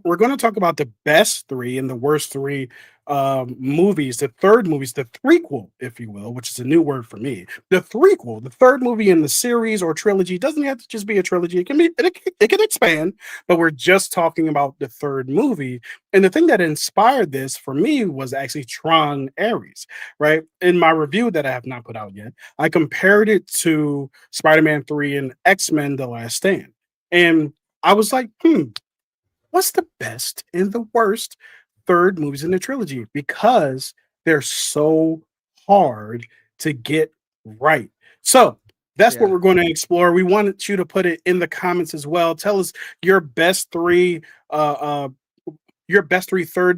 we're going to talk about the best 3 and the worst 3 movies, the third movies, the threequel, if you will, which is a new word for me. The threequel, the third movie in the series or trilogy, doesn't have to just be a trilogy. It can expand, but we're just talking about the third movie. And the thing that inspired this for me was actually Tron Ares, right? In my review that I have not put out yet, I compared it to Spider-Man 3 and X-Men: The Last Stand. And I was like, what's the best and the worst third movies in the trilogy? Because they're so hard to get right. So that's what we're going to explore. We wanted you to put it in the comments as well. Tell us your best 3 third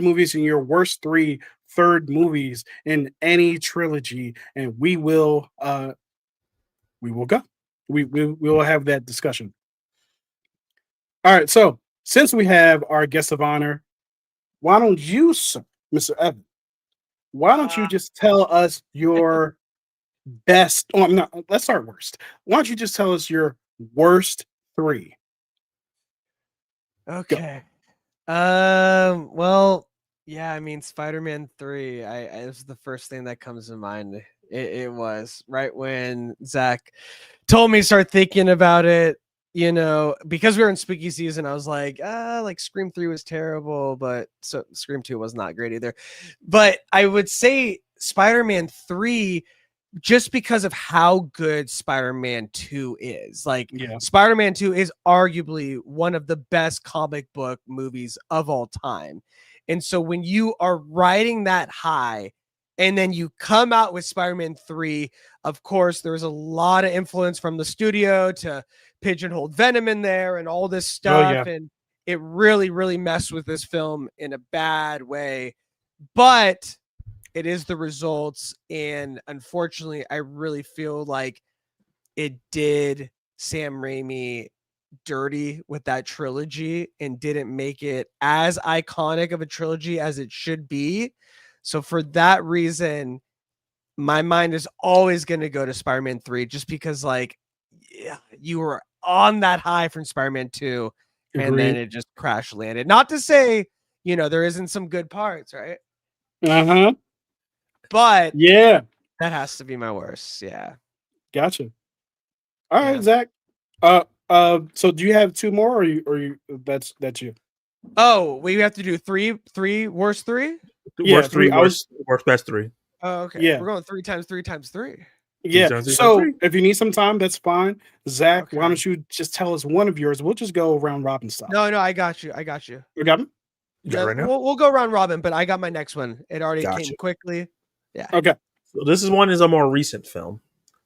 movies and your worst 3 third movies in any trilogy, and we will go. We will have that discussion. All right, so since we have our guest of honor, why don't you, sir, Mr. Evan, why don't you just tell us your best? Oh, I'm not. Let's start worst. Why don't you just tell us your worst three? Okay. Well, yeah, I mean, Spider-Man 3, it was the first thing that comes to mind. It was right when Zach told me to start thinking about it, because we were in spooky season. I was like Scream 3 was terrible, but so Scream 2 was not great either. But I would say Spider-Man 3, just because of how good Spider-Man 2 is. Like, Yeah. Spider-Man 2 is arguably one of the best comic book movies of all time. And so when you are riding that high and then you come out with Spider-Man 3, of course, there's a lot of influence from the studio to pigeonhole Venom in there and all this stuff. And it really, really messed with this film in a bad way. But it is the results, and unfortunately, I really feel like it did Sam Raimi dirty with that trilogy and didn't make it as iconic of a trilogy as it should be. So for that reason, my mind is always going to go to Spider-Man 3, just because you were on that high from Spider-Man 2, and then it just crash landed. Not to say, there isn't some good parts, right? But yeah, that has to be my worst. Yeah. Gotcha. All right, Zach. So do you have two more, or you that's you? Oh, we have to do three worst three? Worst three, worst best three. Oh, okay. Yeah. We're going 3 times 3 times 3. Yeah. So if you need some time, that's fine. Zach, why don't you just tell us one of yours? We'll just go round robin style. No, I got you. You got him? You got it right now? We'll go round robin, but I got my next one. It already came quickly. Yeah. Okay. So this is a more recent film,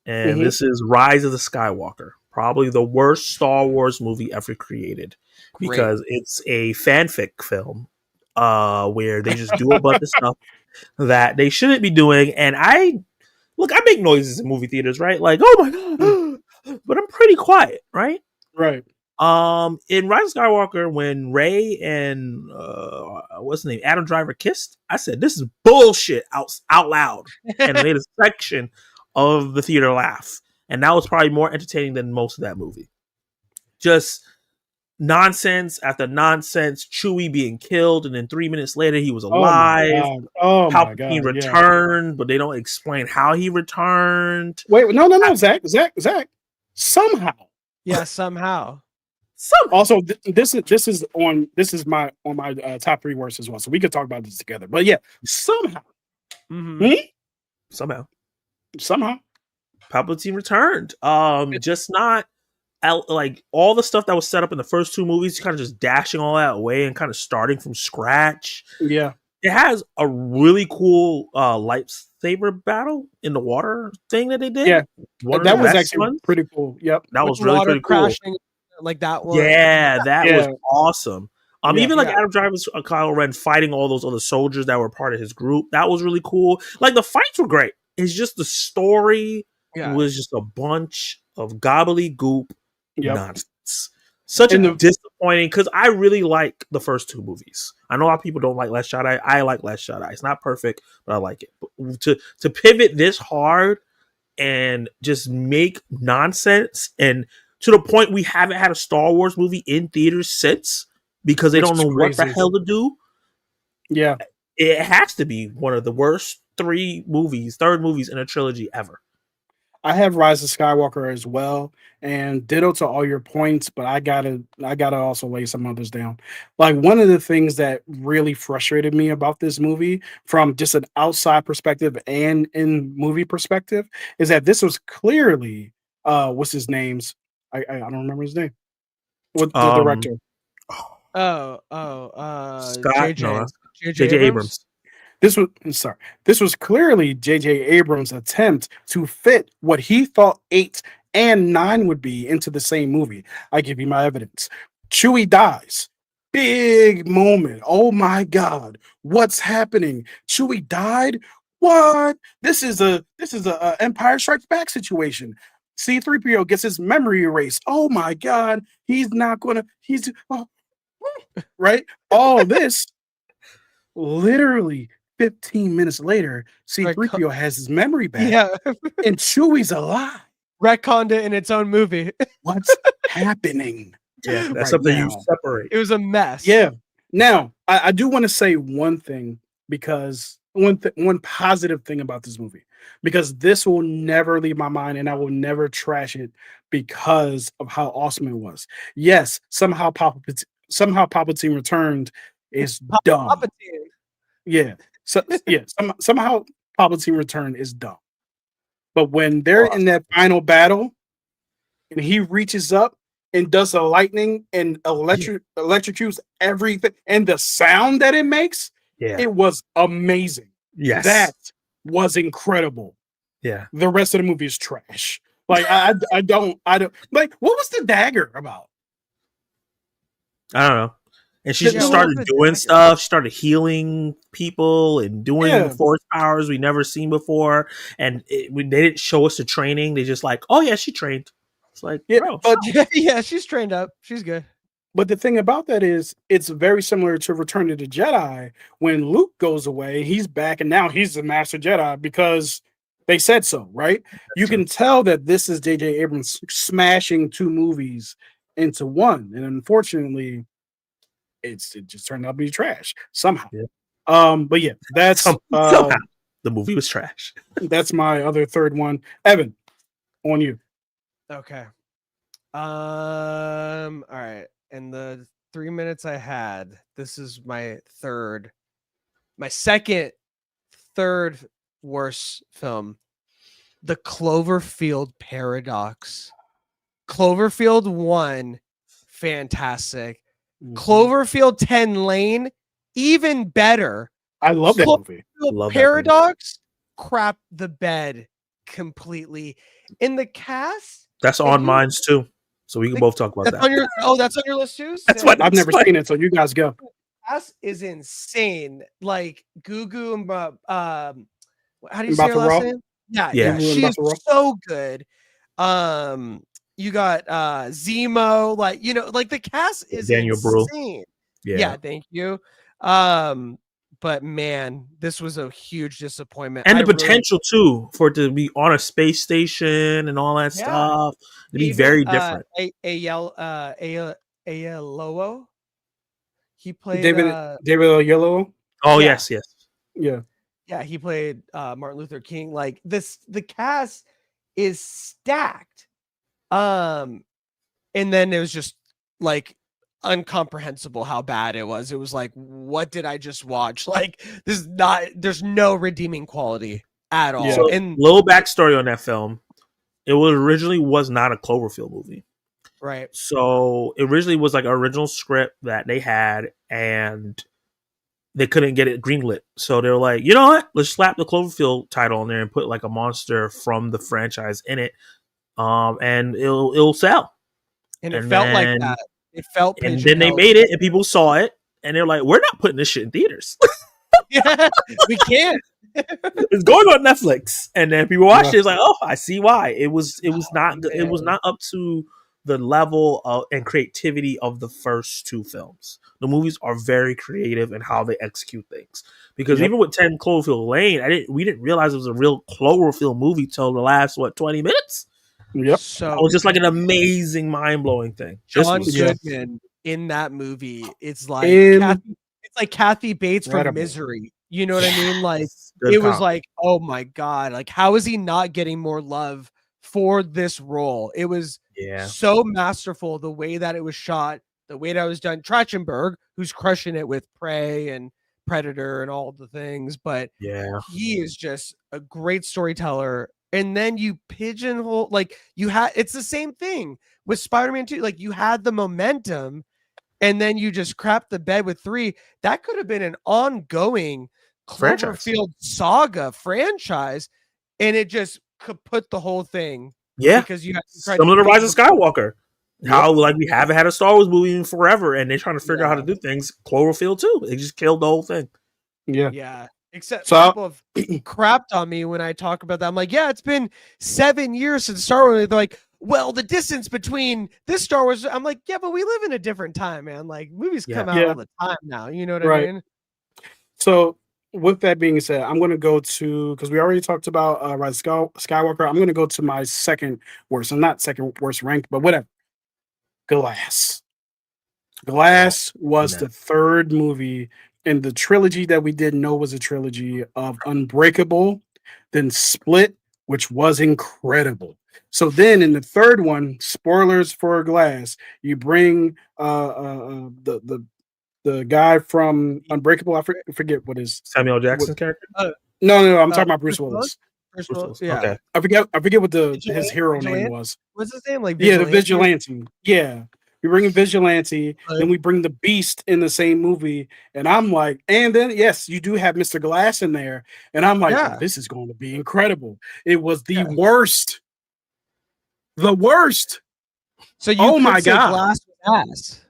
and this is Rise of the Skywalker. Probably the worst Star Wars movie ever created, because it's a fanfic film where they just do a bunch of stuff that they shouldn't be doing. And I make noises in movie theaters, right? Like, oh my god, but I'm pretty quiet, right? Right. In Rise of Skywalker, when Rey and what's his name, Adam Driver kissed, I said, "This is bullshit" out loud, and I made a section of the theater laugh, and that was probably more entertaining than most of that movie. Just nonsense after nonsense. Chewie being killed, and then 3 minutes later he was alive. Palpatine returned, but they don't explain how he returned. Wait, no, Zach. Somehow. Yeah, somehow. Also, this is my top three worst as well. So we could talk about this together. But yeah, somehow. Somehow. Palpatine returned. Just not like all the stuff that was set up in the first two movies, kind of just dashing all that away and kind of starting from scratch. Yeah. It has a really cool lightsaber battle in the water thing that they did. Yeah. That was actually pretty cool. Yep. That was really pretty cool. Crashing, like that one. Yeah, that was awesome. Even Adam Driver's Kylo Ren fighting all those other soldiers that were part of his group. That was really cool. Like, the fights were great. It's just the story was just a bunch of gobbledygook nonsense. Such a disappointing, because I really like the first two movies. I know a lot of people don't like Last Jedi. I like Last Jedi. It's not perfect, but I like it. But to pivot this hard and just make nonsense, and to the point we haven't had a Star Wars movie in theaters since, because they don't know what the hell to do. Yeah. It has to be one of the worst third movies in a trilogy ever. I have Rise of Skywalker as well, and ditto to all your points, but I gotta also lay some others down. Like, one of the things that really frustrated me about this movie, from just an outside perspective and in movie perspective, is that this was clearly what's his name's? I don't remember his name. What the director? J.J. Abrams. This was clearly J.J. Abrams' attempt to fit what he thought 8 and 9 would be into the same movie. I give you my evidence. Chewie dies. big moment. Oh my God, what's happening? Chewie died. What? This is a Empire Strikes Back situation. C-3PO gets his memory erased. Oh my God, he's not gonna. He's right. All this literally 15 minutes later, C-3PO has his memory back. Yeah. And Chewie's alive. Retconned it in its own movie. What's happening? Yeah, that's right something now? you separate. It was a mess. Yeah. Now, I do want to say one thing, because one positive thing about this movie, because this will never leave my mind and I will never trash it because of how awesome it was. Yes, somehow Palpatine returned is dumb. Palpatine. Yeah. So yeah, somehow Palpatine return is dumb. But when they're in that final battle and he reaches up and does the lightning and electrocutes everything, and the sound that it makes, it was amazing. Yes. That was incredible. Yeah. The rest of the movie is trash. Like I don't like, what was the dagger about? I don't know. And she just started doing stuff. She started healing people and doing force powers we never seen before. And they didn't show us the training. They just like, oh yeah, she trained. It's like, bro. But yeah, she's trained up. She's good. But the thing about that is, it's very similar to Return of the Jedi. When Luke goes away, he's back, and now he's the Master Jedi because they said so, right? You can tell that this is J.J. Abrams smashing two movies into one, and unfortunately, it just turned out to be trash somehow. Yeah. But yeah, that's somehow the movie was trash. That's my other third one. Evan, on you. Okay. All right. In the 3 minutes I had, this is my third worst film. The Cloverfield Paradox. Cloverfield 1, fantastic. Cloverfield 10 Lane, even better. I love that movie. Love Paradox, crap the bed completely. In the cast, that's on mine too. So we can both talk about that. That's on your list too? That's what I've never seen it, so you guys go. Cast is insane. Like Gugu and how do you say her last name? Yeah. She's so good. You got Zemo, like, like the cast is Daniel insane. Brühl. Yeah, thank you. But man, this was a huge disappointment. And the potential too for it to be on a space station and all that stuff to be very different. Aiello, he played David Aiello. Oh yes. Yeah, he played Martin Luther King. Like the cast is stacked. And then it was just like incomprehensible how bad it was. It was like, what did I just watch? Like, there's no redeeming quality at all. So, and little backstory on that film, it originally was not a Cloverfield movie, right? So it originally was like an original script that they had, and they couldn't get it greenlit. So they were like, you know what, let's slap the Cloverfield title on there and put like a monster from the franchise in it, and it'll sell. And it felt like that. It felt, and then they made it, and people saw it, and they're like, "We're not putting this shit in theaters. We can't. It's going on Netflix." And then people watched it. It's like, "Oh, I see why." It was not good. It was not up to the level of and creativity of the first two films. The movies are very creative in how they execute things. Because even with 10 Cloverfield Lane, we didn't realize it was a real Cloverfield movie till the last 20 minutes. Yep. So it was just like an amazing, mind blowing thing. John Goodman in that movie, it's like Kathy Bates from Misery. You know what I mean? Like it was like, oh my God, like how is he not getting more love for this role? It was so masterful, the way that it was shot, the way that it was done. Trachtenberg, who's crushing it with Prey and Predator and all the things, but he is just a great storyteller. And then you pigeonhole, like it's the same thing with Spider-Man 2. Like you had the momentum and then you just crap the bed with 3. That could have been an ongoing Cloverfield saga franchise. And it just could put the whole thing. Yeah. Because you had similar to Rise of Skywalker. How like we haven't had a Star Wars movie in forever, and they're trying to figure out how to do things. Cloverfield too. They just killed the whole thing. Yeah. Except people have crapped on me when I talk about that. I'm like, yeah, it's been 7 years since Star Wars. They're like, well, the distance between this Star Wars. I'm like, yeah, but we live in a different time, man. Like movies come out all the time now. You know what I mean? So with that being said, I'm going to go to, because we already talked about Rise of Skywalker. I'm going to go to my second worst. I'm not second worst ranked, but whatever. Glass. Glass was the third movie in the trilogy that we didn't know was a trilogy of Unbreakable, then Split, which was incredible. So then in the third one, spoilers for Glass, you bring the guy from Unbreakable. I forget what his Samuel Jackson's character. No. I'm talking about Bruce Willis. Yeah. Okay. I forget what his hero name was. What's his name? Like the Vigilante. Yeah. We bring in Vigilante, then we bring the Beast in the same movie, and I'm like, and then yes, you do have Mr. Glass in there, and I'm like, oh, this is going to be incredible. It was the worst. The worst. So you my God. Glass was ass.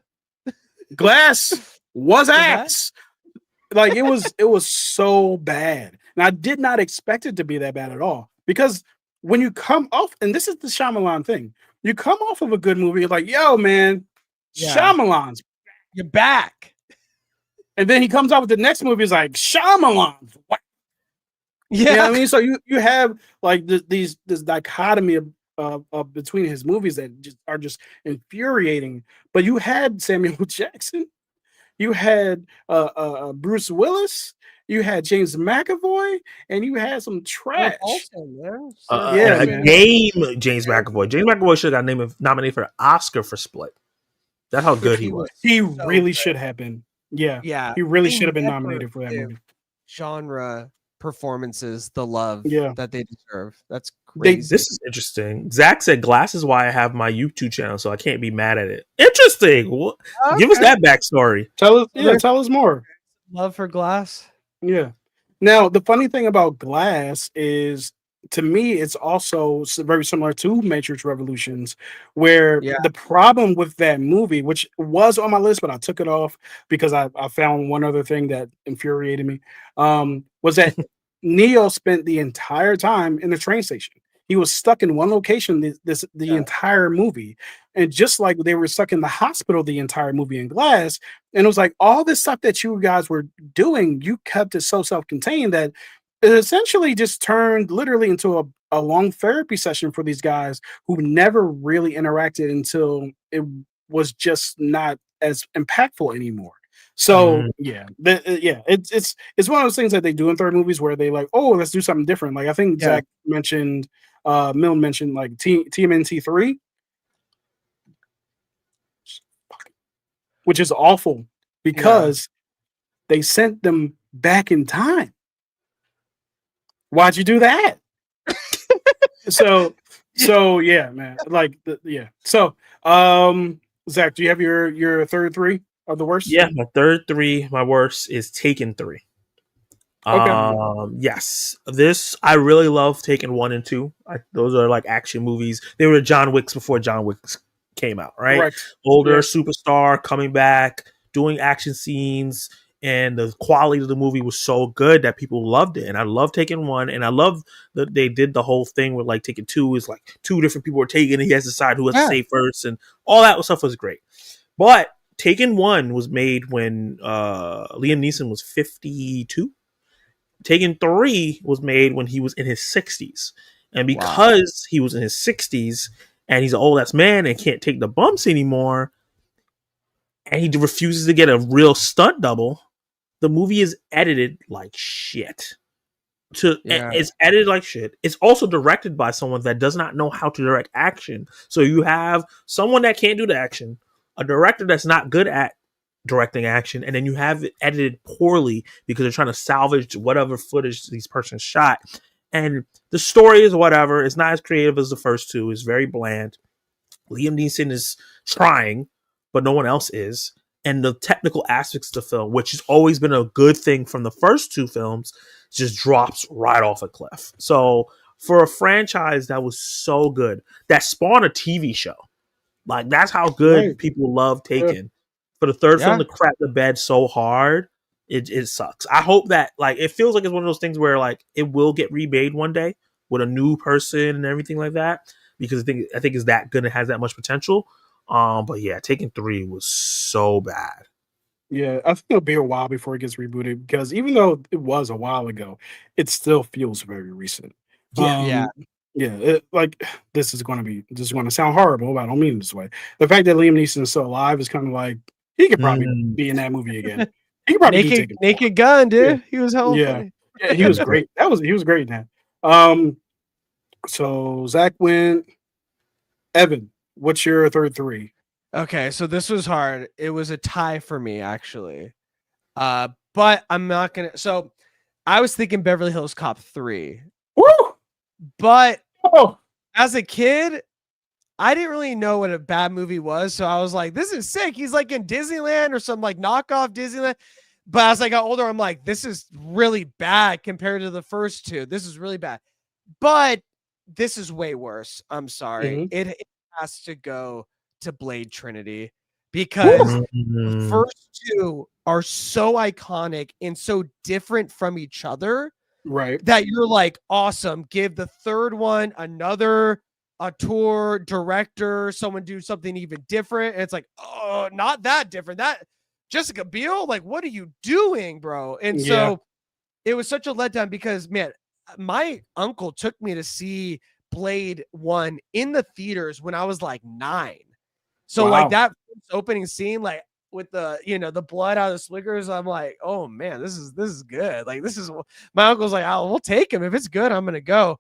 Glass was ass. Like it was so bad. And I did not expect it to be that bad at all. Because when you come off, and this is the Shyamalan thing, you come off of a good movie, you're like, yo, man, Shyamalan's you're back. And then he comes out with the next movie, he's like, Shyamalan's what? Yeah. You know what I mean? So you have like this dichotomy of between his movies that are just infuriating. But you had Samuel Jackson, you had Bruce Willis, you had James McAvoy, and you had some trash. James McAvoy. James McAvoy should have got nominated for an Oscar for Split. That's how good he was. He really should have been. Yeah. He really should have been nominated for that movie. Genre performances, the love that they deserve. That's crazy. This is interesting. Zach said Glass is why I have my YouTube channel, so I can't be mad at it. Interesting. Okay. Give us that backstory. Tell us more. Love for Glass. Yeah. Now, the funny thing about Glass is, to me, it's also very similar to Matrix Revolutions, where the problem with that movie, which was on my list, but I took it off because I found one other thing that infuriated me, was that Neo spent the entire time in the train station. He was stuck in one location the entire movie. And just like they were stuck in the hospital the entire movie in Glass, and it was like all this stuff that you guys were doing, you kept it so self-contained that it essentially just turned literally into a long therapy session for these guys who never really interacted until it was just not as impactful anymore. So it's one of those things that they do in third movies where they like, oh, let's do something different. Like I think Zach mentioned, Milne mentioned like TMNT 3, which is awful because they sent them back in time. Why'd you do that? so yeah, man. So Zach, do you have your third three of the worst? Yeah, my worst is Taken 3. Okay. Yes, I really love Taken 1 and 2. Those are like action movies. They were John Wicks before John Wicks came out, right? Correct. Older superstar coming back, doing action scenes. And the quality of the movie was so good that people loved it. And I love Taken 1. And I love that they did the whole thing with like Taken 2 is like two different people are taken and he has to decide who has to say first. And all that stuff was great. But Taken 1 was made when Liam Neeson was 52. Taken 3 was made when he was in his 60s. And because he was in his 60s and he's an old ass man and can't take the bumps anymore, and he refuses to get a real stunt double, the movie is edited like shit. It's edited like shit. It's also directed by someone that does not know how to direct action. So you have someone that can't do the action, a director that's not good at directing action, and then you have it edited poorly because they're trying to salvage whatever footage these persons shot. And the story is whatever. It's not as creative as the first two. It's very bland. Liam Neeson is trying, but no one else is. And the technical aspects of the film, which has always been a good thing from the first two films, just drops right off a cliff. So for a franchise that was so good, that spawned a TV show, Like that's how good Right. people love Yeah. Taken. For the third film Yeah. to crap the bed so hard, it sucks. I hope that like it feels like it's one of those things where like it will get remade one day with a new person and everything like that, because I think it's that good and has that much potential. But yeah, Taken 3 was so bad. Yeah, I think it'll be a while before it gets rebooted because even though it was a while ago, it still feels very recent. Yeah. Yeah. Yeah, like this is going to sound horrible, but I don't mean it this way. The fact that Liam Neeson is still alive is kind of like he could probably Mm. be in that movie again. He could probably do Taken 4. Naked Gun, dude. Yeah. He was hella Yeah. funny. Yeah, he was great. He was great in that. So Zach went. Evan, what's your third three? Okay, so this was hard. It was a tie for me, actually. But I'm not gonna. So I was thinking Beverly Hills Cop 3, Woo! but Oh, as a kid, I didn't really know what a bad movie was. So I was like, this is sick. He's like in Disneyland or some like knockoff Disneyland. But as I got older, I'm like, this is really bad compared to the first two. This is really bad. But this is way worse. I'm sorry. It has to go to Blade Trinity because the first two are so iconic and so different from each other right. that you're like, awesome. Give the third one another tour, director, someone do something even different. And it's like, oh, not that different. That Jessica Biel, like, what are you doing, bro? And so it was such a letdown because, man, my uncle took me to see Blade 1 in the theaters when I was like 9. So like that opening scene, like with the, the blood out of the slickers, I'm like, oh man, this is good. Like this is, my uncle's like, oh, we'll take him. If it's good, I'm going to go.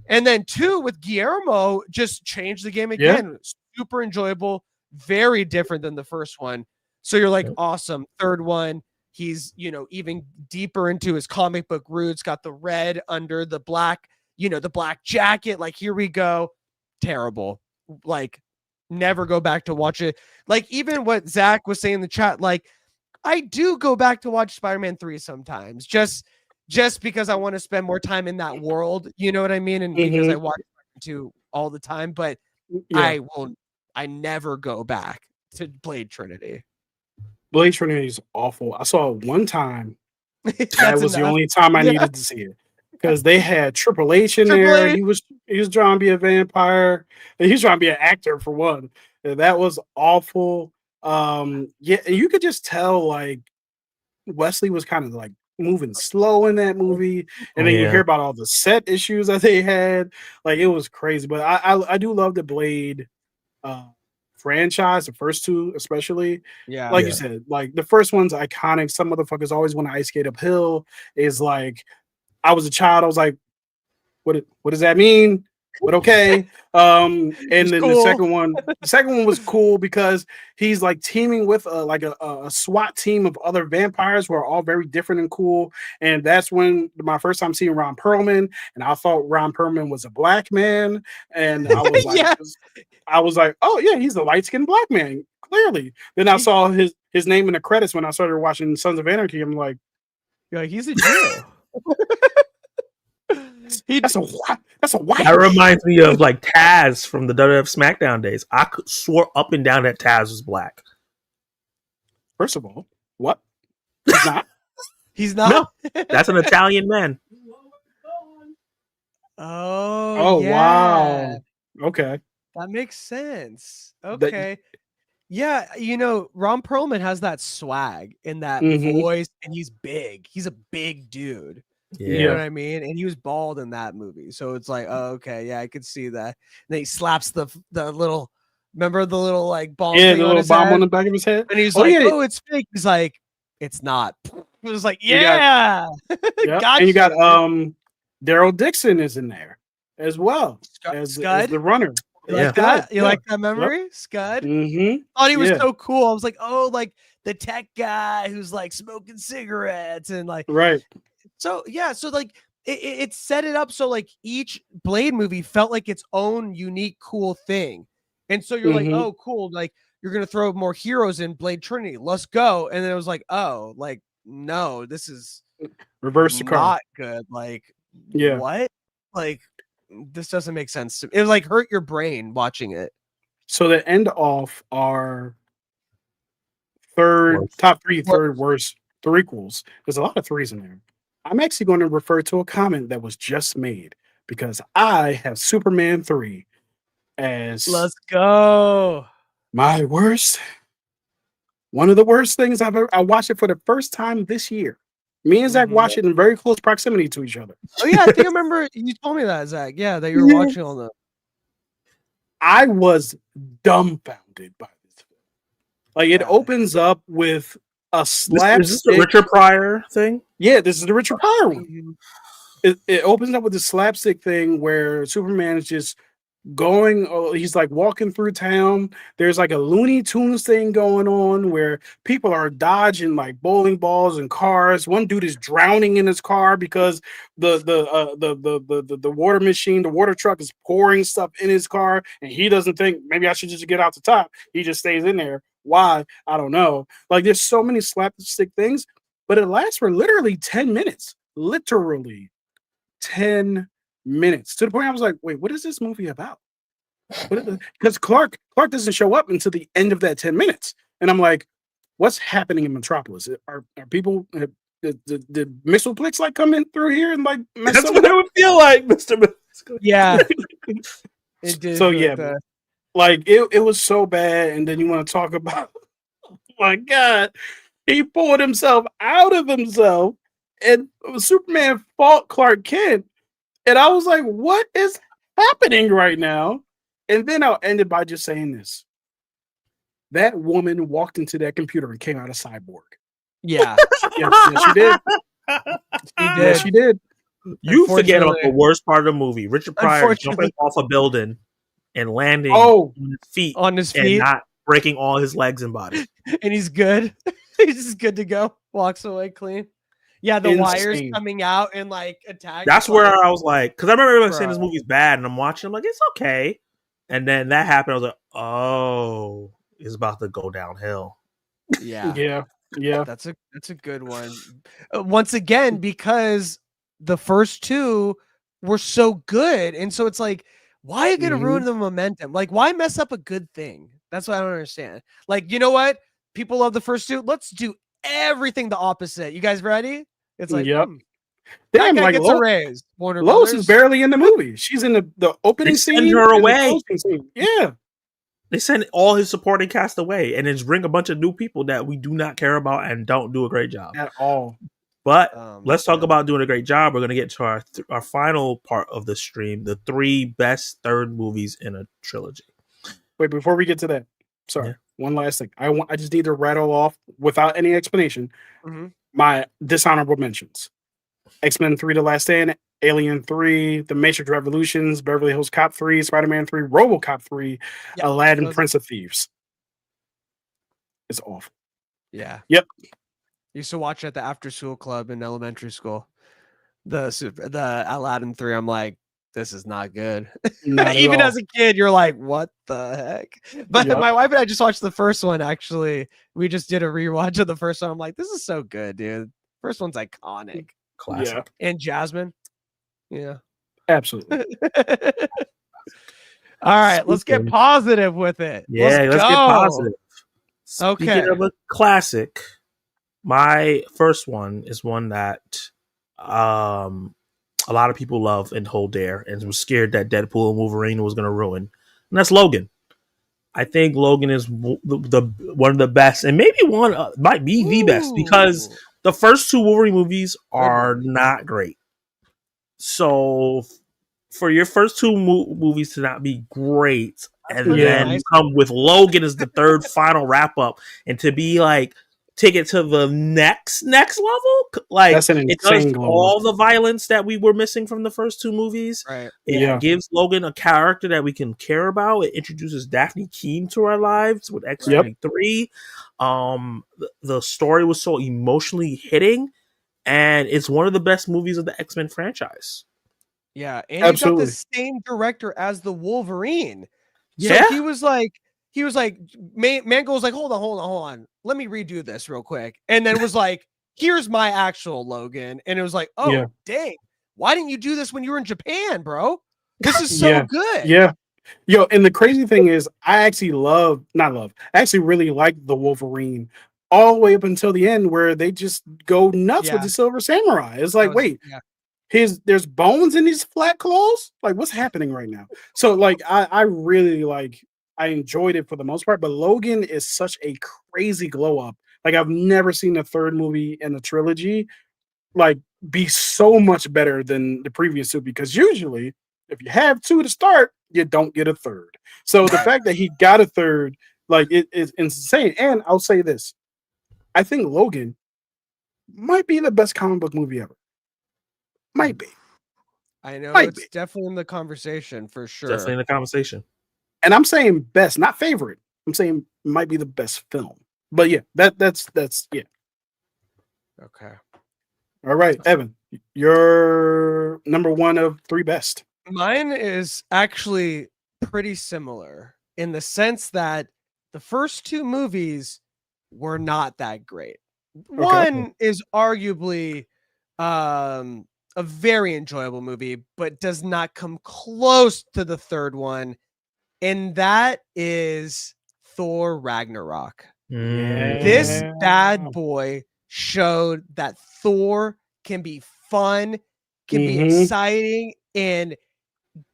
And then 2 with Guillermo just changed the game again. Super enjoyable, very different than the first one. So you're like, awesome. Third one, he's, even deeper into his comic book roots, got the red under the black, the black jacket. Like, here we go. Terrible. Like, never go back to watch it. Like, even what Zach was saying in the chat, like, I do go back to watch Spider-Man 3 sometimes, just because I want to spend more time in that world. You know what I mean? And because I watch Spider-Man 2 all the time, but I never go back to Blade Trinity. Blade Trinity is awful. I saw it one time. That was the only time I needed to see it because they had Triple H in there. He was trying to be a vampire. He was trying to be an actor for one. And that was awful. You could just tell like Wesley was kind of like moving slow in that movie, and then you hear about all the set issues that they had. Like it was crazy. But I do love the Blade franchise, the first 2 especially. Like you said, like the first one's iconic. Some motherfuckers always want to ice skate uphill. Is like I was a child, I was like, what does that mean? But okay. And then cool. the second one was cool because he's like teaming with a SWAT team of other vampires who are all very different and cool. And that's when my first time seeing Ron Perlman, and I thought Ron Perlman was a black man. And I was like, I was like, oh yeah, he's the light-skinned black man, clearly. Then I saw his name in the credits when I started watching Sons of Anarchy. I'm like, he's a Jew. That's a white. That reminds me of like Taz from the WWF SmackDown days. I swore up and down that Taz was black. First of all, what? He's not. He's not. No, that's an Italian man. Oh, wow. Okay, that makes sense. Okay. Ron Perlman has that swag in that voice, and he's big. He's a big dude. You know what I mean? And he was bald in that movie. So it's like, oh, okay, yeah, I could see that. And then he slaps the little, remember the little like bomb thing the on little his bomb head? on the back of his head? And he's like, oh, it's fake. He's like, it's not. It was like, gotcha. And you got Daryl Dixon is in there as well as the runner. You like that? You like that memory? Scud? Thought he was so cool. I was like, oh, like the tech guy who's like smoking cigarettes and like So like it set it up so like each Blade movie felt like its own unique cool thing. And so you're like, oh, cool, like you're gonna throw more heroes in Blade Trinity. Let's go. And then it was like, oh, like no, this is reverse the car. Not good. Like what? Like this doesn't make sense to me. It was like hurt your brain watching it. So to end off our Worst. top three third worst threequels, there's a lot of threes in there. I'm actually going to refer to a comment that was just made because I have Superman 3 as Let's go. my worst. One of the worst things I've ever. I watched it for the first time this year. Me and Zach watched it in very close proximity to each other. Oh yeah, I think I remember you told me that, Zach. Yeah, that you were watching all that. I was dumbfounded by this film. Like it opens up with a slapstick. Is this the Richard Pryor thing? Yeah, this is the Richard Pryor one. It opens up with the slapstick thing where Superman is just going, he's like walking through town. There's like a Looney Tunes thing going on where people are dodging like bowling balls and cars. One dude is drowning in his car because the water machine, the water truck is pouring stuff in his car, and he doesn't think maybe I should just get out the top. He just stays in there. Why? I don't know. Like there's so many slapstick things, but it lasts for literally 10 minutes. Literally 10 minutes to the point I was like, wait, what is this movie about? Because Clark doesn't show up until the end of that 10 minutes. And I'm like, what's happening in Metropolis? Are people did Mistleplex like come in through here and like mess That's up? what it would feel like, Mr. Yeah. It did. So yeah, like it was so bad. And then you want to talk about, oh my God, he pulled himself out of himself and Superman fought Clark Kent. And I was like, what is happening right now? And then I'll end it by just saying this. That woman walked into that computer and came out a cyborg. Yeah. Yes, she did. Yes, she did. You forget about the worst part of the movie. Richard Pryor jumping off a building and landing on his feet and not breaking all his legs and body. And he's good. He's just good to go. Walks away clean. Yeah, the wires coming out and like attacking. That's where I was like, because I remember everyone saying this movie's bad, and I'm watching. I'm like, it's okay. And then that happened. I was like, oh, it's about to go downhill. Yeah. That's a good one. Once again, because the first two were so good, and so it's like, why are you gonna ruin the momentum? Like, why mess up a good thing? That's what I don't understand. Like, you know what? People love the first two. Let's do everything the opposite. You guys ready? It's like, damn, that guy like gets a raise. Warner Lois Brothers is barely in the movie. She's in the opening scene. Send her away. Yeah, they send all his supporting cast away, and then just bring a bunch of new people that we do not care about and don't do a great job at all. But let's talk about doing a great job. We're gonna get to our final part of the stream: the 3 best third movies in a trilogy. Wait, before we get to that, sorry. One last thing. I just need to rattle off without any explanation my dishonorable mentions. X-Men 3 The Last Stand, Alien 3, The Matrix Revolutions, Beverly Hills Cop 3, Spider-Man 3, RoboCop 3, Aladdin, Prince of Thieves. It's awful. Yeah. Yep. Used to watch at the after school club in elementary school. The Aladdin 3, I'm like, this is not good. Even as a kid, you're like, what the heck? But my wife and I just watched the first one, actually. We just did a rewatch of the first one. I'm like, this is so good, dude. First one's iconic. Classic. And Jasmine. Yeah. Absolutely. All right, let's get positive with it. Yeah, let's get positive. Okay. Speaking of a classic, my first one is one that a lot of people love and hold dear and was scared that Deadpool and Wolverine was going to ruin. And that's Logan. I think Logan is the one of the best, and maybe one might be the best, because the first 2 Wolverine movies are not great. So for your first 2 movies to not be great, and then you come with Logan as the third final wrap up, and to be like, take it to the next level, like it does all the violence that we were missing from the first 2 movies. Right. It gives Logan a character that we can care about. It introduces Daphne Keane to our lives with X-Men 3. The story was so emotionally hitting, and it's one of the best movies of the X-Men franchise. Yeah, and you got the same director as the Wolverine. Yeah, so he was like, Mango was like, hold on. Let me redo this real quick. And then it was like, here's my actual Logan. And it was like, oh, dang. Why didn't you do this when you were in Japan, bro? This is so good. Yeah. Yo, and the crazy thing is, I actually I actually really like the Wolverine all the way up until the end where they just go nuts with Yeah, the Silver Samurai. It's that like, was wait, yeah. there's bones in these flat claws? Like, what's happening right now? So, like, I really I enjoyed it for the most part, but Logan is such a crazy glow up. Like, I've never seen a third movie in a trilogy like be so much better than the previous two because usually if you have two to start, you don't get a third. So the Right. fact that he got a third, like it is insane. And I'll say this: I think Logan might be the best comic book movie ever. Might be, I know might be. it's definitely in the conversation for Definitely sure. in the conversation. And I'm saying best, not favorite. I'm saying might be the best film. But yeah, that's yeah. Okay. All right, Evan, you're number one of three best. Mine is actually pretty similar in the sense that the first two movies were not that great. Okay. One is arguably a very enjoyable movie, but does not come close to the third one, and that is Thor Ragnarok. This Yeah. bad boy showed that Thor can be fun, can be Mm-hmm. exciting, and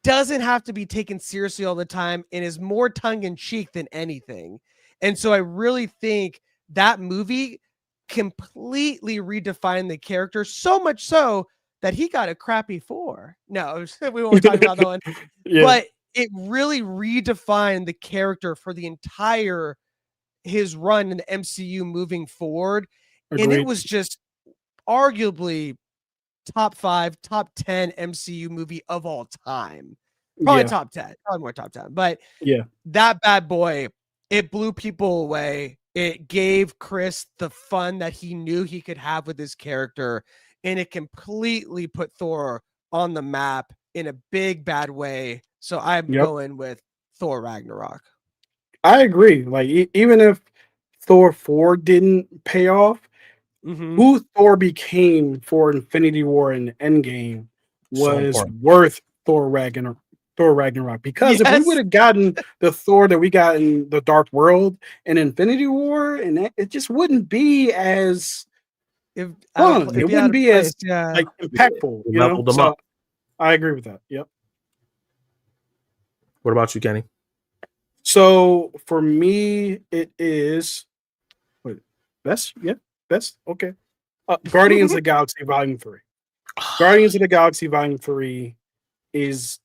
doesn't have to be taken seriously all the time and is more tongue in cheek than anything. And so I really think that movie completely redefined the character so much so that he got a crappy 4. No, we won't talk about that one. Yeah. But it really redefined the character for the entire his run in the MCU moving forward. And it Agreed. was just arguably top 5, top 10 MCU movie of all time. Probably Yeah. top 10, probably more top 10. But Yeah. that bad boy, it blew people away. It gave Chris the fun that he knew he could have with his character, and it completely put Thor on the map in a big bad way. So I'm Yep. going with Thor Ragnarok. I agree. Like even if Thor 4 didn't pay off, Mm-hmm. who Thor became for Infinity War and Endgame So was important. worth Thor Ragnarok. Because if we would Yes. have gotten the Thor that we got in the Dark World and Infinity War, and it just wouldn't be as If fun. it'd It be out wouldn't of be place, as yeah. like impactful, We you know? leveled them So up. I agree with that. Yep. What about you, Kenny? So for me, it is wait, best okay. Guardians of the Galaxy Volume 3. Guardians of the Galaxy Volume 3 is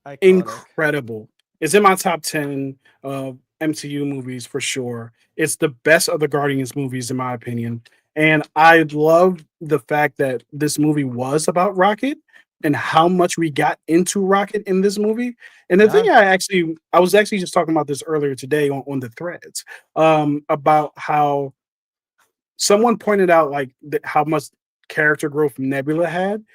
Iconic. incredible. It's in my top 10 MCU movies for sure. It's the best of the Guardians movies, in my opinion. And I love the fact that this movie was about Rocket and how much we got into Rocket in this movie. And the thing Yeah. I was actually just talking about this earlier today on the threads about how someone pointed out like how much character growth Nebula had.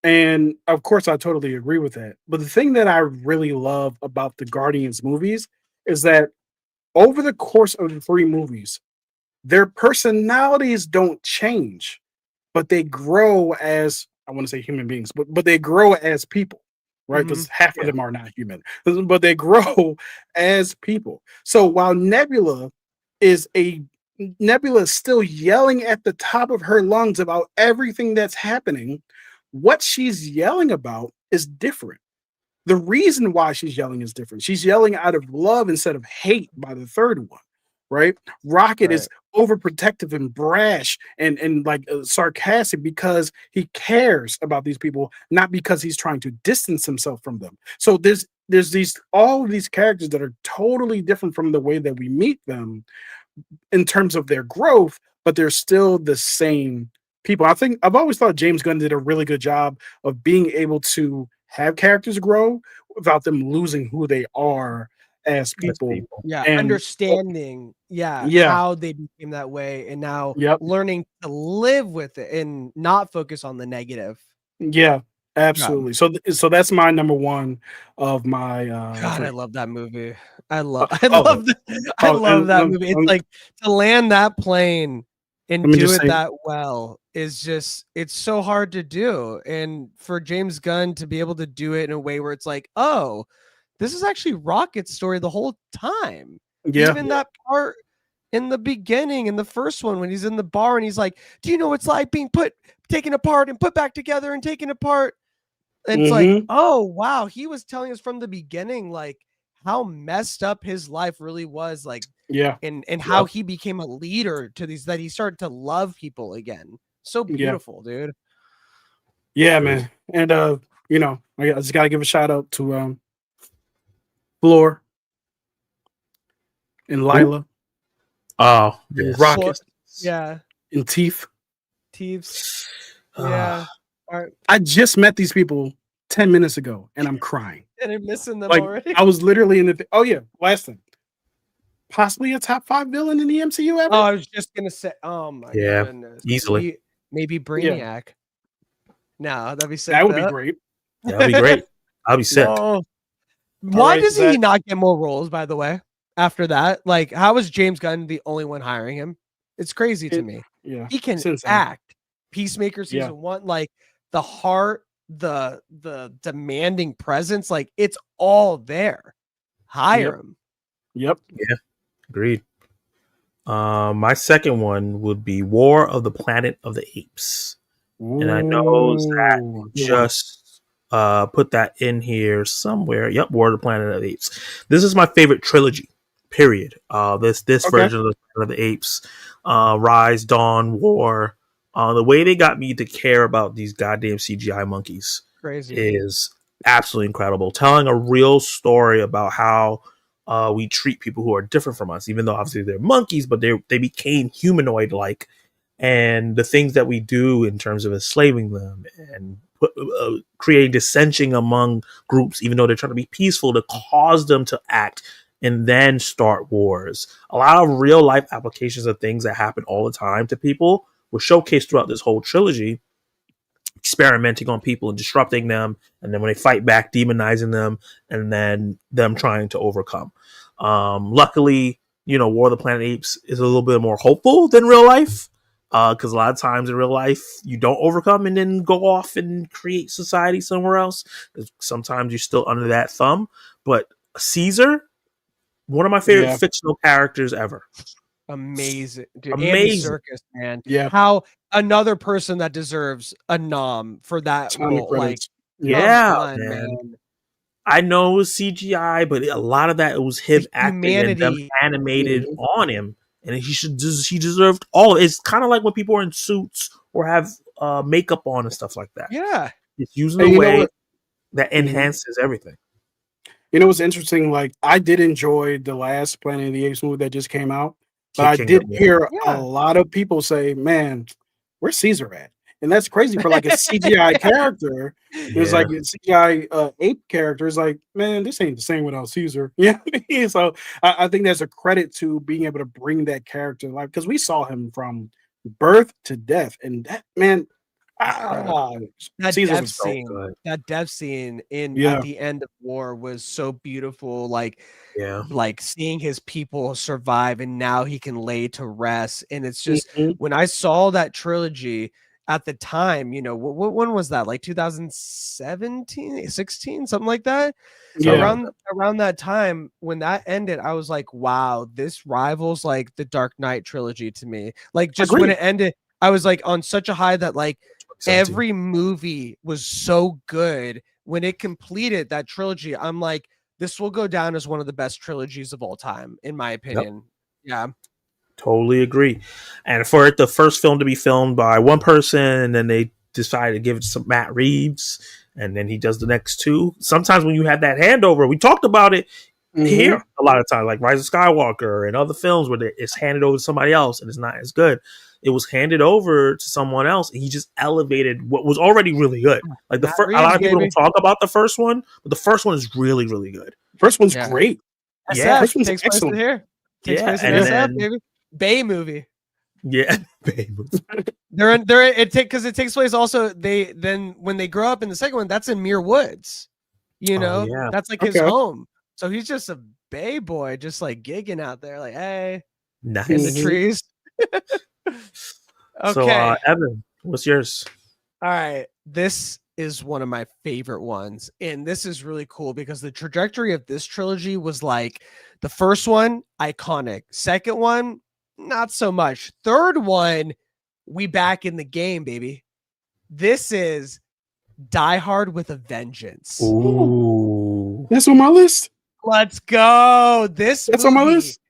And of course, I totally agree with that. But the thing that I really love about the Guardians movies is that over the course of the three movies, their personalities don't change, but they grow as I want to say human beings, but they grow as people, right? Mm-hmm. Because half of Yeah. them are not human, but they grow as people. So while is a Nebula is still yelling at the top of her lungs about everything that's happening, what she's yelling about is different. The reason why she's yelling is different. She's yelling out of love instead of hate by the third one, right? Rocket Right. is overprotective and brash and sarcastic because he cares about these people, not because he's trying to distance himself from them. So there's these all of these characters that are totally different from the way that we meet them in terms of their growth, but they're still the same people. I think I've always thought James Gunn did a really good job of being able to have characters grow without them losing who they are as As people. people. Yeah, And understanding, yeah, how they became that way, and now yep, learning to live with it and not focus on the negative. yeah, Yeah. absolutely. So that's my number one of my God, I three. love that movie. I Uh, love, I oh, love, I oh, love and that movie. It's like to land that plane and let me do just it say, that well is just, it's so hard to do. And for James Gunn to be able to do it in a way where it's like, oh, this is actually Rocket's story the whole time. Yeah. Even that part in the beginning, in the first one, when he's in the bar and he's like, do you know what it's like being taken apart and put back together and taken apart? And it's like, oh, wow. He was telling us from the beginning, like, how messed up his life really was, like, and how he became a leader to these, that he started to love people again. So beautiful, dude. Yeah, man. And you know, I just gotta give a shout out to Floor and Lila. Oh, and Rocket. Yeah. And Teef. Yeah. I just met these people 10 minutes ago and I'm crying. And I'm missing them like, already. I was literally in the last thing. Possibly a top 5 villain in the MCU ever. Oh, I was just gonna say, oh my goodness. Easily. Maybe Brainiac. No, that'd be sick. That would be great. That'd be great. I'll be sick. No. Why does he not get more roles, by the way, after that? Like, how is James Gunn the only one hiring him? It's crazy to me. Yeah. He can act. Peacemaker season 1, like the heart, the demanding presence, like it's all there. Hire him. Yep. Yeah. Agreed. My second one would be War of the Planet of the Apes. Ooh. And I know that just put that in here somewhere. Yep, War of the Planet of the Apes. This is my favorite trilogy, period. This version of the Planet of the Apes, Rise, Dawn, War. The way they got me to care about these goddamn CGI monkeys is absolutely incredible. Telling a real story about how we treat people who are different from us, even though obviously they're monkeys, but they became humanoid-like. And the things that we do in terms of enslaving them and creating dissension among groups, even though they're trying to be peaceful, to cause them to act and then start wars. A lot of real life applications of things that happen all the time to people were showcased throughout this whole trilogy, experimenting on people and disrupting them. And then when they fight back, demonizing them, and then them trying to overcome. Luckily, War of the Planet of the Apes is a little bit more hopeful than real life. Because a lot of times in real life, you don't overcome and then go off and create society somewhere else. Sometimes you're still under that thumb. But Caesar, one of my favorite fictional characters ever. Amazing. Dude, amazing. Andy Serkis, man. Yeah. How another person that deserves a nom for that role. Like, man. I know it was CGI, but a lot of that it was him acting and them animated on him. And he deserved all of it. It's kind of like when people are in suits or have makeup on and stuff like that. Yeah. It's using a way that enhances everything. You know what's interesting? Like, I did enjoy the last Planet of the Apes movie that just came out. But I did hear a lot of people say, man, where's Caesar at? And that's crazy for like a CGI character. There's like a CGI ape character. It's like, man, this ain't the same without Caesar. Yeah. So I think there's a credit to being able to bring that character to life because we saw him from birth to death. And that, man, that death scene at the end of War was so beautiful. Like seeing his people survive and now he can lay to rest. And it's just when I saw that trilogy at the time, when was that? Like 2017, 16, something like that. So around that time when that ended, I was like, wow, this rivals like the Dark Knight trilogy to me. Like just when it ended, I was like on such a high that like every movie was so good. When it completed that trilogy, I'm like, this will go down as one of the best trilogies of all time, in my opinion. Yeah. Totally agree. And for the first film to be filmed by one person and then they decided to give it to Matt Reeves and then he does the next two. Sometimes when you have that handover, we talked about it here a lot of times, like Rise of Skywalker and other films where it's handed over to somebody else and it's not as good. It was handed over to someone else and he just elevated what was already really good. Like a lot of people don't talk about the first one, but the first one is really, really good. First one's great. Yeah, first one's excellent. Here. Takes place in SF, baby. Bay movie. Yeah, Bay movie. Because it takes place also. Then when they grow up in the second one, that's in Muir Woods. That's like his home. So he's just a Bay boy, just like gigging out there, like hey, nice in the trees. Okay, so Evan, what's yours? All right, this is one of my favorite ones. And this is really cool because the trajectory of this trilogy was like the first one, iconic. Second one, not so much. Third one, we back in the game, baby. This is Die Hard with a Vengeance. Ooh. That's on my list. Let's go. That's on my list.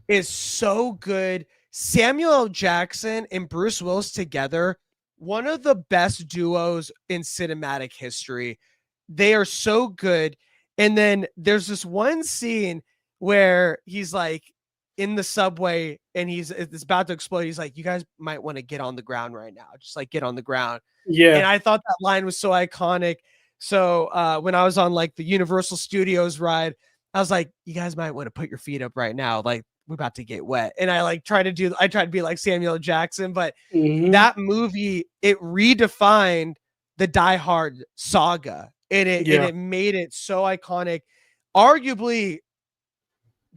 Is so good. Samuel L. Jackson and Bruce Willis together, one of the best duos in cinematic history. They are so good. And then there's this one scene where he's like in the subway and it's about to explode. He's like, you guys might want to get on the ground right now. Just like get on the ground. Yeah. And I thought that line was so iconic. So when I was on like the Universal Studios ride, I was like, you guys might want to put your feet up right now. Like we're about to get wet. And I tried to be like Samuel Jackson, but that movie, it redefined the Die Hard saga and it made it so iconic, arguably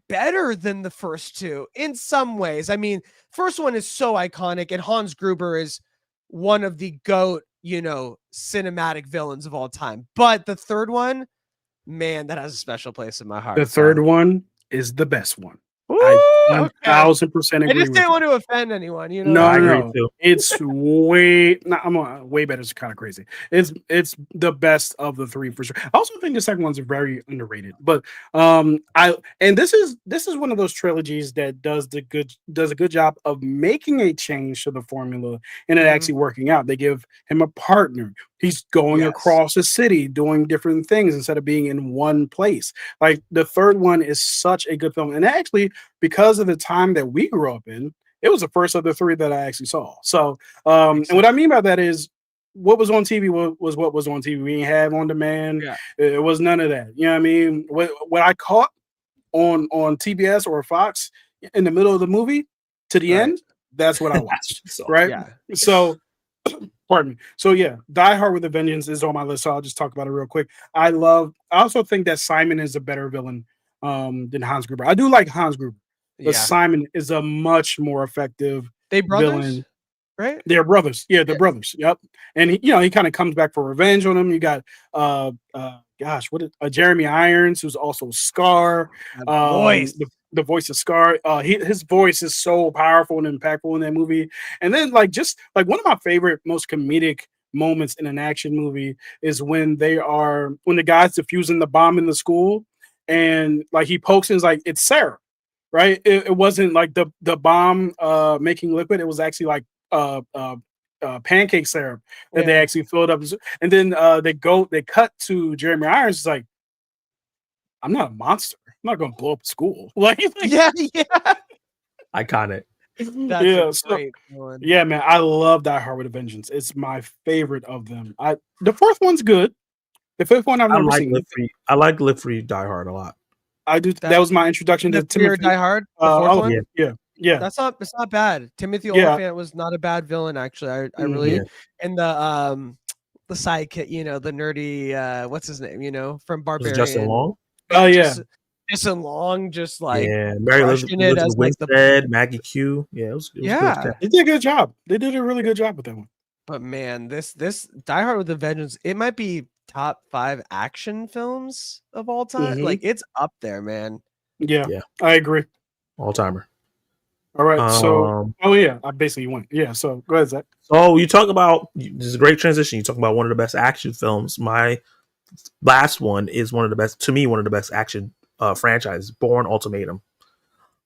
better than the first two in some ways. I mean, first one is so iconic and Hans Gruber is one of the GOAT, cinematic villains of all time. But the third one, man, that has a special place in my heart. The third one is the best one. I 1000% agree. I just didn't want to offend anyone, No, I agree too. It's way. Way better. It's kind of crazy. It's the best of the three for sure. I also think the second one's very underrated. But this is one of those trilogies that does a good job of making a change to the formula and it actually working out. They give him a partner. He's going across the city doing different things instead of being in one place. Like the third one is such a good film. And actually, because of the time that we grew up in, it was the first of the three that I actually saw. So, and what I mean by that is what was on TV was what was on TV. We didn't have on demand. Yeah. It was none of that. You know what I mean? What I caught on TBS or Fox in the middle of the movie to the end, that's what I watched. Right? Yeah. So, pardon me. So yeah, Die Hard with a Vengeance is on my list. So I'll just talk about it real quick. I also think that Simon is a better villain than Hans Gruber. I do like Hans Gruber, but Simon is a much more effective villain. Right? They're brothers. Yeah, they're brothers. Yep. And he kind of comes back for revenge on them. You got Jeremy Irons, who's also Scar. The voice of Scar. His voice is so powerful and impactful in that movie. And then one of my favorite, most comedic moments in an action movie is when the guy's defusing the bomb in the school and like he pokes and is like, it's Sarah, right? It wasn't like the bomb making liquid. It was actually like pancake syrup that they actually filled up. And then they cut to Jeremy Irons. It's like, I'm not a monster. I'm not going to blow up school. Iconic. That's great one. Yeah, man. I love Die Hard with a Vengeance. It's my favorite of them. The fourth one's good. The fifth one I've never seen. I like Live Free Die Hard a lot. I do. That was my introduction to Timothy. Die Hard. The fourth one? Yeah. It's not bad. Timothy Olyphant was not a bad villain, actually. I really and the sidekick, the nerdy what's his name, from Barbarian. Justin Long? Oh yeah. Justin Long, just like Mary Elizabeth Winstead, Maggie Q. Yeah, it was good. They did a good job. They did a really good job with that one. But man, this Die Hard with a Vengeance, it might be top 5 action films of all time. Like it's up there, man. Yeah, I agree. All timer. All right, so I basically went. Yeah, so go ahead, Zach. So you talk about this is a great transition. You talk about one of the best action films. My last one is one of the best action franchises, Bourne Ultimatum.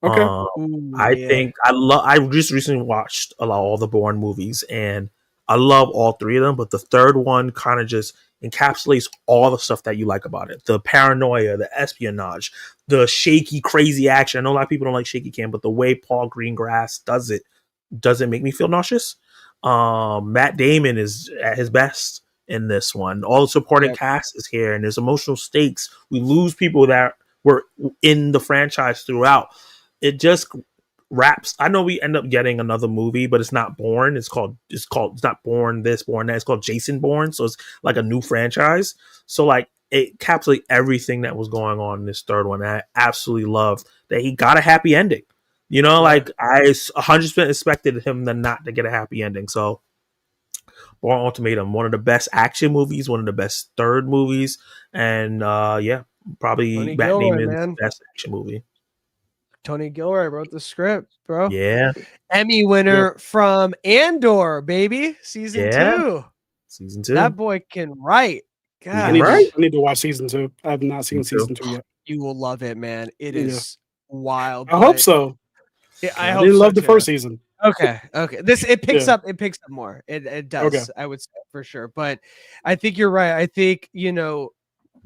Okay. I just recently watched all the Bourne movies, and I love all three of them. But the third one kind of just encapsulates all the stuff that you like about it: the paranoia, the espionage, the shaky, crazy action. I know a lot of people don't like shaky cam, but the way Paul Greengrass does it doesn't make me feel nauseous. Matt Damon is at his best in this one. All the supporting cast is here, and there's emotional stakes. We lose people that were in the franchise throughout. It just wraps. I know we end up getting another movie, but it's not Bourne. It's not Bourne this, Bourne that. It's called Jason Bourne. So it's like a new franchise. So like it encapsulates everything that was going on in this third one. I absolutely love that he got a happy ending. Like I 100% expected him not to get a happy ending. So Born Ultimatum, one of the best action movies, one of the best third movies, and probably Tony Matt Gilroy, Damon's man. best action movie. Tony Gilroy wrote the script, bro. Yeah, Emmy winner from Andor, baby, season 2. Season 2. That boy can write. God, I need to watch season 2. I have not seen season 2 yet. You will love it, man. It is wild. I hope so. Yeah, I didn't love the first season. Okay. It picks up more. It does. Okay. I would say for sure. But I think you're right. I think,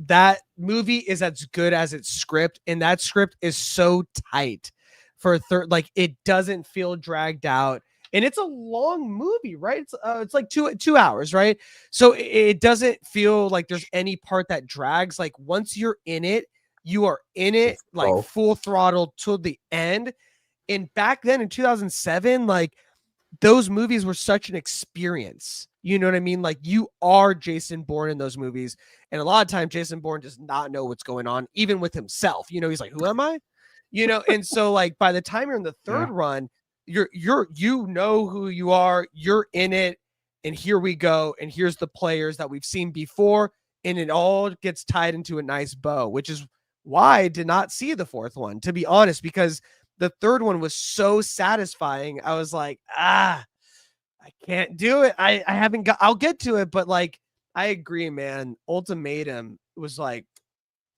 that movie is as good as its script, and that script is so tight for a third. Like, it doesn't feel dragged out, and it's a long movie, right? It's like 2 hours, right? So it doesn't feel like there's any part that drags. Like, once you're in it, you are in it like full throttle to the end. And back then in 2007, like, those movies were such an experience. You know what I mean? Like, you are Jason Bourne in those movies. And a lot of times Jason Bourne does not know what's going on, even with himself. He's like, who am I? And so, like, by the time you're in the third run, you know who you are, you're in it, and here we go. And here's the players that we've seen before. And it all gets tied into a nice bow, which is why I did not see the fourth one, to be honest, because the third one was so satisfying. I was like, I can't do it. I haven't got, I'll get to it, but like, I agree, man. Ultimatum was like,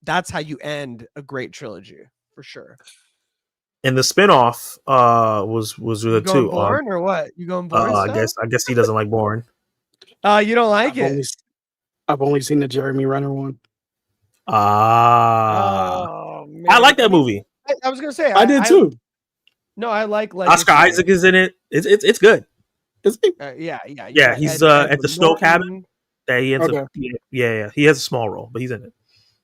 that's how you end a great trilogy for sure. And the spinoff was good too. Bourne or what? You going Bourne? I guess he doesn't like Bourne. You don't like it? I've only seen the Jeremy Renner one. Oh, man. I like that movie. I was gonna say I did too. No, I like Oscar Isaac is in it. It's good. Yeah. He's at the snow cabin. That he ends up. Yeah. He has a small role, but he's in it.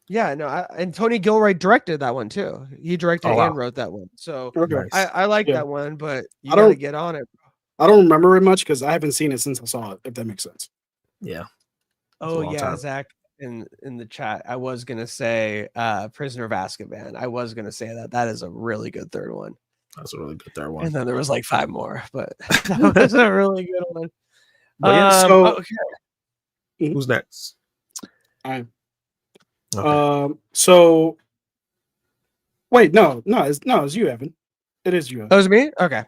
Yeah, no, and Tony Gilroy directed that one too. He directed and wrote that one. So I like that one, but you gotta get on it. I don't remember it much because I haven't seen it since I saw it. If that makes sense. Yeah. Oh yeah, Zach. In the chat, I was gonna say Prisoner of Azkaban. I was gonna say that is a really good third one. That's a really good third one. And then there was like 5 more, but that was a really good one. Who's next? So wait, no, it's you, Evan. It is you. Oh, it's me? Okay.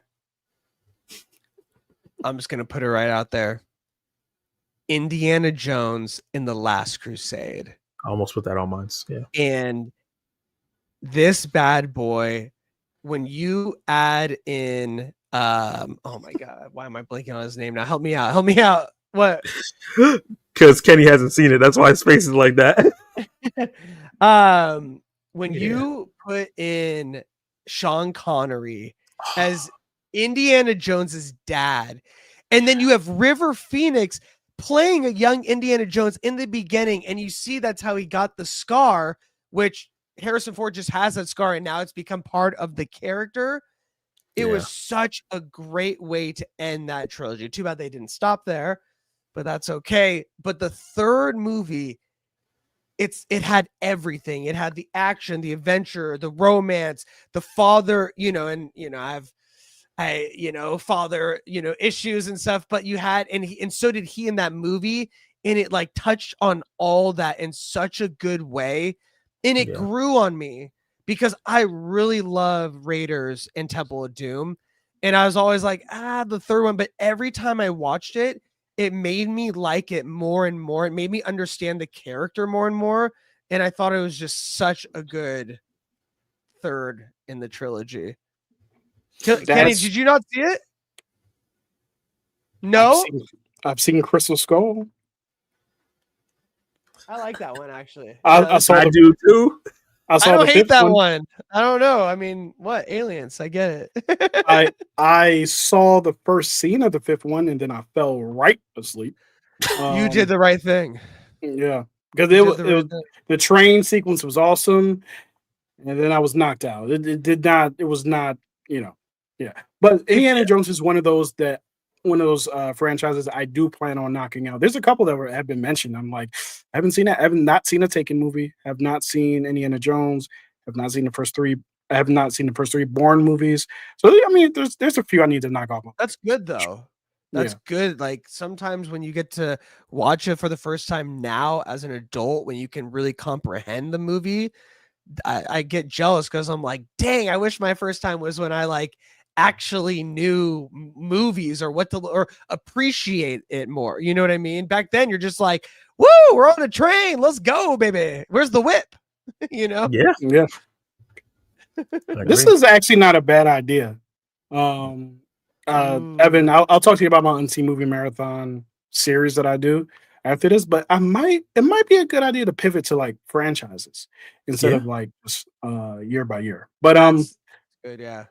I'm just gonna put it right out there. Indiana Jones in the Last Crusade. I almost put that on mine. Yeah. And this bad boy, when you add in oh my god, why am I blanking on his name now? Help me out. What? Because Kenny hasn't seen it. That's why his face is like that. When you put in Sean Connery as Indiana Jones's dad, and then you have River Phoenix playing a young Indiana Jones in the beginning, and you see that's how he got the scar, which Harrison Ford just has that scar, and now it's become part of the character. It was such a great way to end that trilogy. Too bad they didn't stop there, but that's okay. But the third movie, it had everything. It had the action, the adventure, the romance, the father, father, issues and stuff, but you had, and so did he in that movie. And it like touched on all that in such a good way. And it grew on me because I really love Raiders and Temple of Doom. And I was always like, the third one. But every time I watched it, it made me like it more and more. It made me understand the character more and more. And I thought it was just such a good third in the trilogy. Kenny, did you not see it? No? I've seen Crystal Skull. I like that one, actually. I do too. I don't hate that one. I don't know. I mean, what? Aliens. I get it. I saw the first scene of the fifth one, and then I fell right asleep. You did the right thing. Yeah. Because the train sequence was awesome, and then I was knocked out. It was not, yeah. But Indiana Jones is one of those franchises I do plan on knocking out. There's a couple that have been mentioned. I'm like, I haven't seen that. I have not seen a Taken movie. Have not seen Indiana Jones. Have not seen the first 3. I have not seen the first 3 Bourne movies. So I mean, there's a few I need to knock off. That's good though. That's Yeah. good. Like sometimes when you get to watch it for the first time now as an adult, when you can really comprehend the movie, I get jealous because I'm like, dang, I wish my first time was when I like actually knew movies or what to or appreciate it more. You know what I mean? Back then, you're just like, woo, we're on a train. Let's go, baby. Where's the whip? You know? Yeah, Yeah. I This agree. is actually not a bad idea. Evan, Ooh. I'll talk to you about my unseen movie marathon series that I do after this, but it might be a good idea to pivot to like franchises instead Yeah. of like just year by year. But That's good. Yeah.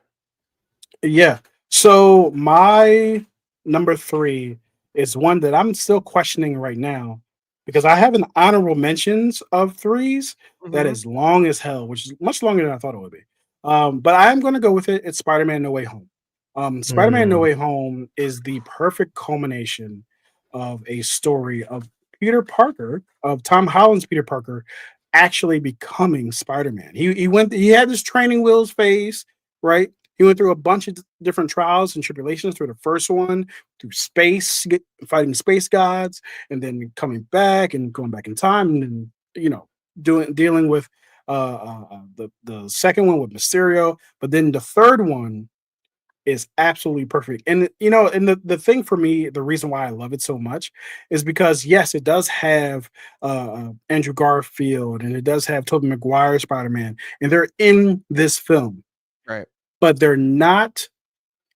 yeah. So my number 3 is one that I'm still questioning right now because I have an honorable mentions of threes that Mhm. is long as hell, which is much longer than I thought it would be. But I am going to go with it. It's Spider-Man: No Way Home. Spider-Man: No Mm, Way Home is the perfect culmination of a story of Peter Parker, of Tom Holland's Peter Parker, actually becoming Spider-Man. He had this training wheels phase, right? He went through a bunch of different trials and tribulations through the first one, through space, fighting space gods, and then coming back and going back in time, and then dealing with the second one with Mysterio. But then the third one is absolutely perfect. And the thing for me, the reason why I love it so much is because yes, it does have Andrew Garfield and it does have Tobey Maguire Spider-Man, and they're in this film, Right. but they're not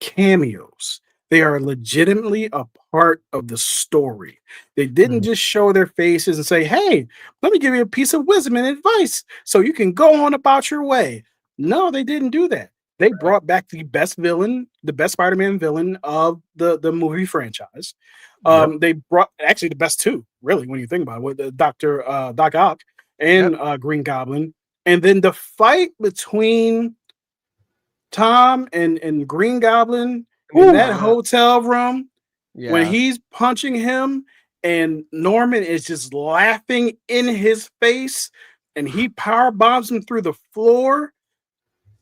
cameos. They are legitimately a part of the story. They didn't mm, just show their faces and say, "Hey, let me give you a piece of wisdom and advice so you can go on about your way." No, they didn't do that. They Right. brought back the best villain, the best Spider-Man villain of the movie franchise. yep. They brought actually the best two, really, when you think about it, with Doctor Doc Ock Yep. and Green Goblin, and then the fight between Tom and Green Goblin And in then that hotel room when yeah. he's punching him and Norman is just laughing in his face and he power bombs him through the floor.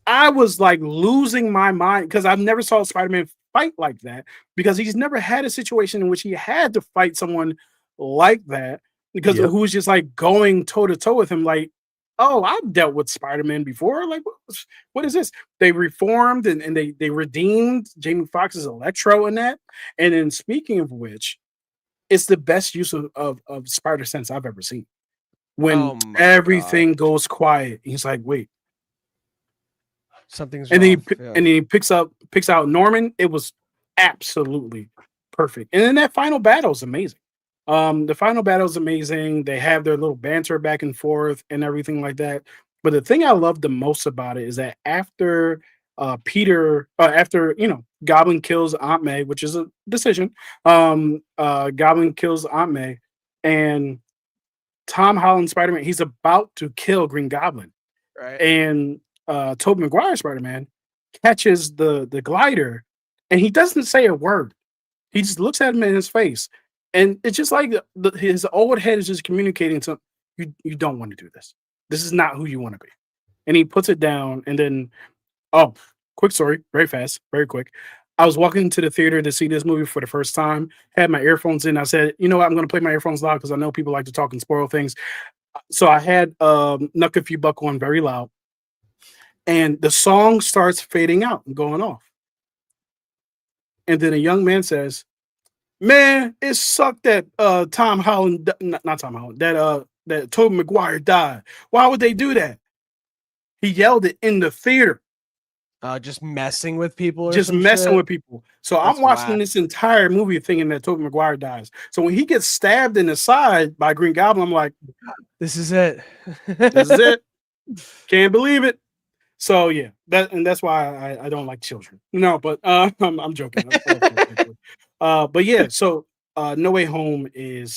I was like losing my mind because I've never saw Spider-Man fight like that because he's never had a situation in which he had to fight someone like that because Yep. who was just like going toe to toe with him like, oh, I've dealt with Spider-Man before. Like, what is this? They reformed and they redeemed Jamie Foxx's Electro in that. And then speaking of which, it's the best use of Spider Sense I've ever seen. Oh When my gosh. everything goes quiet, he's like, wait, Something's and then off. Yeah. he picks out Norman. It was absolutely perfect. And then that final battle is amazing. The final battle is amazing. They have their little banter back and forth and everything like that. But the thing I love the most about it is that after Goblin kills Aunt May, which is a decision. Goblin kills Aunt May, and Tom Holland Spider Man. He's about to kill Green Goblin, Right. and Tobey Maguire Spider-Man catches the glider, and he doesn't say a word. He just looks at him in his face, and it's just like his old head is just communicating to him, you don't want to do this. This is not who you want to be. And he puts it down, and then oh, quick story, very fast, very quick. I was walking to the theater to see this movie for the first time. Had my earphones in. I said, you know what? I'm going to play my earphones loud because I know people like to talk and spoil things. So I had Knuck If You Buck on very loud, and the song starts fading out and going off. And then a young man says, "Man, it sucked that Tom Holland, not Tom Holland, that Tobey Maguire died. Why would they do that?" He yelled it in the theater, Just messing with people or just some messing shit. with people. So I'm That's watching whack. this entire movie thinking that Tobey Maguire dies. So when he gets stabbed in the side by Green Goblin, I'm like, This is it. "This is it. Can't believe it." So yeah, that's why I don't like children. No, but I'm joking. I love children, actually. But yeah, so No Way Home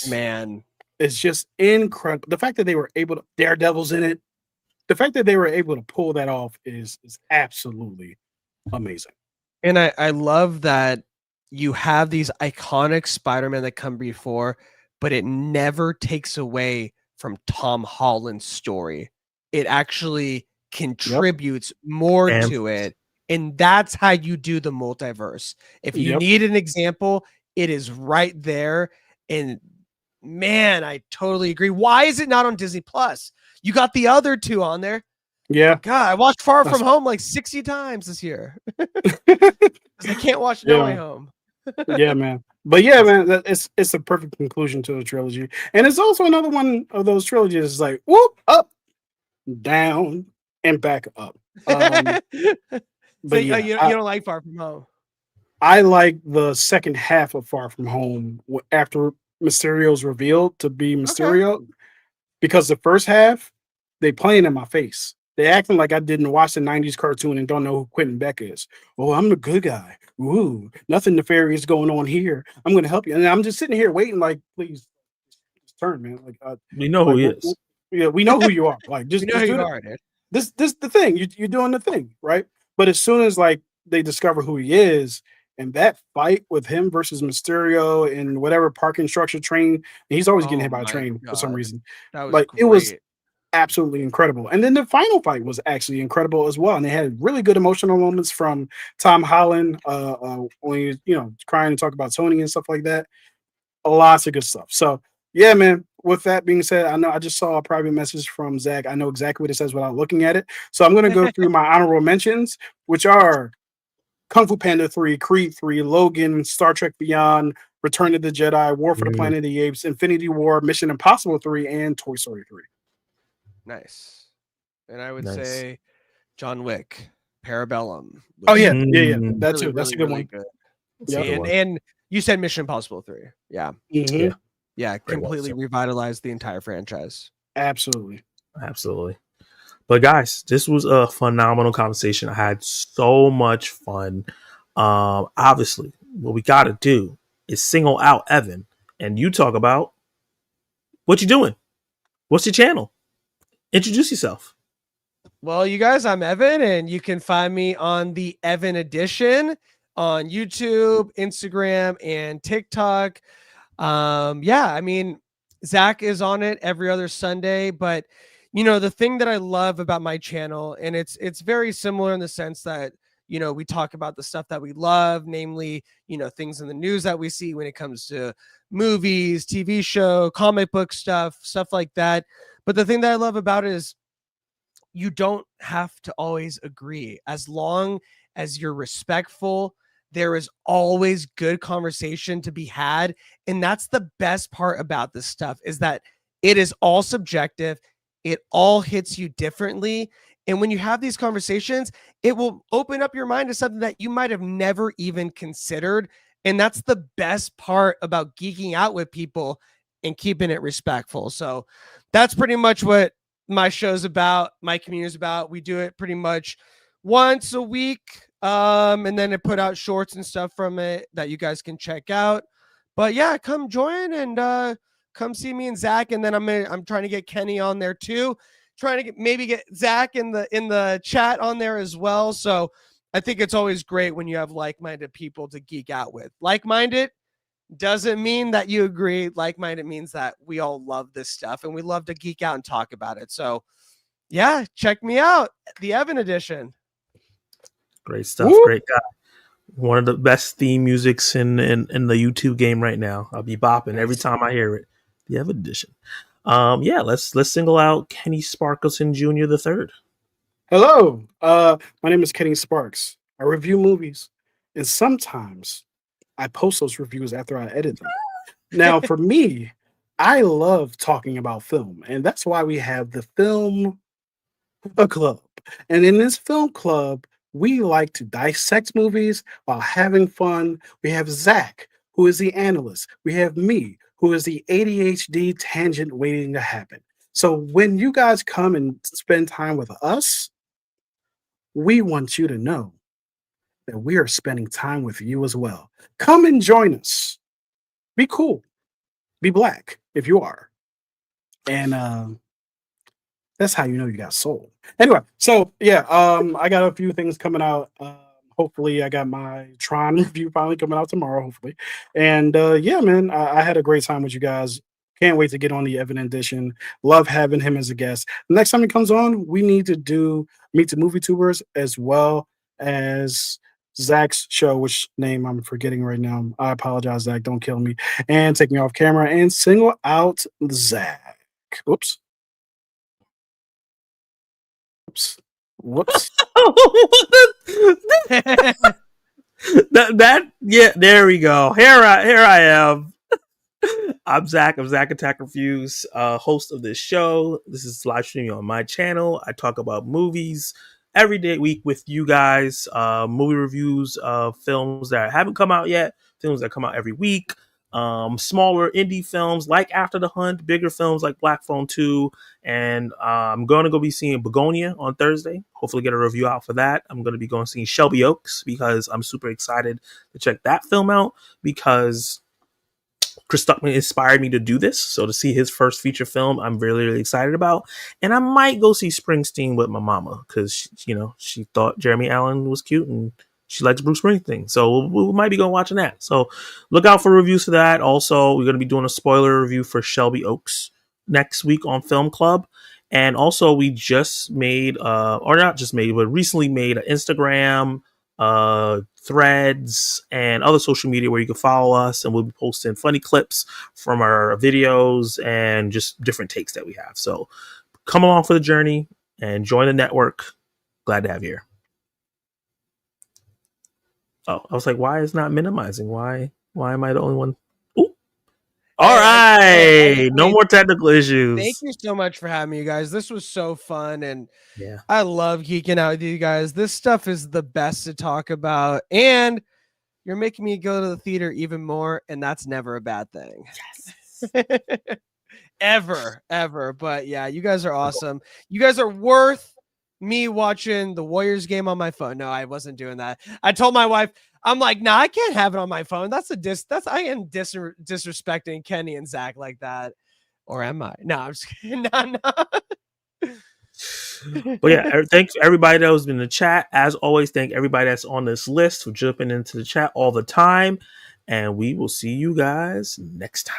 Man. is just incredible. The fact that they were able to Daredevil's in it, the fact that they were able to pull that off is absolutely amazing. And I love that you have these iconic Spider-Man that come before, but it never takes away from Tom Holland's story. It actually Yep. contributes more And to it. And that's how you do the multiverse. If you Yep. need an example, it is right there. And man, I totally agree. Why is it not on Disney Plus? You got the other two on there. Yeah. God, I watched Far From Home like 60 times this year. I can't watch No Way Home. Yeah, man. But yeah, man, it's a perfect conclusion to the trilogy. And it's also another one of those trilogies. It's like whoop, up, down, and back up. But But you, yeah, you don't like Far From Home. I like the second half of Far From Home after Mysterio's revealed to be Mysterio, because the first half they playing in my face. They acting like I didn't watch the '90s cartoon and don't know who Quentin Beck is. Oh, I'm the good guy. Ooh, nothing nefarious going on here. I'm going to help you, and I'm just sitting here waiting, like, please, just turn, man. Like, we know who he is. Yeah, we know who you are. Like, just you know just who do you it. are, dude. This the thing. You're doing the thing, right? But as soon as like they discover who he is, and that fight with him versus Mysterio in whatever parking structure train, he's always getting hit by a train for some reason. That was like great. it was absolutely incredible. And then the final fight was actually incredible as well. And they had really good emotional moments from Tom Holland when he was, crying and talk about Tony and stuff like that. Lots of good stuff. So yeah, man. With that being said, I know I just saw a private message from Zach. I know exactly what it says without looking at it. So I'm going to go through my honorable mentions, which are Kung Fu Panda 3, Creed 3, Logan, Star Trek Beyond, Return of the Jedi, War for the Planet of the Apes, Infinity War, Mission Impossible 3, and Toy Story 3. Nice. And I would say John Wick, Parabellum. Oh yeah. That's really, that's a good really one. Good. And you said Mission Impossible 3. Yeah. Mm-hmm. Yeah, completely revitalized the entire franchise. Absolutely. But guys, this was a phenomenal conversation. I had so much fun. Obviously, what we got to do is single out Evan, and you talk about what you doing. What's your channel? Introduce yourself. Well, you guys, I'm Evan, and you can find me on the Evan Edition on YouTube, Instagram, and TikTok. I mean, Zach is on it every other Sunday, but the thing that I love about my channel, and it's very similar in the sense that, we talk about the stuff that we love, namely, things in the news that we see when it comes to movies, TV show, comic book stuff like that. But the thing that I love about it is you don't have to always agree. As long as you're respectful, there is always good conversation to be had. And that's the best part about this stuff, is that it is all subjective. It all hits you differently. And when you have these conversations, it will open up your mind to something that you might have never even considered. And that's the best part about geeking out with people and keeping it respectful. So that's pretty much what my show's about, my community's about. We do it pretty much once a week. And then I put out shorts and stuff from it that you guys can check out. But yeah, come join and come see me and Zach. And then I'm trying to get Kenny on there too. Trying to maybe get Zach in the chat on there as well. So I think it's always great when you have like-minded people to geek out with. Like-minded doesn't mean that you agree. Like-minded means that we all love this stuff and we love to geek out and talk about it. So yeah, check me out. The Evan Edition. Great stuff. Woo! Great guy. One of the best theme musics in the YouTube game right now. I'll be bopping every time I hear it. The Evan Edition. Let's single out Kenny Sparkleson Jr. the third. Hello. My name is Kenny Sparks. I review movies, and sometimes I post those reviews after I edit them. Now, for me, I love talking about film, and that's why we have the Film Club. And in this film club, we like to dissect movies while having fun. We have Zach, who is the analyst. We have me, who is the ADHD tangent waiting to happen. So when you guys come and spend time with us, we want you to know that we are spending time with you as well. Come and join us. Be cool. Be black if you are. And that's how you know you got soul. Anyway, so yeah, I got a few things coming out. Hopefully, I got my Tron review finally coming out tomorrow, hopefully. And yeah, man, I had a great time with you guys. Can't wait to get on the Evan Edition. Love having him as a guest. The next time he comes on, we need to do Meet the Movie Tubers as well as Zach's show, which name I'm forgetting right now. I apologize, Zach. Don't kill me. And take me off camera and single out Zach. Oops. Oops. Whoops. Yeah, there we go. Here I am. I'm Zach of Zach Attack Reviews, host of this show. This is live streaming on my channel. I talk about movies every day week with you guys. Movie reviews of films that haven't come out yet, films that come out every week. Smaller indie films like After the Hunt, bigger films like Black Phone 2, and I'm going to go be seeing Begonia on Thursday. Hopefully get a review out for that. I'm going to be going to see Shelby Oaks because I'm super excited to check that film out because Chris Stuckman inspired me to do this. So to see his first feature film, I'm really, really excited about. And I might go see Springsteen with my mama because, she thought Jeremy Allen was cute and she likes Bruce Springsteen. So we might be going watching that. So look out for reviews for that. Also, we're going to be doing a spoiler review for Shelby Oaks next week on Film Club. And also we just made, or not just made, but recently made an Instagram, Threads, and other social media where you can follow us, and we'll be posting funny clips from our videos and just different takes that we have. So come along for the journey and join the network. Glad to have you here. Oh, I was like, why is not minimizing? Why am I the only one? Ooh. All right. No more technical issues. Thank you so much for having me, you guys. This was so fun, and yeah, I love geeking out with you guys. This stuff is the best to talk about, and you're making me go to the theater even more, and that's never a bad thing. Yes. ever. But yeah, you guys are awesome. You guys are worth me watching the Warriors game on my phone. No, I wasn't doing that. I told my wife, I'm like, nah, I can't have it on my phone. I am disrespecting Kenny and Zach like that. Or am I? No, I'm just kidding. No. But yeah, thanks everybody that was in the chat. As always, thank everybody that's on this list for jumping into the chat all the time. And we will see you guys next time.